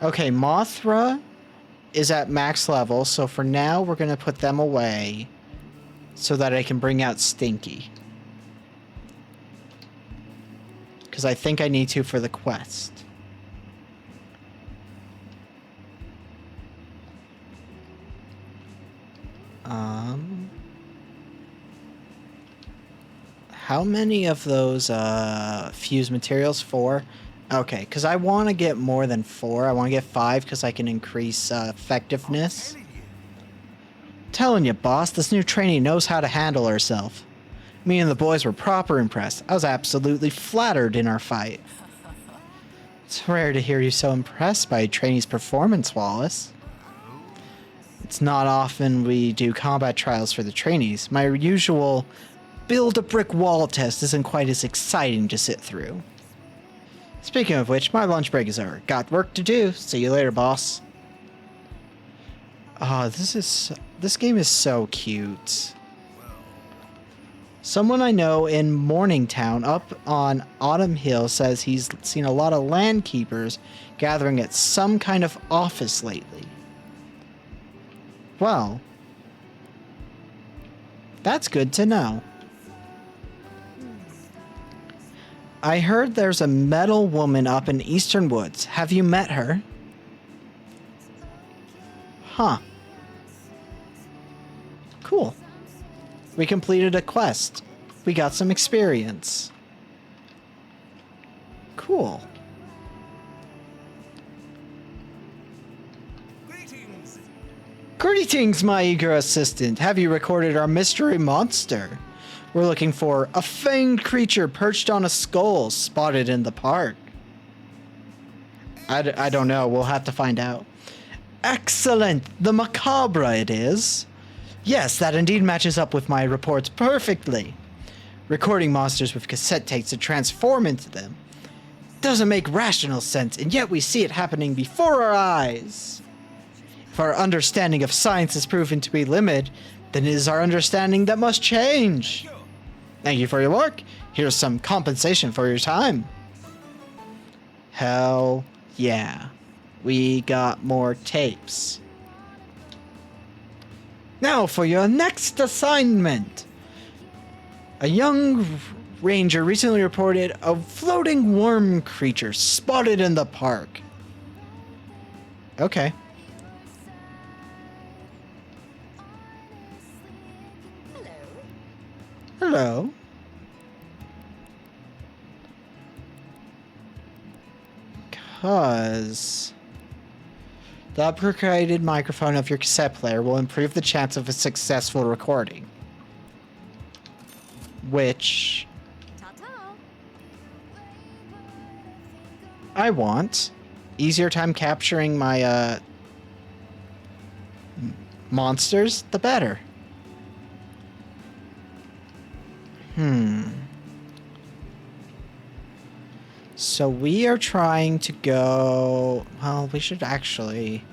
Okay, Mothra is at max level, so for now we're going to put them away so that I can bring out Stinky. Because I think I need to for the quest. How many of those fused materials? 4? Okay, because I want to get more than 4. I want to get 5 because I can increase effectiveness. Telling you, boss, this new trainee knows how to handle herself. Me and the boys were proper impressed. I was absolutely flattered in our fight. It's rare to hear you so impressed by a trainee's performance, Wallace. It's not often we do combat trials for the trainees. My usual build a brick wall test isn't quite as exciting to sit through. Speaking of which, my lunch break is over. Got work to do. See you later, boss. Oh, this game is so cute. Someone I know in Morningtown up on Autumn Hill says he's seen a lot of land keepers gathering at some kind of office lately. Well, that's good to know. I heard there's a metal woman up in Eastern Woods. Have you met her? Huh. Cool. We completed a quest. We got some experience. Cool. Greetings, my eager assistant. Have you recorded our mystery monster? We're looking for a fanged creature perched on a skull spotted in the park. I don't know. We'll have to find out. Excellent. The macabre it is. Yes, that indeed matches up with my reports perfectly. Recording monsters with cassette tapes to transform into them doesn't make rational sense, and yet we see it happening before our eyes. If our understanding of science is proven to be limited, then it is our understanding that must change. Thank you for your work. Here's some compensation for your time. Hell yeah. We got more tapes. Now for your next assignment. A young ranger recently reported a floating worm creature spotted in the park. Okay. Hello. Because the upgraded microphone of your cassette player will improve the chance of a successful recording. Which I want. Easier time capturing my monsters, the better. So we are trying to go... Well, we should actually...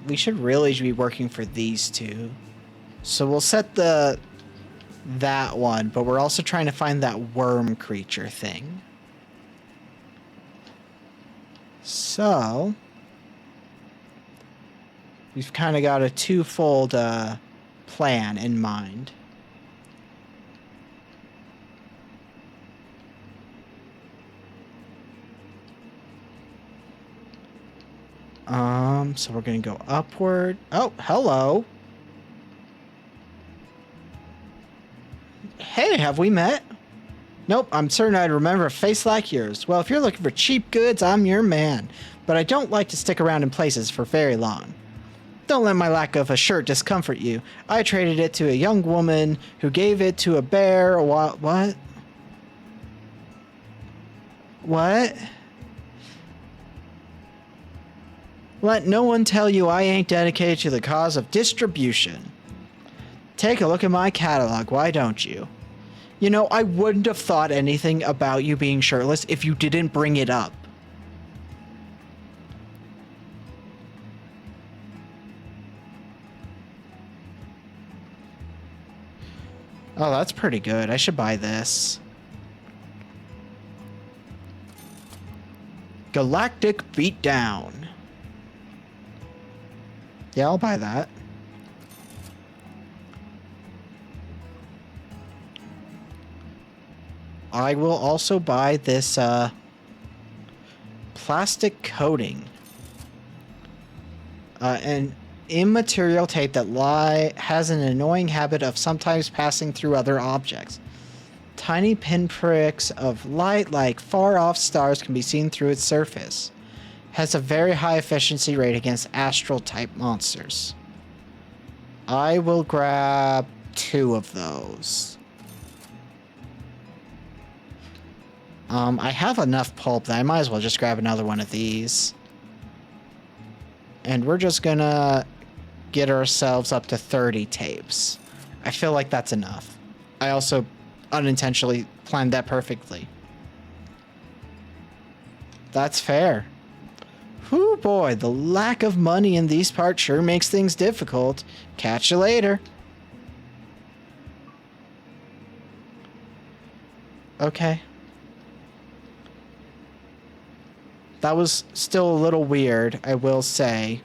We should really be working for these two. So we'll set that one, but we're also trying to find that worm creature thing. So... We've kind of got a twofold plan in mind. So we're gonna go upward. Oh, hello. Hey, have we met? Nope, I'm certain I'd remember a face like yours. Well, if you're looking for cheap goods, I'm your man. But I don't like to stick around in places for very long. Don't let my lack of a shirt discomfort you. I traded it to a young woman who gave it to a bear a while... What? What? Let no one tell you I ain't dedicated to the cause of distribution. Take a look at my catalog, why don't you? You know, I wouldn't have thought anything about you being shirtless if you didn't bring it up. Oh, that's pretty good. I should buy this. Galactic Beatdown. Yeah, I'll buy that. I will also buy this plastic coating. An immaterial tape that has an annoying habit of sometimes passing through other objects. Tiny pinpricks of light like far-off stars can be seen through its surface. Has a very high efficiency rate against astral-type monsters. I will grab 2 of those. I have enough pulp that I might as well just grab another one of these. And we're just gonna get ourselves up to 30 tapes. I feel like that's enough. I also unintentionally planned that perfectly. That's fair. Whew, boy, the lack of money in these parts sure makes things difficult. Catch you later. Okay. That was still a little weird, I will say.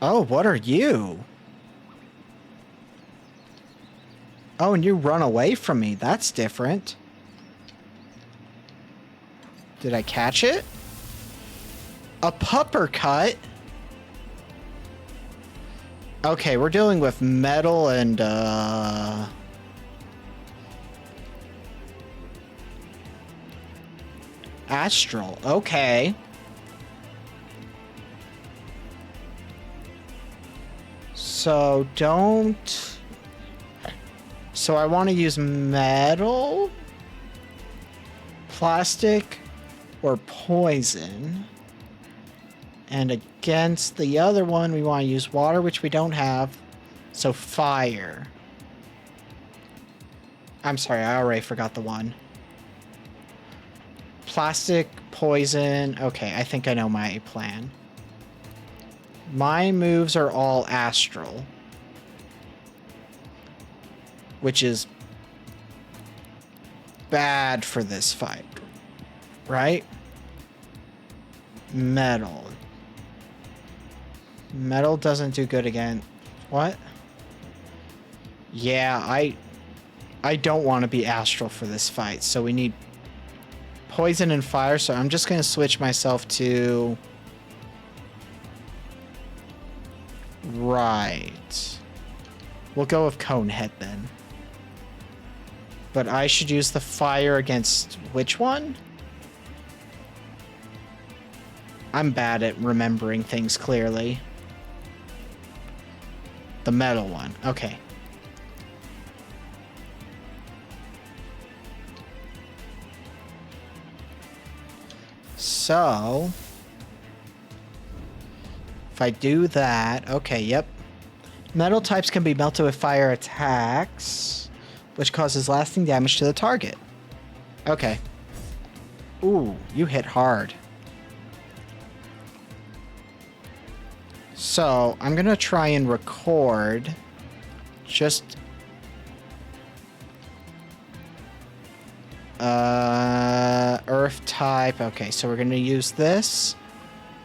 Oh, what are you? Oh, and you run away from me. That's different. Did I catch it? A pupper cut? Okay, we're dealing with metal and, astral. Okay. So, don't... So, I want to use metal, plastic, or poison. And against the other one, we want to use water, which we don't have. So fire. I'm sorry, I already forgot the one. Plastic, poison. Okay, I think I know my plan. My moves are all astral. Which is bad for this fight. Right? Metal. Metal doesn't do good again. What? Yeah, I don't want to be astral for this fight, so we need poison and fire, so I'm just going to switch myself to... Right. We'll go with Conehead then. But I should use the fire against which one? I'm bad at remembering things clearly. The metal one. Okay. So... if I do that... Okay, yep. Metal types can be melted with fire attacks, which causes lasting damage to the target. Okay. Ooh, you hit hard. So, I'm gonna try and record just... Earth type. Okay, so we're gonna use this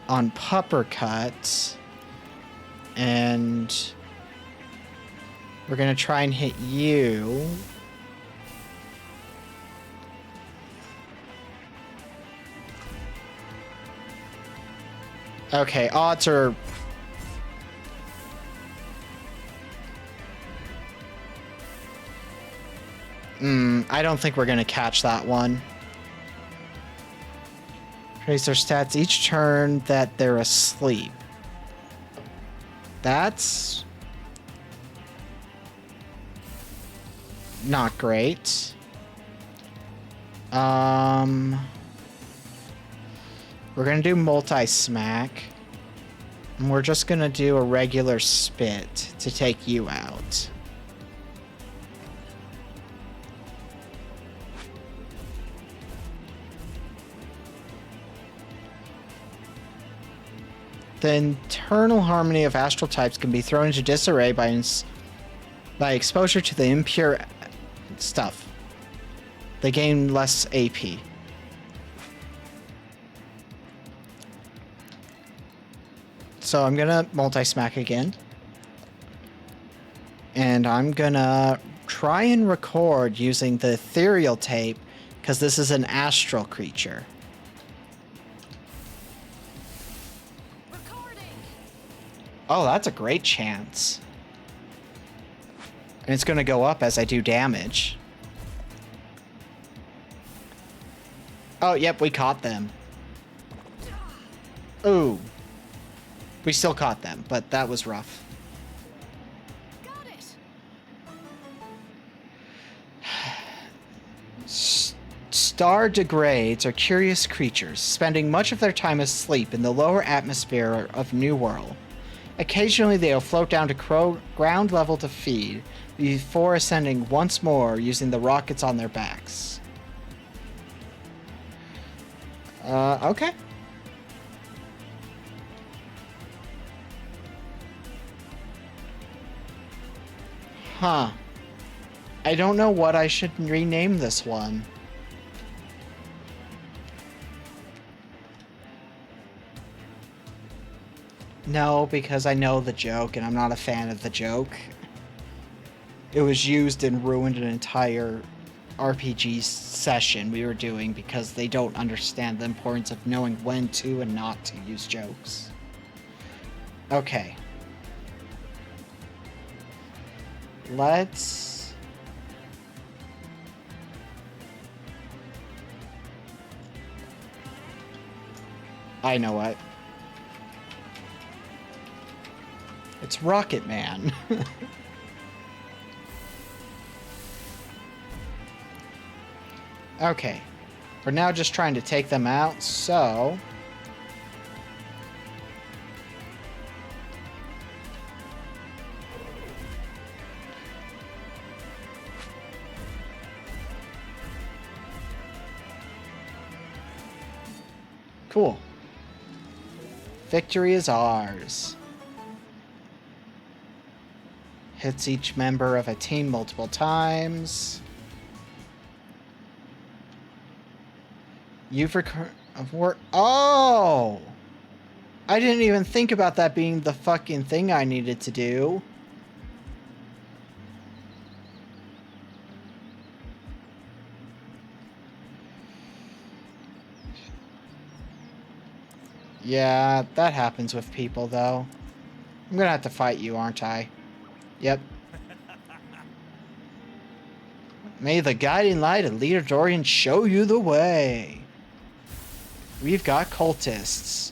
on Pupper Cut. And... we're gonna try and hit you. Okay, odds are... I don't think we're gonna catch that one. Raise their stats each turn that they're asleep. That's... not great. We're gonna do multi-smack. And we're just gonna do a regular spit to take you out. The internal harmony of astral types can be thrown into disarray by exposure to the impure stuff. They gain less AP. So I'm gonna multi-smack again. And I'm gonna try and record using the ethereal tape, because this is an astral creature. Recording. Oh, that's a great chance. And it's gonna go up as I do damage. Oh, yep, we caught them. Ooh. We still caught them, but that was rough. Got it. Star degrades are curious creatures, spending much of their time asleep in the lower atmosphere of New World. Occasionally they will float down to ground level to feed, before ascending once more using the rockets on their backs. Okay. Huh. I don't know what I should rename this one. No, because I know the joke and I'm not a fan of the joke. It was used and ruined an entire RPG session we were doing because they don't understand the importance of knowing when to and not to use jokes. Okay. Let's... I know what. It's Rocket Man. Okay. We're now just trying to take them out, so... Cool. Victory is ours. Hits each member of a team multiple times. You've Oh! I didn't even think about that being the fucking thing I needed to do. Yeah, that happens with people, though. I'm gonna have to fight you, aren't I? Yep. May the guiding light of Leader Dorian show you the way. We've got cultists.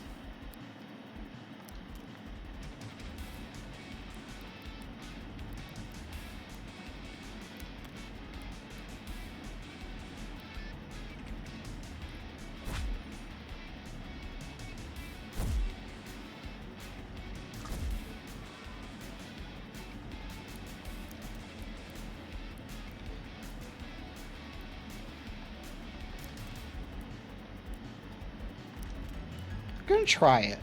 I'm gonna try it.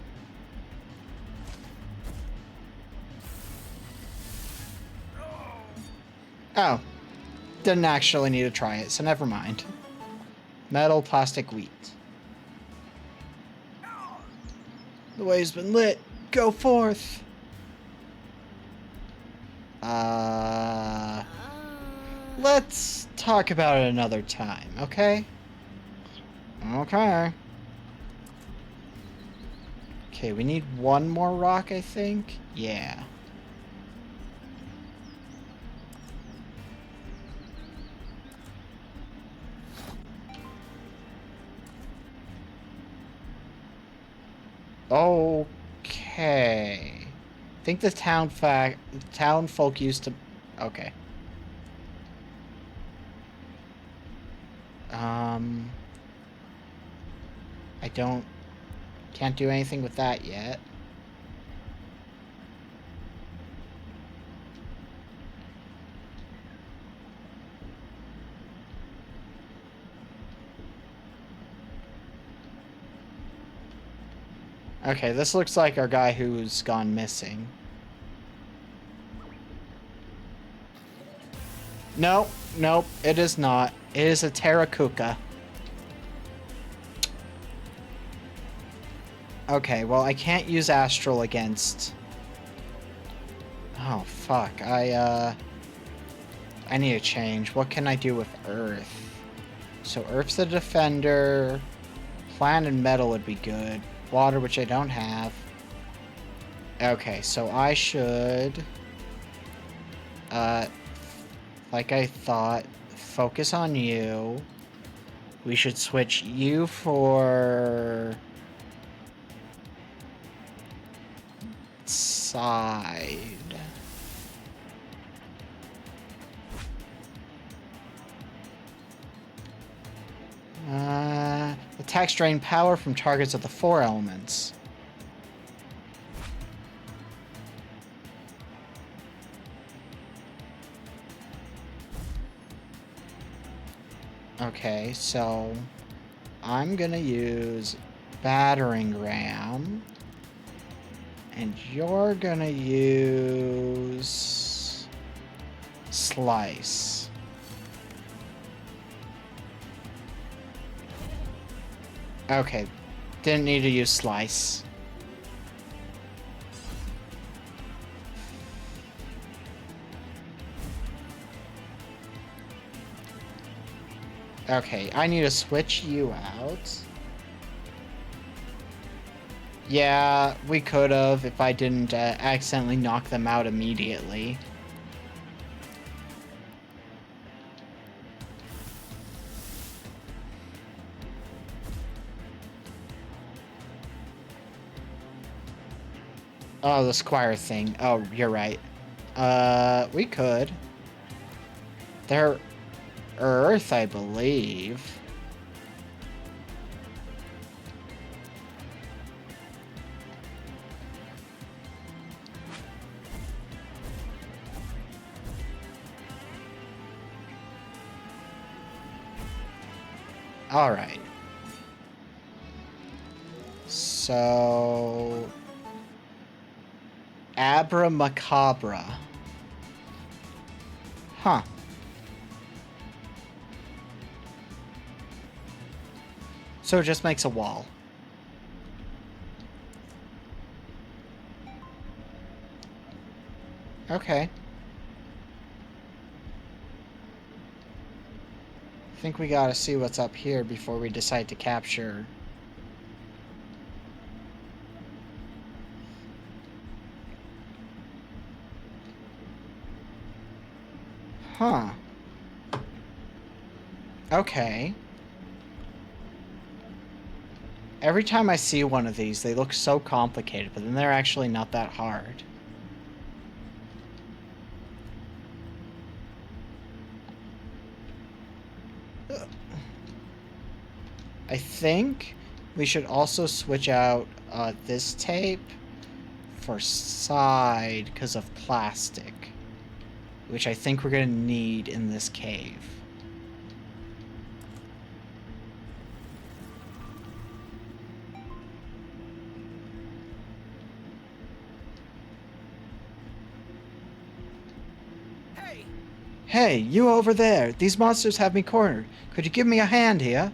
Oh. Didn't actually need to try it, so never mind. Metal, plastic, wheat. The way's been lit. Go forth. Let's talk about it another time, okay? Okay. Okay, we need one more rock, I think. Yeah. Okay. I think the town folk used to... Okay. I can't do anything with that yet. Okay, this looks like our guy who's gone missing. No, nope, it is not. It is a Terracuca. Okay, well, I can't use Astral against... Oh, fuck. I need to change. What can I do with Earth? So Earth's a defender. Plant and metal would be good. Water, which I don't have. Okay, so I should... like I thought, focus on you. We should switch you for... side. Attacks drain power from targets of the 4 elements. Okay, so I'm gonna use battering ram, and you're gonna use slice. Okay, didn't need to use slice. Okay, I need to switch you out. Yeah, we could have if I didn't accidentally knock them out immediately. Oh, the Squire thing. Oh, you're right. We could. They're Earth, I believe. All right. So... Abra Macabra. Huh. So it just makes a wall. Okay. I think we gotta see what's up here before we decide to capture. Huh. Okay. Every time I see one of these, they look so complicated, but then they're actually not that hard. I think we should also switch out this tape for side because of plastic, which I think we're going to need in this cave. Hey, you over there! These monsters have me cornered. Could you give me a hand here?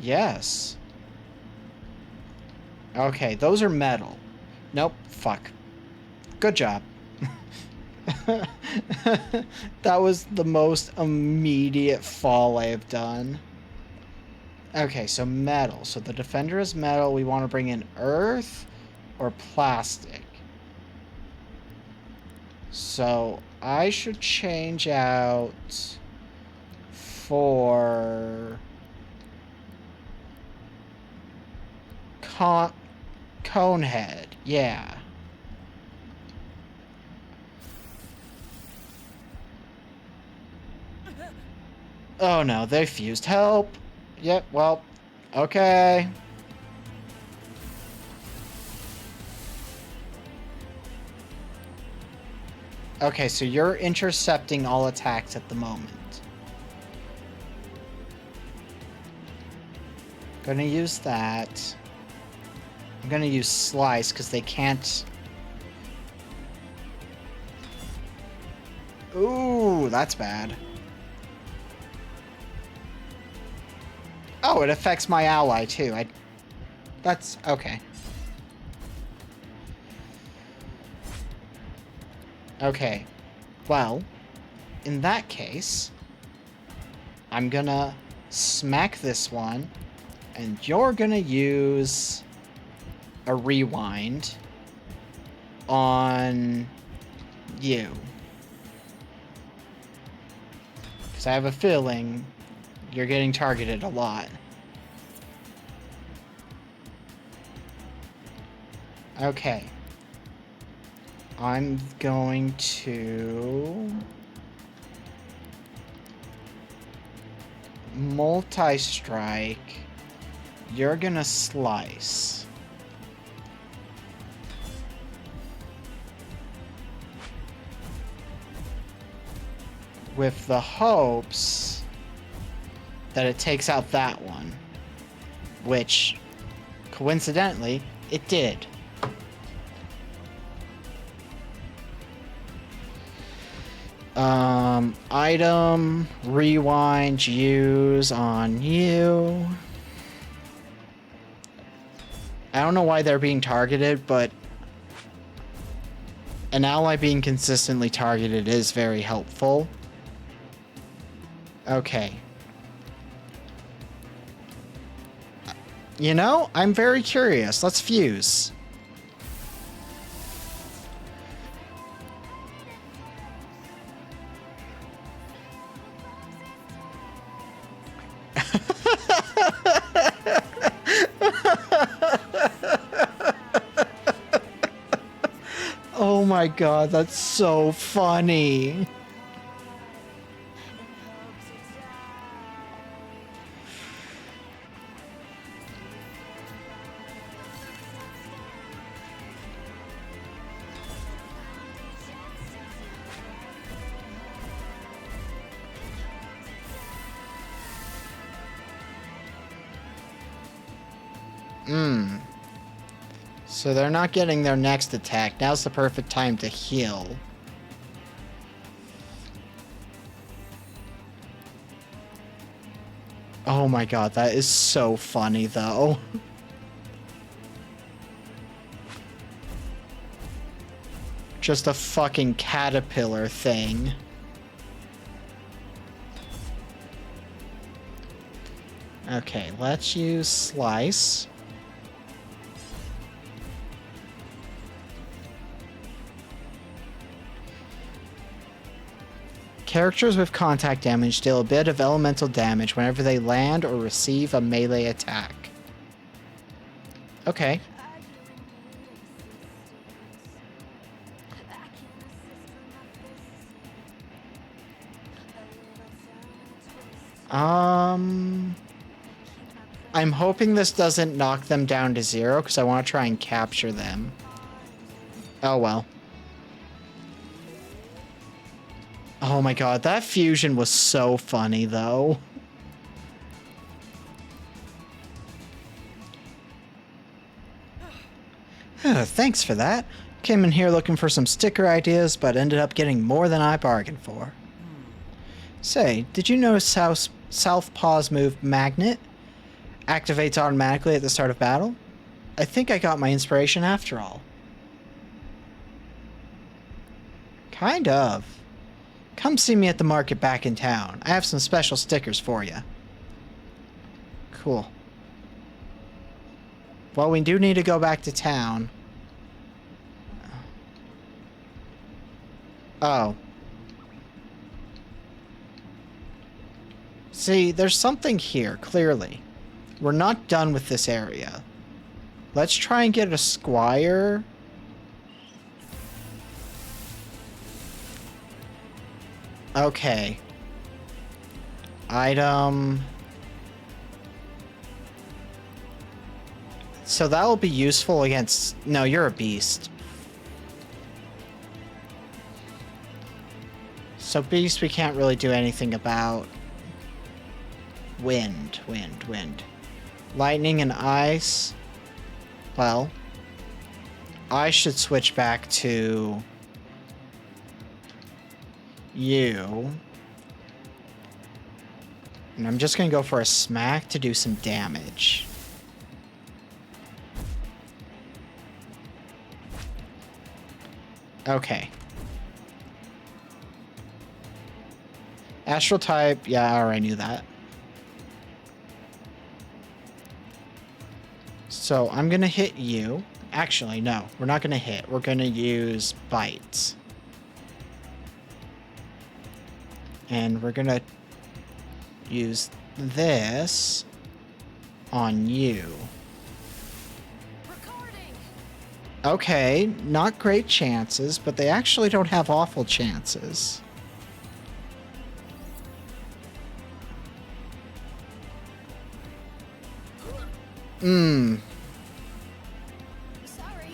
Yes. Okay, those are metal. Nope, fuck. Good job. That was the most immediate fall I have done. Okay, so metal. So the defender is metal. We want to bring in earth or plastic. So I should change out for Conehead. Yeah. Oh no, they fused. Help! Yep, well, okay. Okay, so you're intercepting all attacks at the moment. Gonna use that. I'm gonna use Slice because they can't... Ooh, that's bad. Oh, it affects my ally too. That's okay. Okay. Well, in that case, I'm gonna smack this one, and you're gonna use a rewind on you. Because I have a feeling you're getting targeted a lot. Okay. I'm going to... multi-strike. You're gonna slice. With the hopes that it takes out that one. Which, coincidentally, it did. Item, rewind, use on you. I don't know why they're being targeted, but an ally being consistently targeted is very helpful. Okay. You know, I'm very curious. Let's fuse. Oh my god, that's so funny. So they're not getting their next attack. Now's the perfect time to heal. Oh my god, that is so funny though. Just a fucking caterpillar thing. Okay, let's use Slice. Characters with contact damage deal a bit of elemental damage whenever they land or receive a melee attack. Okay. I'm hoping this doesn't knock them down to 0 because I want to try and capture them. Oh well. Oh my god, that fusion was so funny though. Thanks for that. Came in here looking for some sticker ideas, but ended up getting more than I bargained for. Say, did you notice how Southpaw's move Magnet activates automatically at the start of battle? I think I got my inspiration after all. Kind of. Come see me at the market back in town. I have some special stickers for you. Cool. Well, we do need to go back to town. Oh. See, there's something here, clearly. We're not done with this area. Let's try and get a squire. Okay. Item. So that will be useful against... No, you're a beast. So beast we can't really do anything about. Wind. Lightning and ice. Well, I should switch back to you. And I'm just going to go for a smack to do some damage. Okay. Astral type, yeah, I already knew that. So I'm going to hit you. Actually, no, we're not going to hit. We're going to use bite. And we're going to use this on you. Recording. Okay, not great chances, but they actually don't have awful chances. Sorry.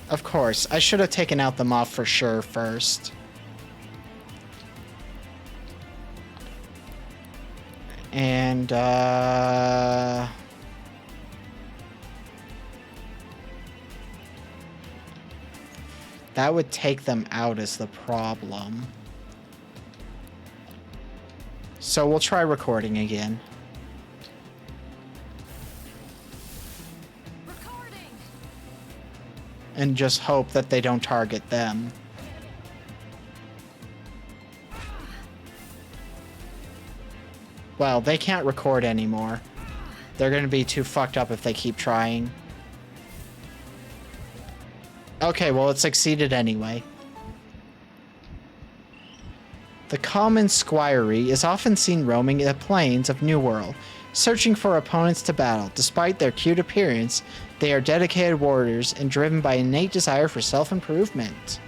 Of course. I should have taken out the muff for sure first. And, that would take them out is the problem. So we'll try recording again. Recording. And just hope that they don't target them. Well, they can't record anymore. They're going to be too fucked up if they keep trying. Okay, well, it succeeded anyway. The common squirey is often seen roaming the plains of New World, searching for opponents to battle. Despite their cute appearance, they are dedicated warriors and driven by innate desire for self-improvement.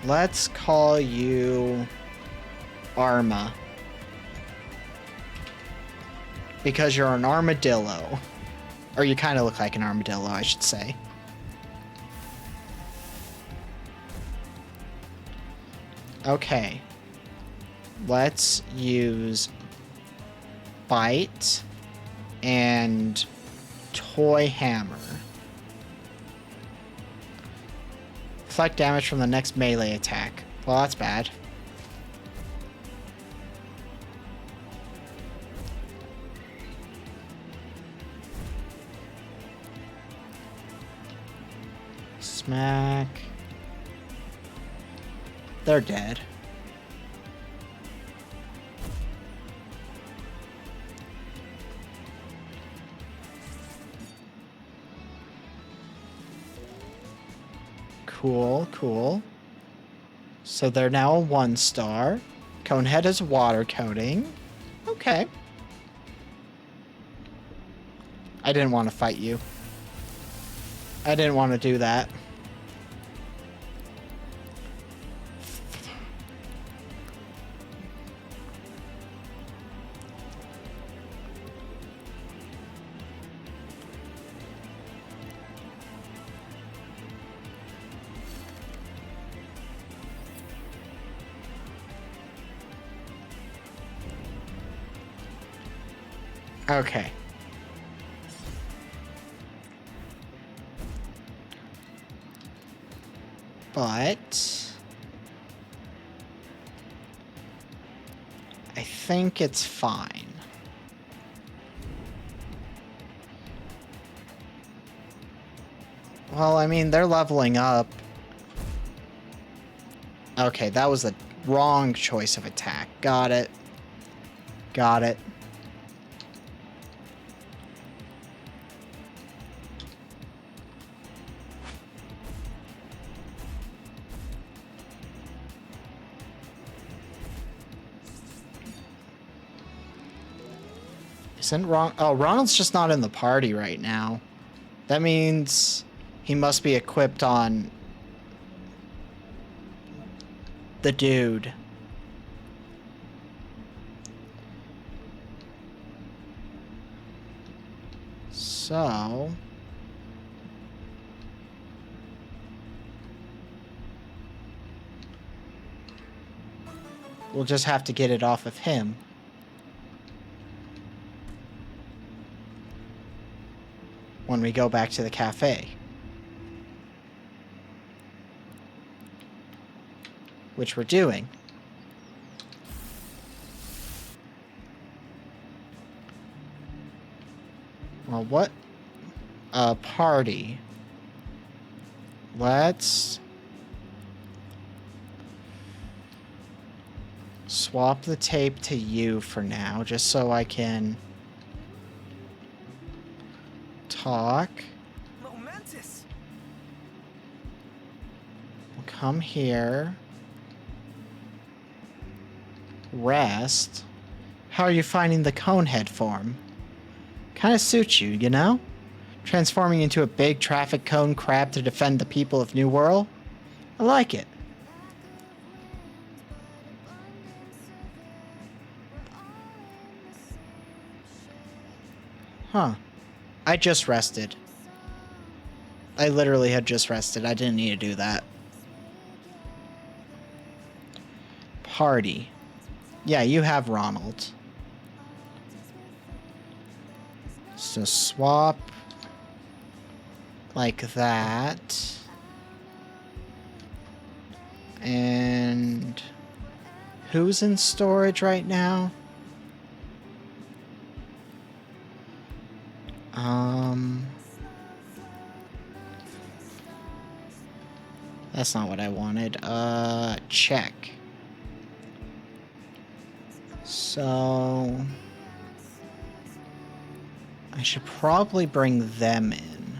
Let's call you Arma. Because you're an armadillo. Or you kind of look like an armadillo, I should say. Okay. Let's use bite and toy hammer. Deflect damage from the next melee attack. Well, that's bad. Smack. They're dead. Cool, cool. So they're now a 1-star. Conehead is water coating. Okay. I didn't want to fight you. I didn't want to do that. Okay. But I think it's fine. Well, I mean, they're leveling up. Okay, that was the wrong choice of attack. Got it. Got it. Isn't Ronald's just not in the party right now. That means he must be equipped on the dude. So we'll just have to get it off of him. when we go back to the cafe. Which we're doing. Well, what? A party. Let's swap the tape to you for now, just so I can talk. Momentous. Come here. Rest. How are you finding the conehead form? Kind of suits you, you know? Transforming into a big traffic cone crab to defend the people of New World? I like it. Huh. I just rested. I literally had just rested. I didn't need to do that. Party. Yeah, you have Ronald. So swap like that. And who's in storage right now? That's not what I wanted. Check. So I should probably bring them in.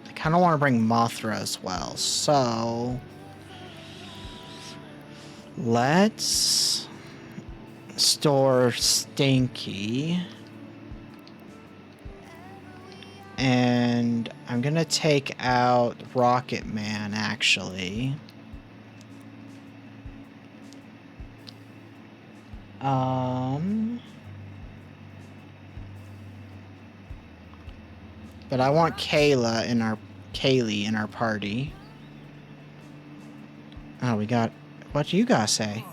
I kind of want to bring Mothra as well. So let's store Stinky. And I'm gonna take out Rocket Man, actually. But I want Kaylee in our party. Oh, we got... What do you guys say?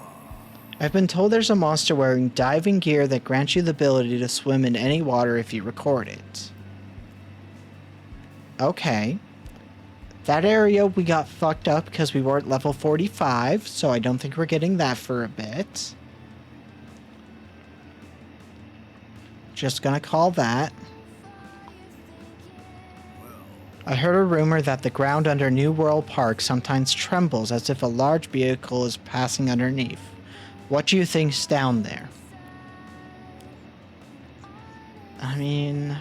I've been told there's a monster wearing diving gear that grants you the ability to swim in any water if you record it. Okay. That area we got fucked up because we were at level 45, so I don't think we're getting that for a bit. Just gonna call that. I heard a rumor that the ground under New World Park sometimes trembles as if a large vehicle is passing underneath. What do you think's down there? I mean...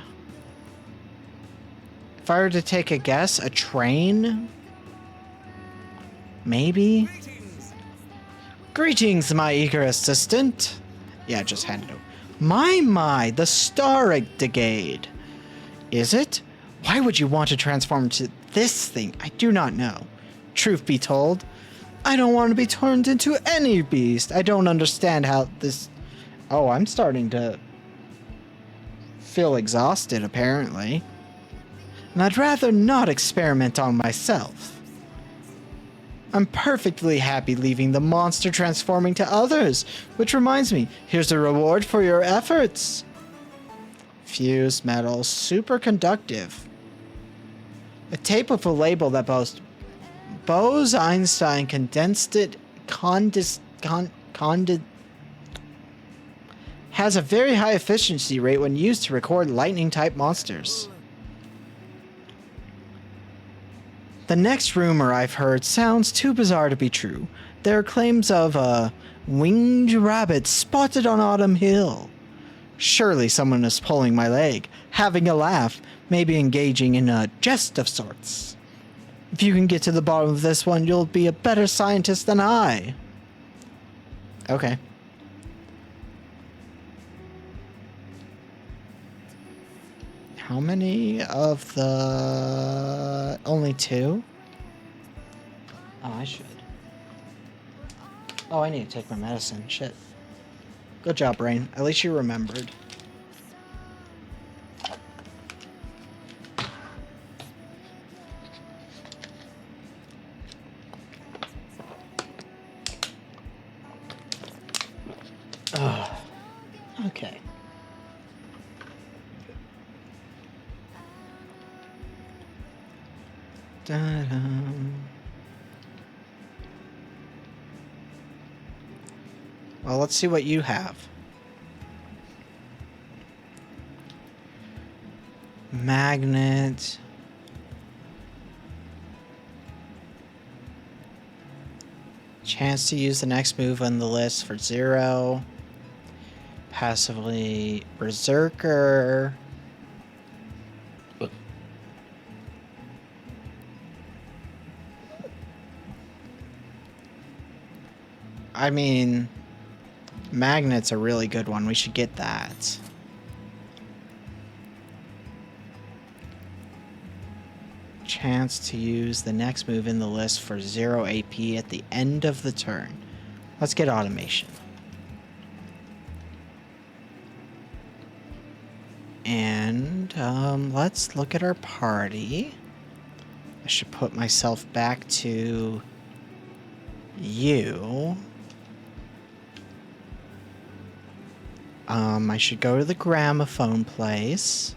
If I were to take a guess, a train? Maybe? Greetings, my eager assistant. Yeah, just hand it over. My, the Star Brigade. Is it? Why would you want to transform into this thing? I do not know. Truth be told, I don't want to be turned into any beast. I don't understand how this... Oh, I'm starting to feel exhausted, apparently. And I'd rather not experiment on myself. I'm perfectly happy leaving the monster transforming to others. Which reminds me, here's a reward for your efforts. Fused metal, superconductive. A tape with a label that boasts Bose-Einstein condensed it has a very high efficiency rate when used to record lightning-type monsters. The next rumor I've heard sounds too bizarre to be true. There are claims of a winged rabbit spotted on Autumn Hill. Surely someone is pulling my leg, having a laugh, maybe engaging in a jest of sorts. If you can get to the bottom of this one, you'll be a better scientist than I. Okay. How many of the... Only 2? Oh, I should. Oh, I need to take my medicine. Shit. Good job, brain. At least you remembered. Okay. Da-dum. Well, let's see what you have. Magnet. Chance to use the next move on the list for 0. Passively Berserker. I mean, Magnet's a really good one. We should get that. Chance to use the next move in the list for 0 AP at the end of the turn. Let's get automation. And let's look at our party. I should put myself back to you. I should go to the gramophone place.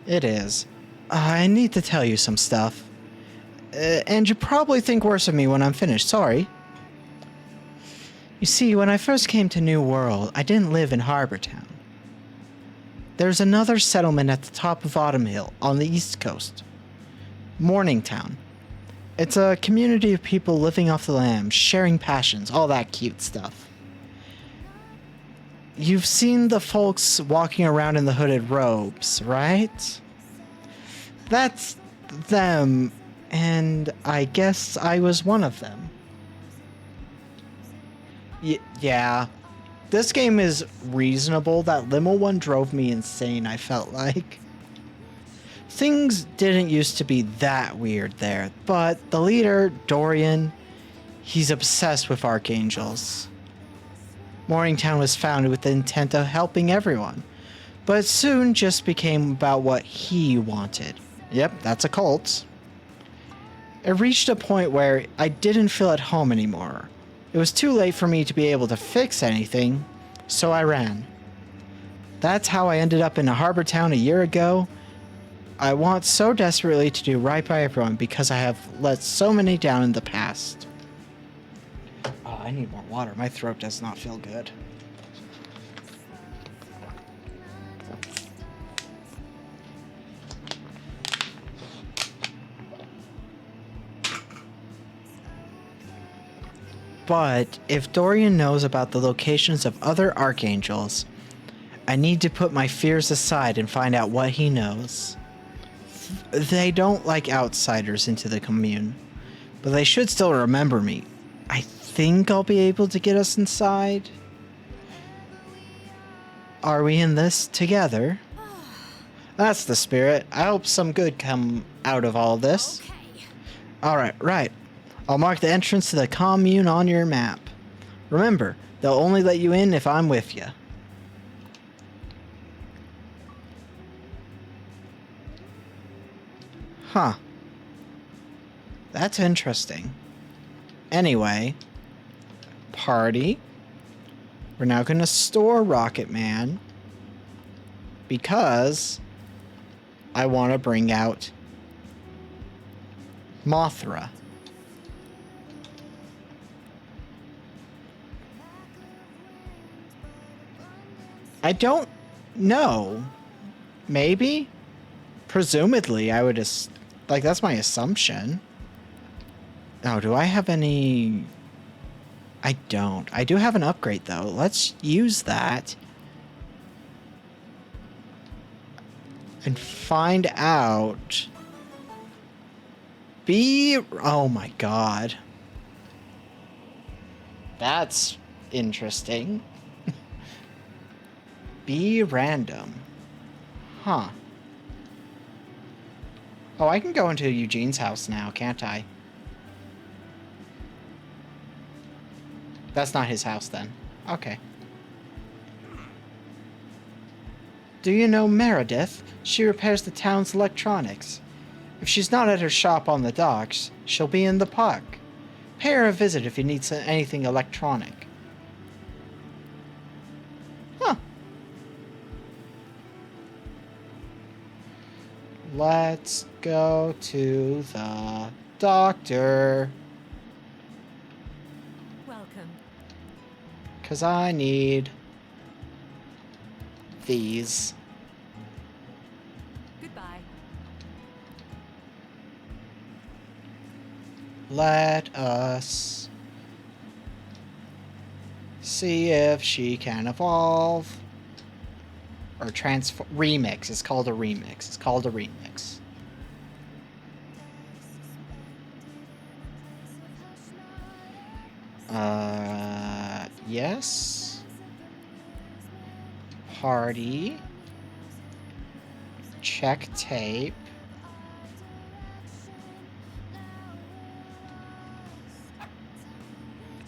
It is. I need to tell you some stuff. And you probably think worse of me when I'm finished. Sorry. You see, when I first came to New World, I didn't live in Harbor Town. There's another settlement at the top of Autumn Hill on the east coast. Morningtown. It's a community of people living off the land, sharing passions, all that cute stuff. You've seen the folks walking around in the hooded robes, right? That's them, and I guess I was one of them. Yeah. This game is reasonable. That limo one drove me insane, I felt like. Things didn't used to be that weird there, but the leader, Dorian, he's obsessed with archangels. Morningtown was founded with the intent of helping everyone, but it soon just became about what he wanted. Yep, that's a cult. It reached a point where I didn't feel at home anymore. It was too late for me to be able to fix anything, so I ran. That's how I ended up in a harbor town a year ago. I want so desperately to do right by everyone because I have let so many down in the past. Oh, I need more water. My throat does not feel good. But if Dorian knows about the locations of other archangels, I need to put my fears aside and find out what he knows. They don't like outsiders into the commune, but they should still remember me. I think I'll be able to get us inside. Are we in this together? That's the spirit. I hope some good come out of all this. Okay. Alright, right. I'll mark the entrance to the commune on your map. Remember, they'll only let you in if I'm with you. Huh. That's interesting. Anyway, party. We're now going to store Rocket Man because I want to bring out Mothra. I don't know. Maybe? Presumably, I would just... Like, that's my assumption. Oh, do I have any... I don't. I do have an upgrade, though. Let's use that. And find out... Oh my god. That's interesting. Be random. Huh. Oh, I can go into Eugene's house now, can't I? That's not his house, then. Okay. Do you know Meredith? She repairs the town's electronics. If she's not at her shop on the docks, she'll be in the park. Pay her a visit if you need anything electronic. Let's go to the doctor. Welcome. Because I need these. Goodbye. Let us see if she can evolve. Or transform. Remix. It's called a remix. It's called a remix. Yes. Party. Check tape.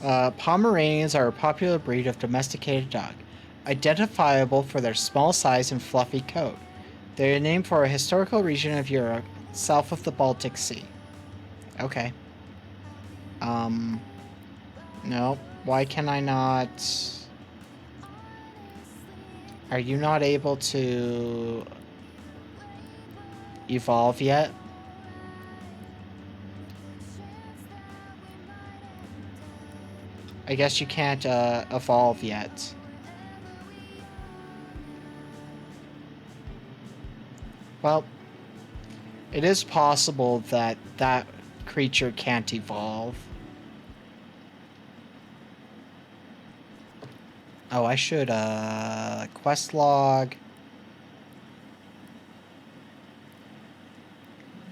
Pomeranians are a popular breed of domesticated dog, identifiable for their small size and fluffy coat. They are named for a historical region of Europe, south of the Baltic Sea. Okay. No. Why can I not... Are you not able to evolve yet? I guess you can't evolve yet. Well, it is possible that that creature can't evolve. Oh, I should, quest log.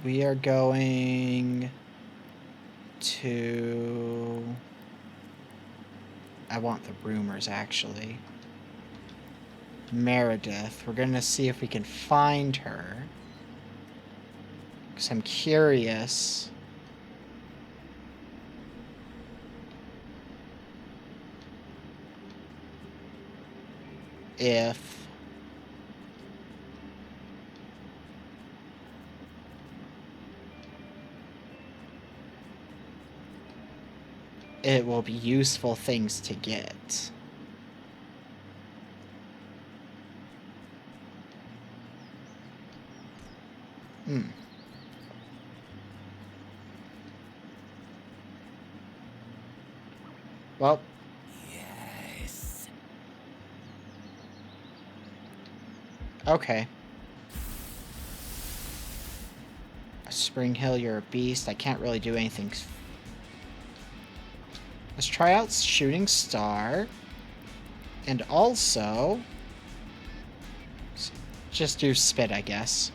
We are going to... I want the rumors, actually. Meredith. We're gonna see if we can find her. Because I'm curious. If... it will be useful things to get. Well. Yes. Okay. Spring Hill, you're a beast. I can't really do anything. Let's try out Shooting Star. And also... just do Spit, I guess.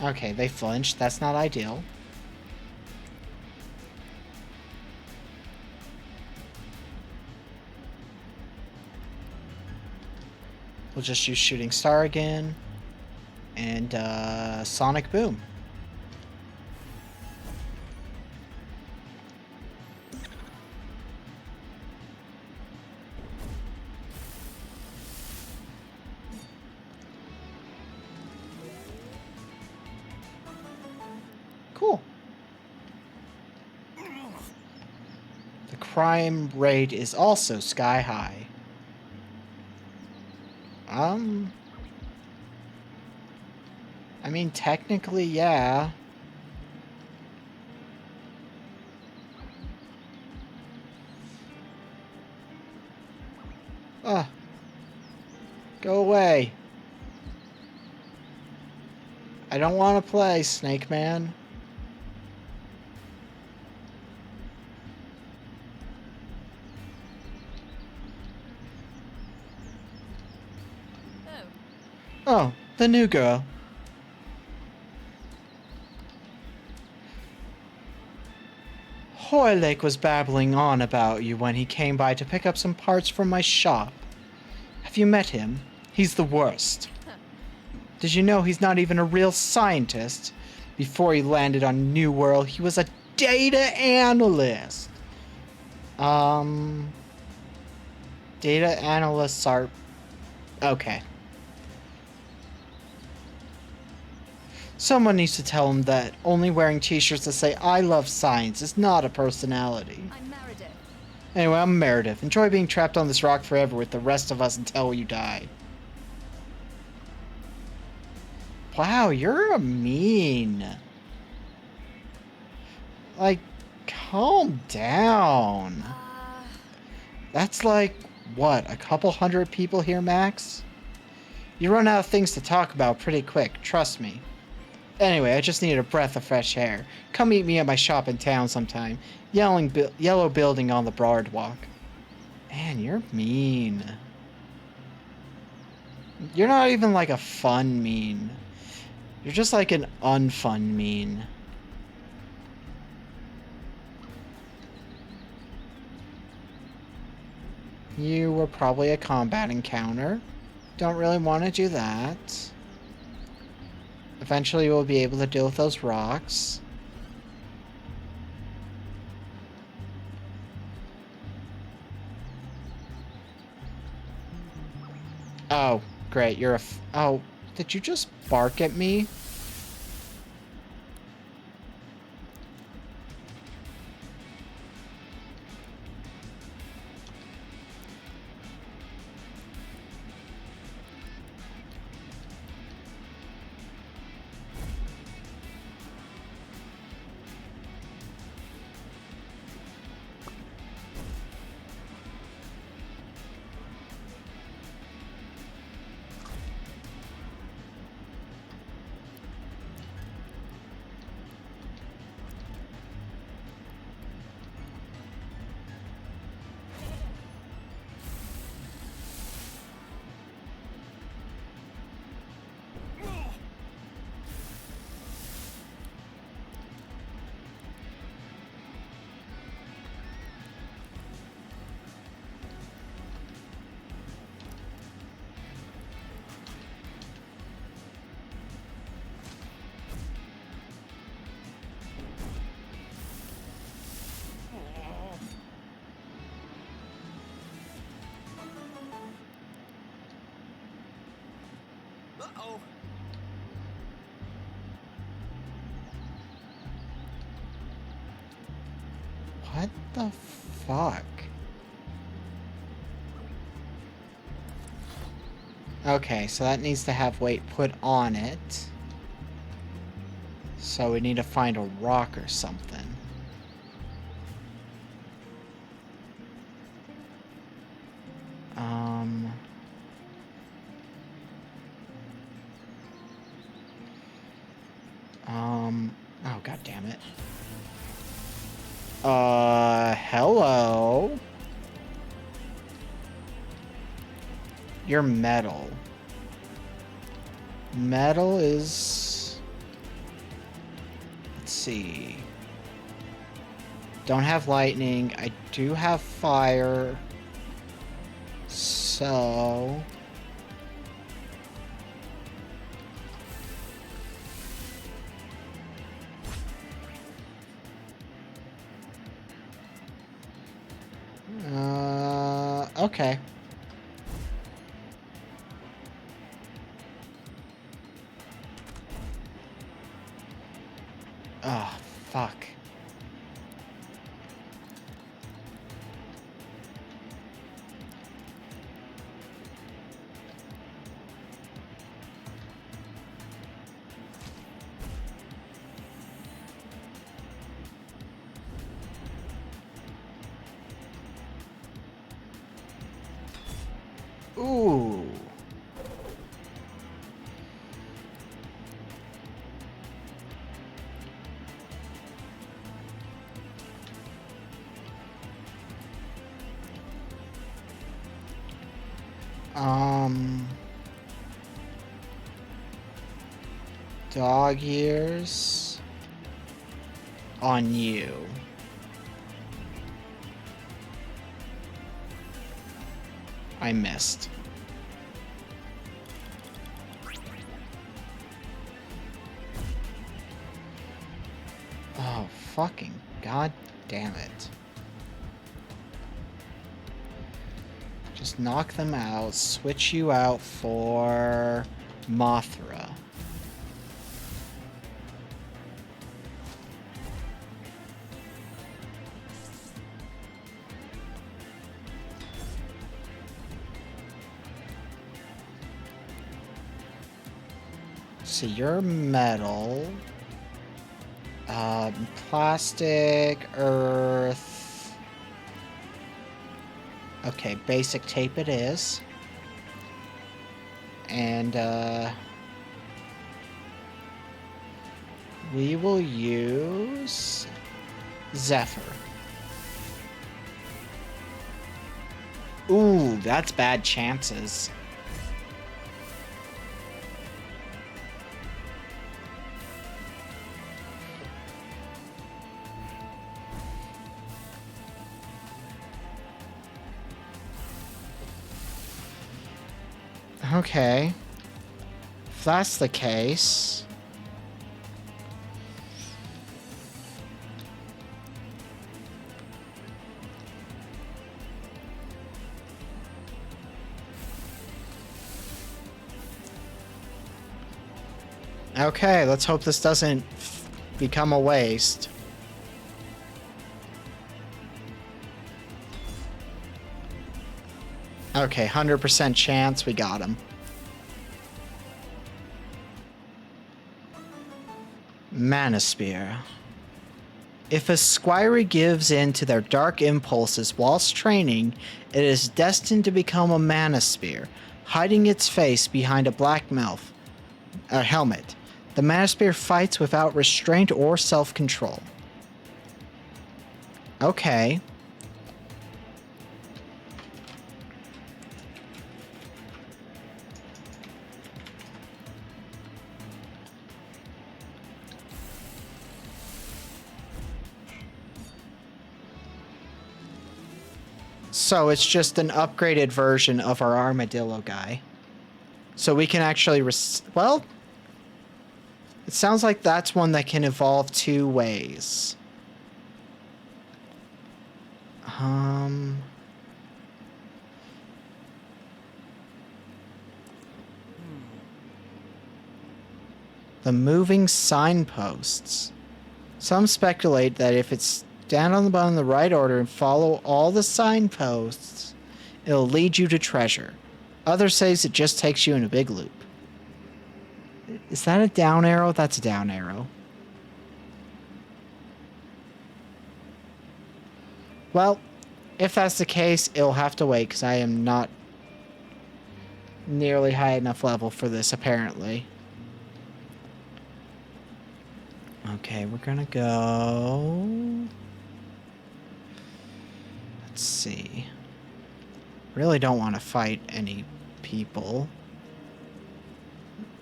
Okay, they flinched. That's not ideal. We'll just use Shooting Star again. And, Sonic Boom. Cool. The crime rate is also sky high. I mean, technically, yeah. Ugh. Go away. I don't want to play, Snake Man. Oh, the new girl. Hoylake was babbling on about you when he came by to pick up some parts from my shop. Have you met him? He's the worst. Did you know he's not even a real scientist? Before he landed on New World, he was a data analyst. Data analysts are... okay. Someone needs to tell him that only wearing t-shirts that say I love science is not a personality. I'm Meredith. Anyway, I'm Meredith. Enjoy being trapped on this rock forever with the rest of us until you die. Wow, you're a mean. Like, calm down. That's like, what, a couple hundred people here max? You run out of things to talk about pretty quick, trust me. Anyway, I just needed a breath of fresh air. Come meet me at my shop in town sometime. Yellow building on the boardwalk. Man, you're mean. You're not even like a fun mean. You're just like an unfun mean. You were probably a combat encounter. Don't really want to do that. Eventually we'll be able to deal with those rocks. Oh, great. You're a oh, did you just bark at me? Uh-oh. What the fuck? Okay, so that needs to have weight put on it. So we need to find a rock or something. Oh, god damn it. Hello? You're metal. Metal is... Let's see. Don't have lightning. I do have fire. So... okay. Oh, fuck. Ooh. Dog ears on you. I missed. Oh, fucking god damn it. Just knock them out, switch you out for Mothra. So you're metal. Plastic, earth. Okay, basic tape it is. And, we will use Zephyr. Ooh, that's bad chances. Okay. If that's the case... Okay, let's hope this doesn't become a waste. Okay, 100% chance we got him. Manosphere. If a squire gives in to their dark impulses whilst training, it is destined to become a manosphere, hiding its face behind a black helmet. The manosphere fights without restraint or self-control. Okay. So it's just an upgraded version of our armadillo guy. So we can actually well, it sounds like that's one that can evolve two ways. The moving signposts. Some speculate that if it's stand on the button in the right order and follow all the signposts, it'll lead you to treasure. Others say it just takes you in a big loop. Is that a down arrow? That's a down arrow. Well, if that's the case, it'll have to wait because I am not nearly high enough level for this, apparently. Okay, we're gonna go... Let's see. Really don't want to fight any people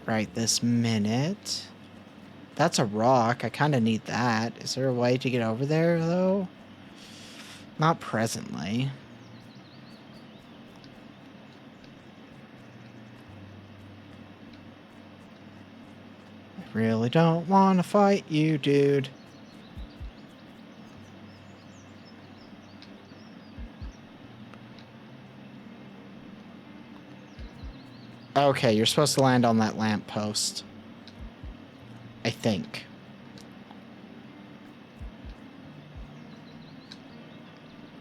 right this minute. That's a rock. I kind of need that. Is there a way to get over there, though? Not presently. I really don't want to fight you, dude. Okay, you're supposed to land on that lamppost. I think.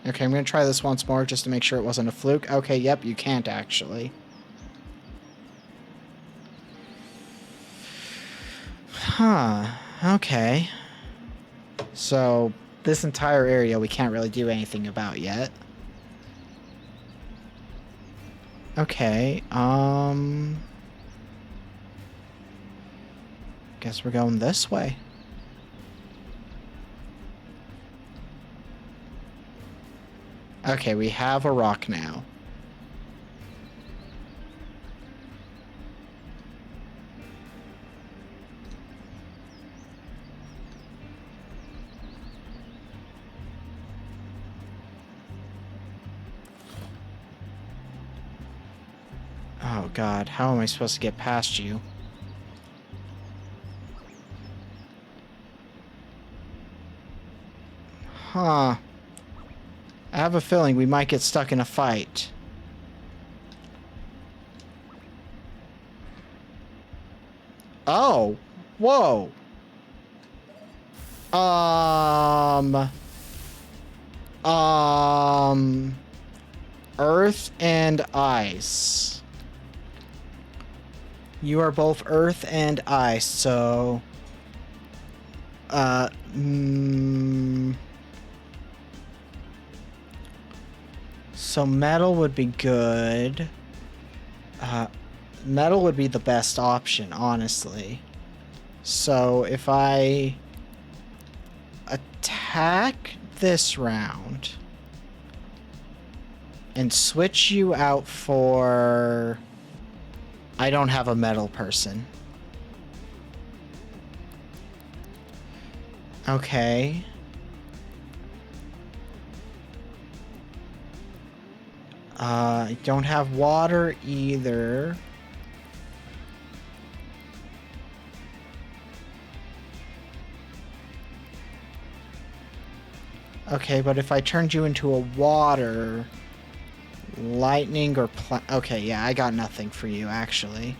Okay, I'm going to try this once more just to make sure it wasn't a fluke. Okay, yep, you can't actually. Huh, okay. So, this entire area we can't really do anything about yet. Okay, guess we're going this way. Okay, we have a rock now. Oh god, how am I supposed to get past you? Huh. I have a feeling we might get stuck in a fight. Oh! Whoa! Earth and ice. You are both earth and ice, so... Uh, so metal would be good. Metal would be the best option, honestly. So if I attack this round and switch you out for... I don't have a metal person. Okay. I don't have water either. Okay, but if I turned you into a water... Lightning or okay, yeah, I got nothing for you, actually.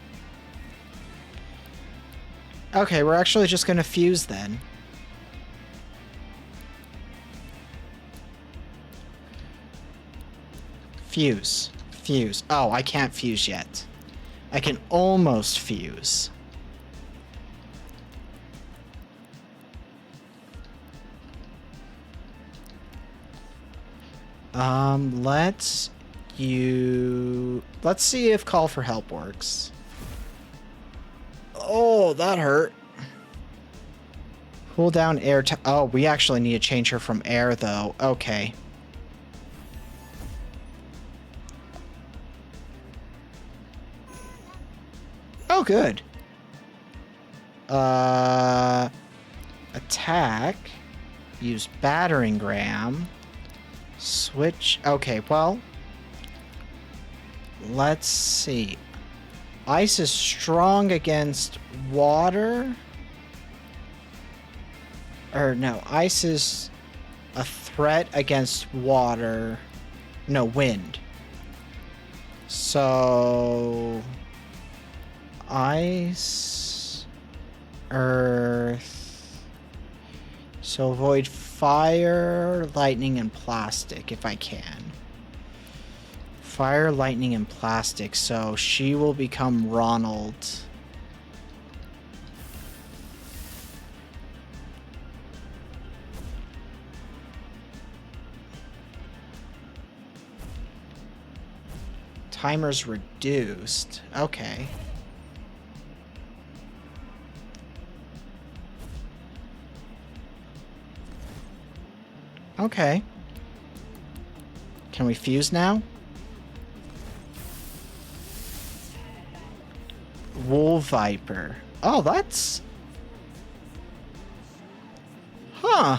Okay, we're actually just gonna fuse then. Fuse. Fuse. Oh, I can't fuse yet. I can almost fuse. Let's see if call for help works. Oh, that hurt. Cool down air oh, we actually need to change her from air though. Okay. Oh, good. Attack. Use battering ram. Switch. Okay, well. Let's see. Ice is strong against water. Or no, ice is a threat against water. No, wind. So... Ice... Earth... So avoid fire, lightning, and plastic if I can. Fire, lightning, and plastic. So she will become Ronald. Timer's reduced. Okay. Okay. Can we fuse now? Wool Viper. Oh, that's... Huh.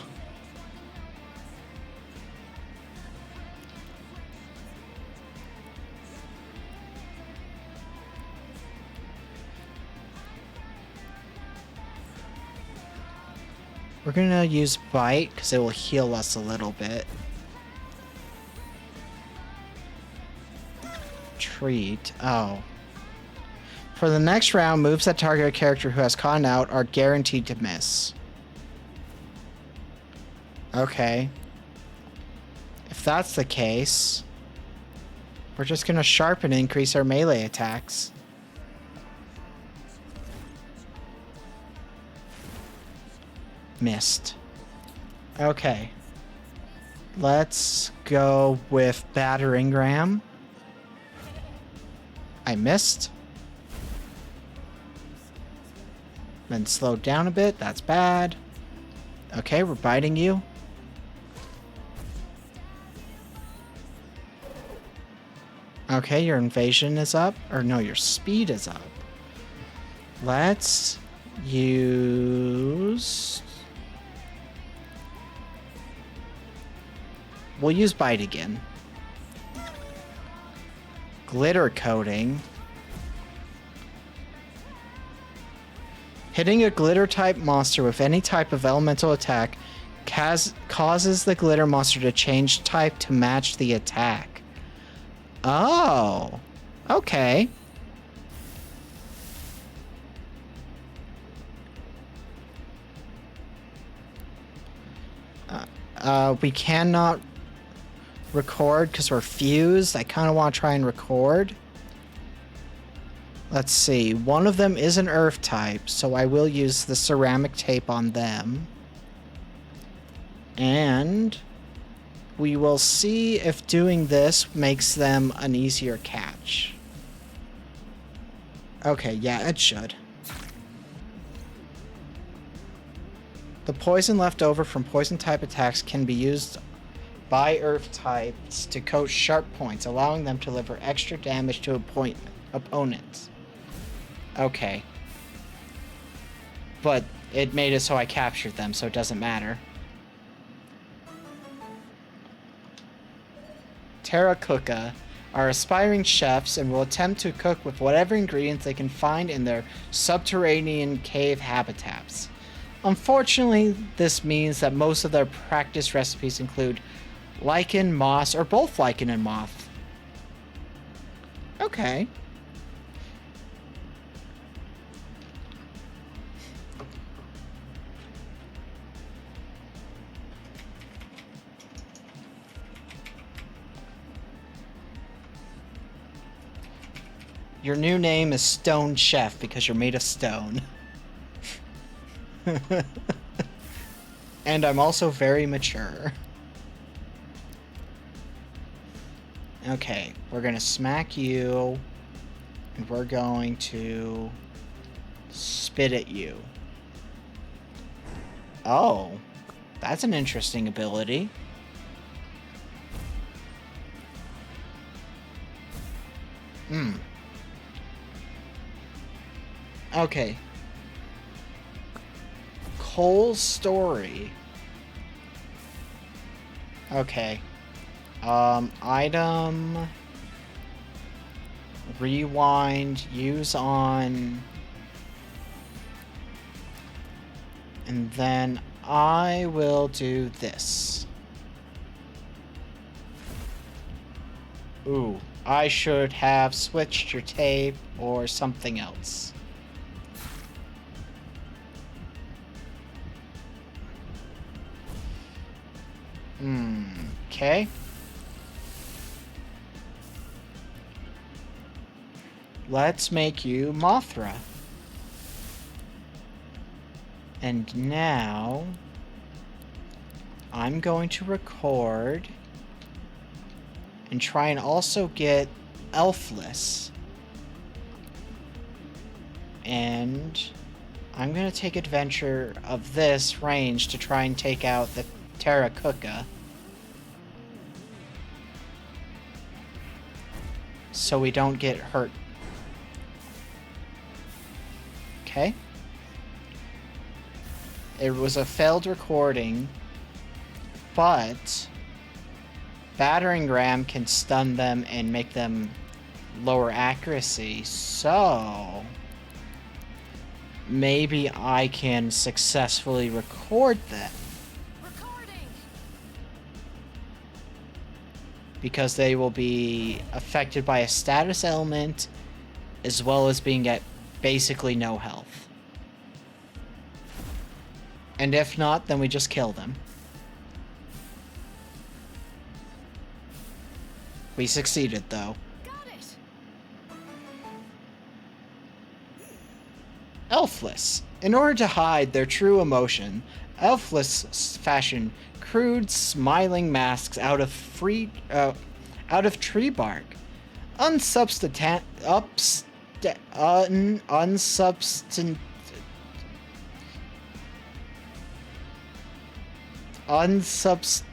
We're gonna use Bite, because it will heal us a little bit. Treat. Oh. For the next round, moves that target a character who has caught out are guaranteed to miss. Okay. If that's the case, we're just gonna sharpen and increase our melee attacks. Missed. Okay. Let's go with battering ram. I missed. Then slowed down a bit. That's bad. Okay, we're biting you. Okay, your invasion is up. Or no, your speed is up. Let's use... We'll use Bite again. Glitter coating. Hitting a glitter type monster with any type of elemental attack causes the glitter monster to change type to match the attack. Oh. Okay. We cannot record because we're fused. I kind of want to try and record. Let's see. One of them is an earth type, so I will use the ceramic tape on them. And we will see if doing this makes them an easier catch. Okay, yeah, it should. The poison left over from poison type attacks can be used by earth types to coat sharp points, allowing them to deliver extra damage to opponents. Okay. But it made it so I captured them, so it doesn't matter. Terracotta are aspiring chefs and will attempt to cook with whatever ingredients they can find in their subterranean cave habitats. Unfortunately, this means that most of their practice recipes include lichen, moss, or both lichen and moth. Okay. Your new name is Stone Chef because you're made of stone. And I'm also very mature. Okay, we're gonna smack you, and we're going to spit at you. Oh, that's an interesting ability. Okay. Cole's story. Okay. Item. Rewind. Use on. And then I will do this. Ooh. I should have switched your tape or something else. Okay. Let's make you Mothra. And now I'm going to record and try and also get Elfless. And I'm going to take advantage of this range to try and take out the Terracotta. So we don't get hurt. Okay. It was a failed recording, but battering ram can stun them and make them lower accuracy, so maybe I can successfully record them. Recording. Because they will be affected by a status element as well as being at basically no health. And if not, then we just kill them. We succeeded, though. Got it. Elfless. In order to hide their true emotion, Elfless fashion crude, smiling masks out of tree bark. Unsubstant... unsubstant...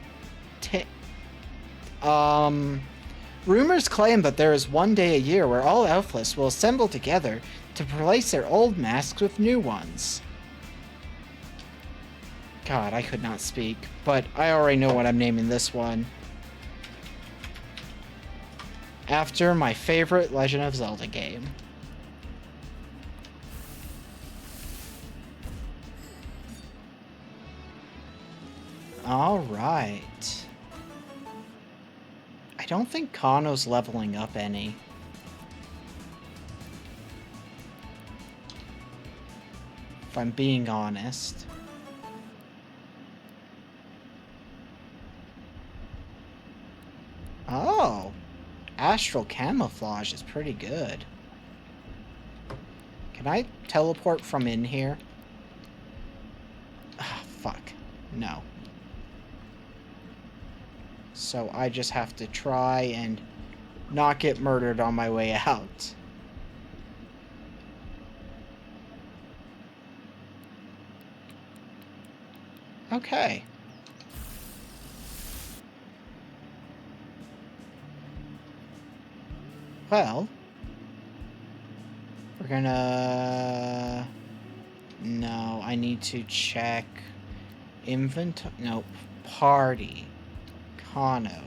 Rumors claim that there is one day a year where all Elfless will assemble together to replace their old masks with new ones. God, I could not speak, but I already know what I'm naming this one. After my favorite Legend of Zelda game. Alright. I don't think Kano's leveling up any. If I'm being honest. Oh. Astral camouflage is pretty good. Can I teleport from in here? Ah, fuck. No. So I just have to try and not get murdered on my way out. Okay. Well, we're gonna... No, I need to check inventory. Nope. Party. Kano.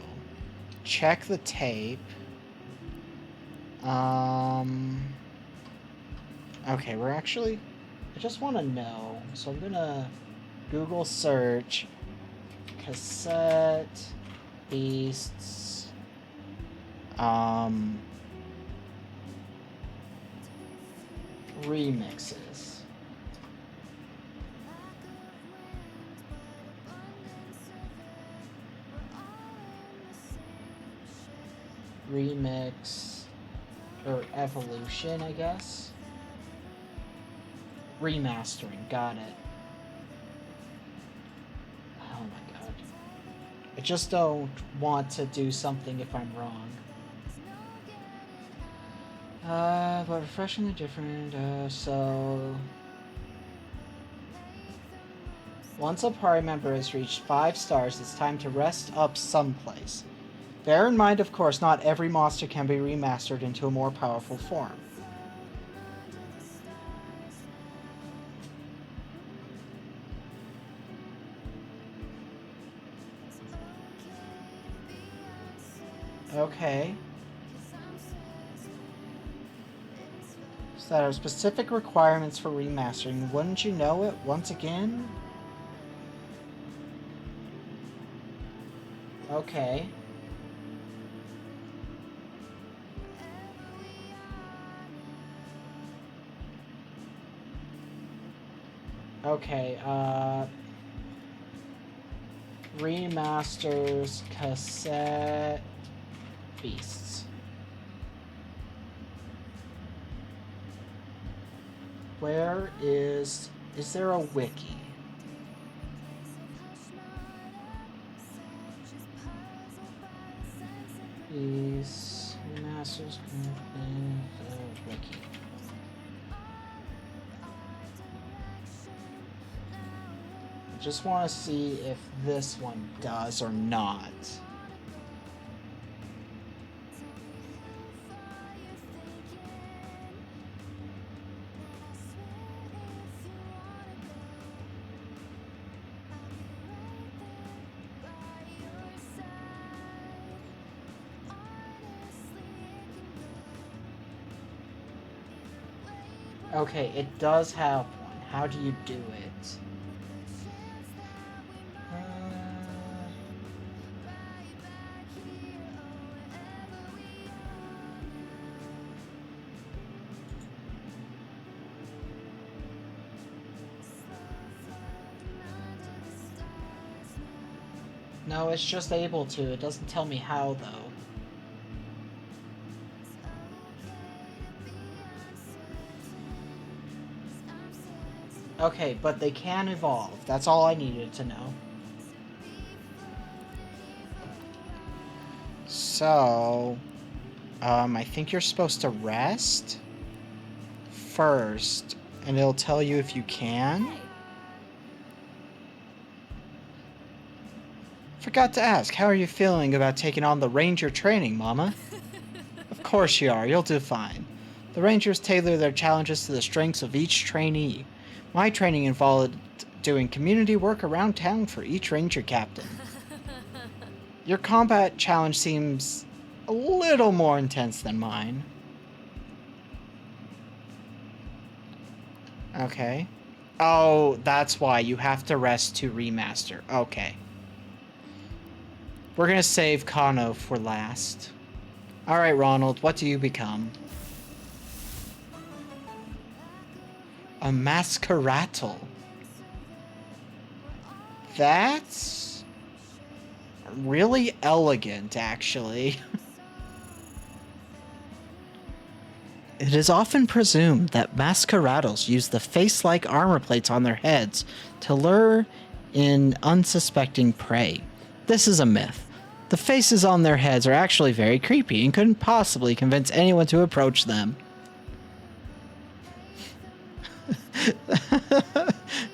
Check the tape. Okay, we're actually... I just want to know. So I'm gonna Google search cassette beasts remixes. Remix or evolution, I guess. Remastering, got it. Oh my god. I just don't want to do something if I'm wrong. But refreshingly different, so... Once a party member has reached 5 stars, it's time to rest up someplace. Bear in mind, of course, not every monster can be remastered into a more powerful form. Okay. So there are specific requirements for remastering. Wouldn't you know it once again? Okay. Okay, remasters cassette beasts. Where is there a wiki? These remasters in the wiki. I just want to see if this one does or not. Okay, it does have one. How do you do it? No, it's just able to. It doesn't tell me how, though. Okay, but they can evolve. That's all I needed to know. So, I think you're supposed to rest first, and it'll tell you if you can. Forgot to ask, how are you feeling about taking on the ranger training, Mama? Of course you are, you'll do fine. The rangers tailor their challenges to the strengths of each trainee. My training involved doing community work around town for each ranger captain. Your combat challenge seems a little more intense than mine. Okay. Oh, that's why you have to rest to remaster. Okay. We're gonna save Kano for last. Alright, Ronald, what do you become? A Masqueratle. That's really elegant, actually. It is often presumed that masquerados use the face-like armor plates on their heads to lure in unsuspecting prey. This is a myth. The faces on their heads are actually very creepy and couldn't possibly convince anyone to approach them.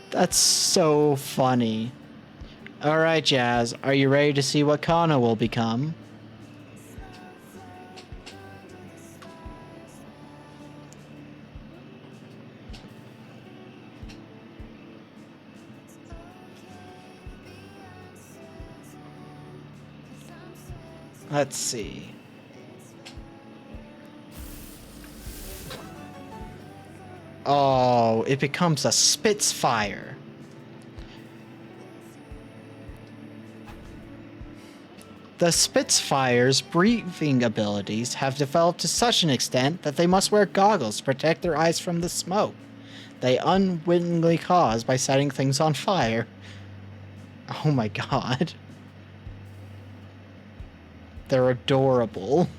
That's so funny. Alright, Jazz, are you ready to see what Kana will become? Let's see. Oh, it becomes a Spitfire. The Spitfire's breathing abilities have developed to such an extent that they must wear goggles to protect their eyes from the smoke they unwittingly cause by setting things on fire. Oh my god. They're adorable.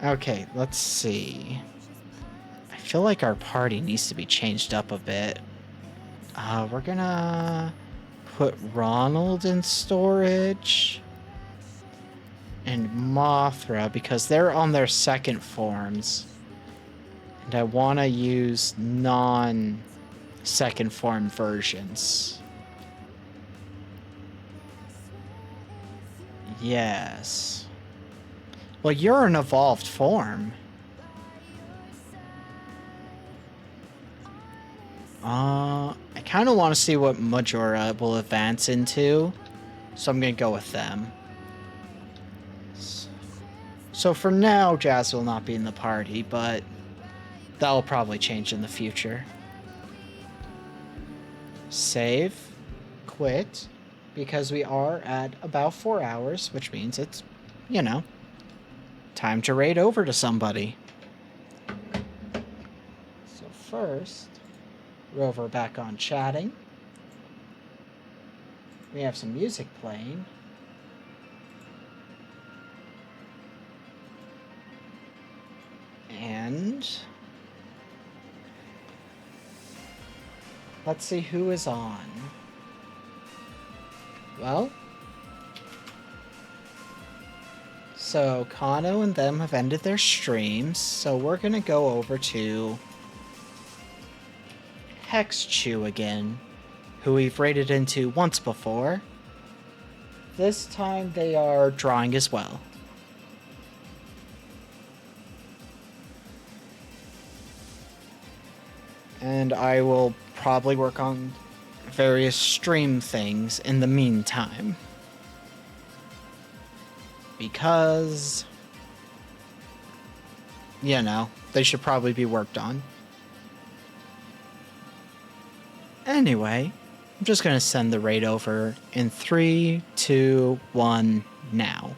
Okay, let's see. I feel like our party needs to be changed up a bit. We're gonna put Ronald in storage. And Mothra, because they're on their second forms. And I want to use non-second form versions. Yes. Well, you're an evolved form. I kind of want to see what Majora will advance into, so I'm going to go with them. So for now, Jazz will not be in the party, but that'll probably change in the future. Save, quit, because we are at about 4 hours, which means it's, you know, time to raid over to somebody. So first, Rover back on chatting. We have some music playing. And let's see who is on. Well, so Kano and them have ended their streams, so we're gonna go over to Hexchew again, who we've raided into once before. This time they are drawing as well. And I will probably work on various stream things in the meantime. Because, you know, they should probably be worked on. Anyway, I'm just going to send the raid over in 3, 2, 1 now.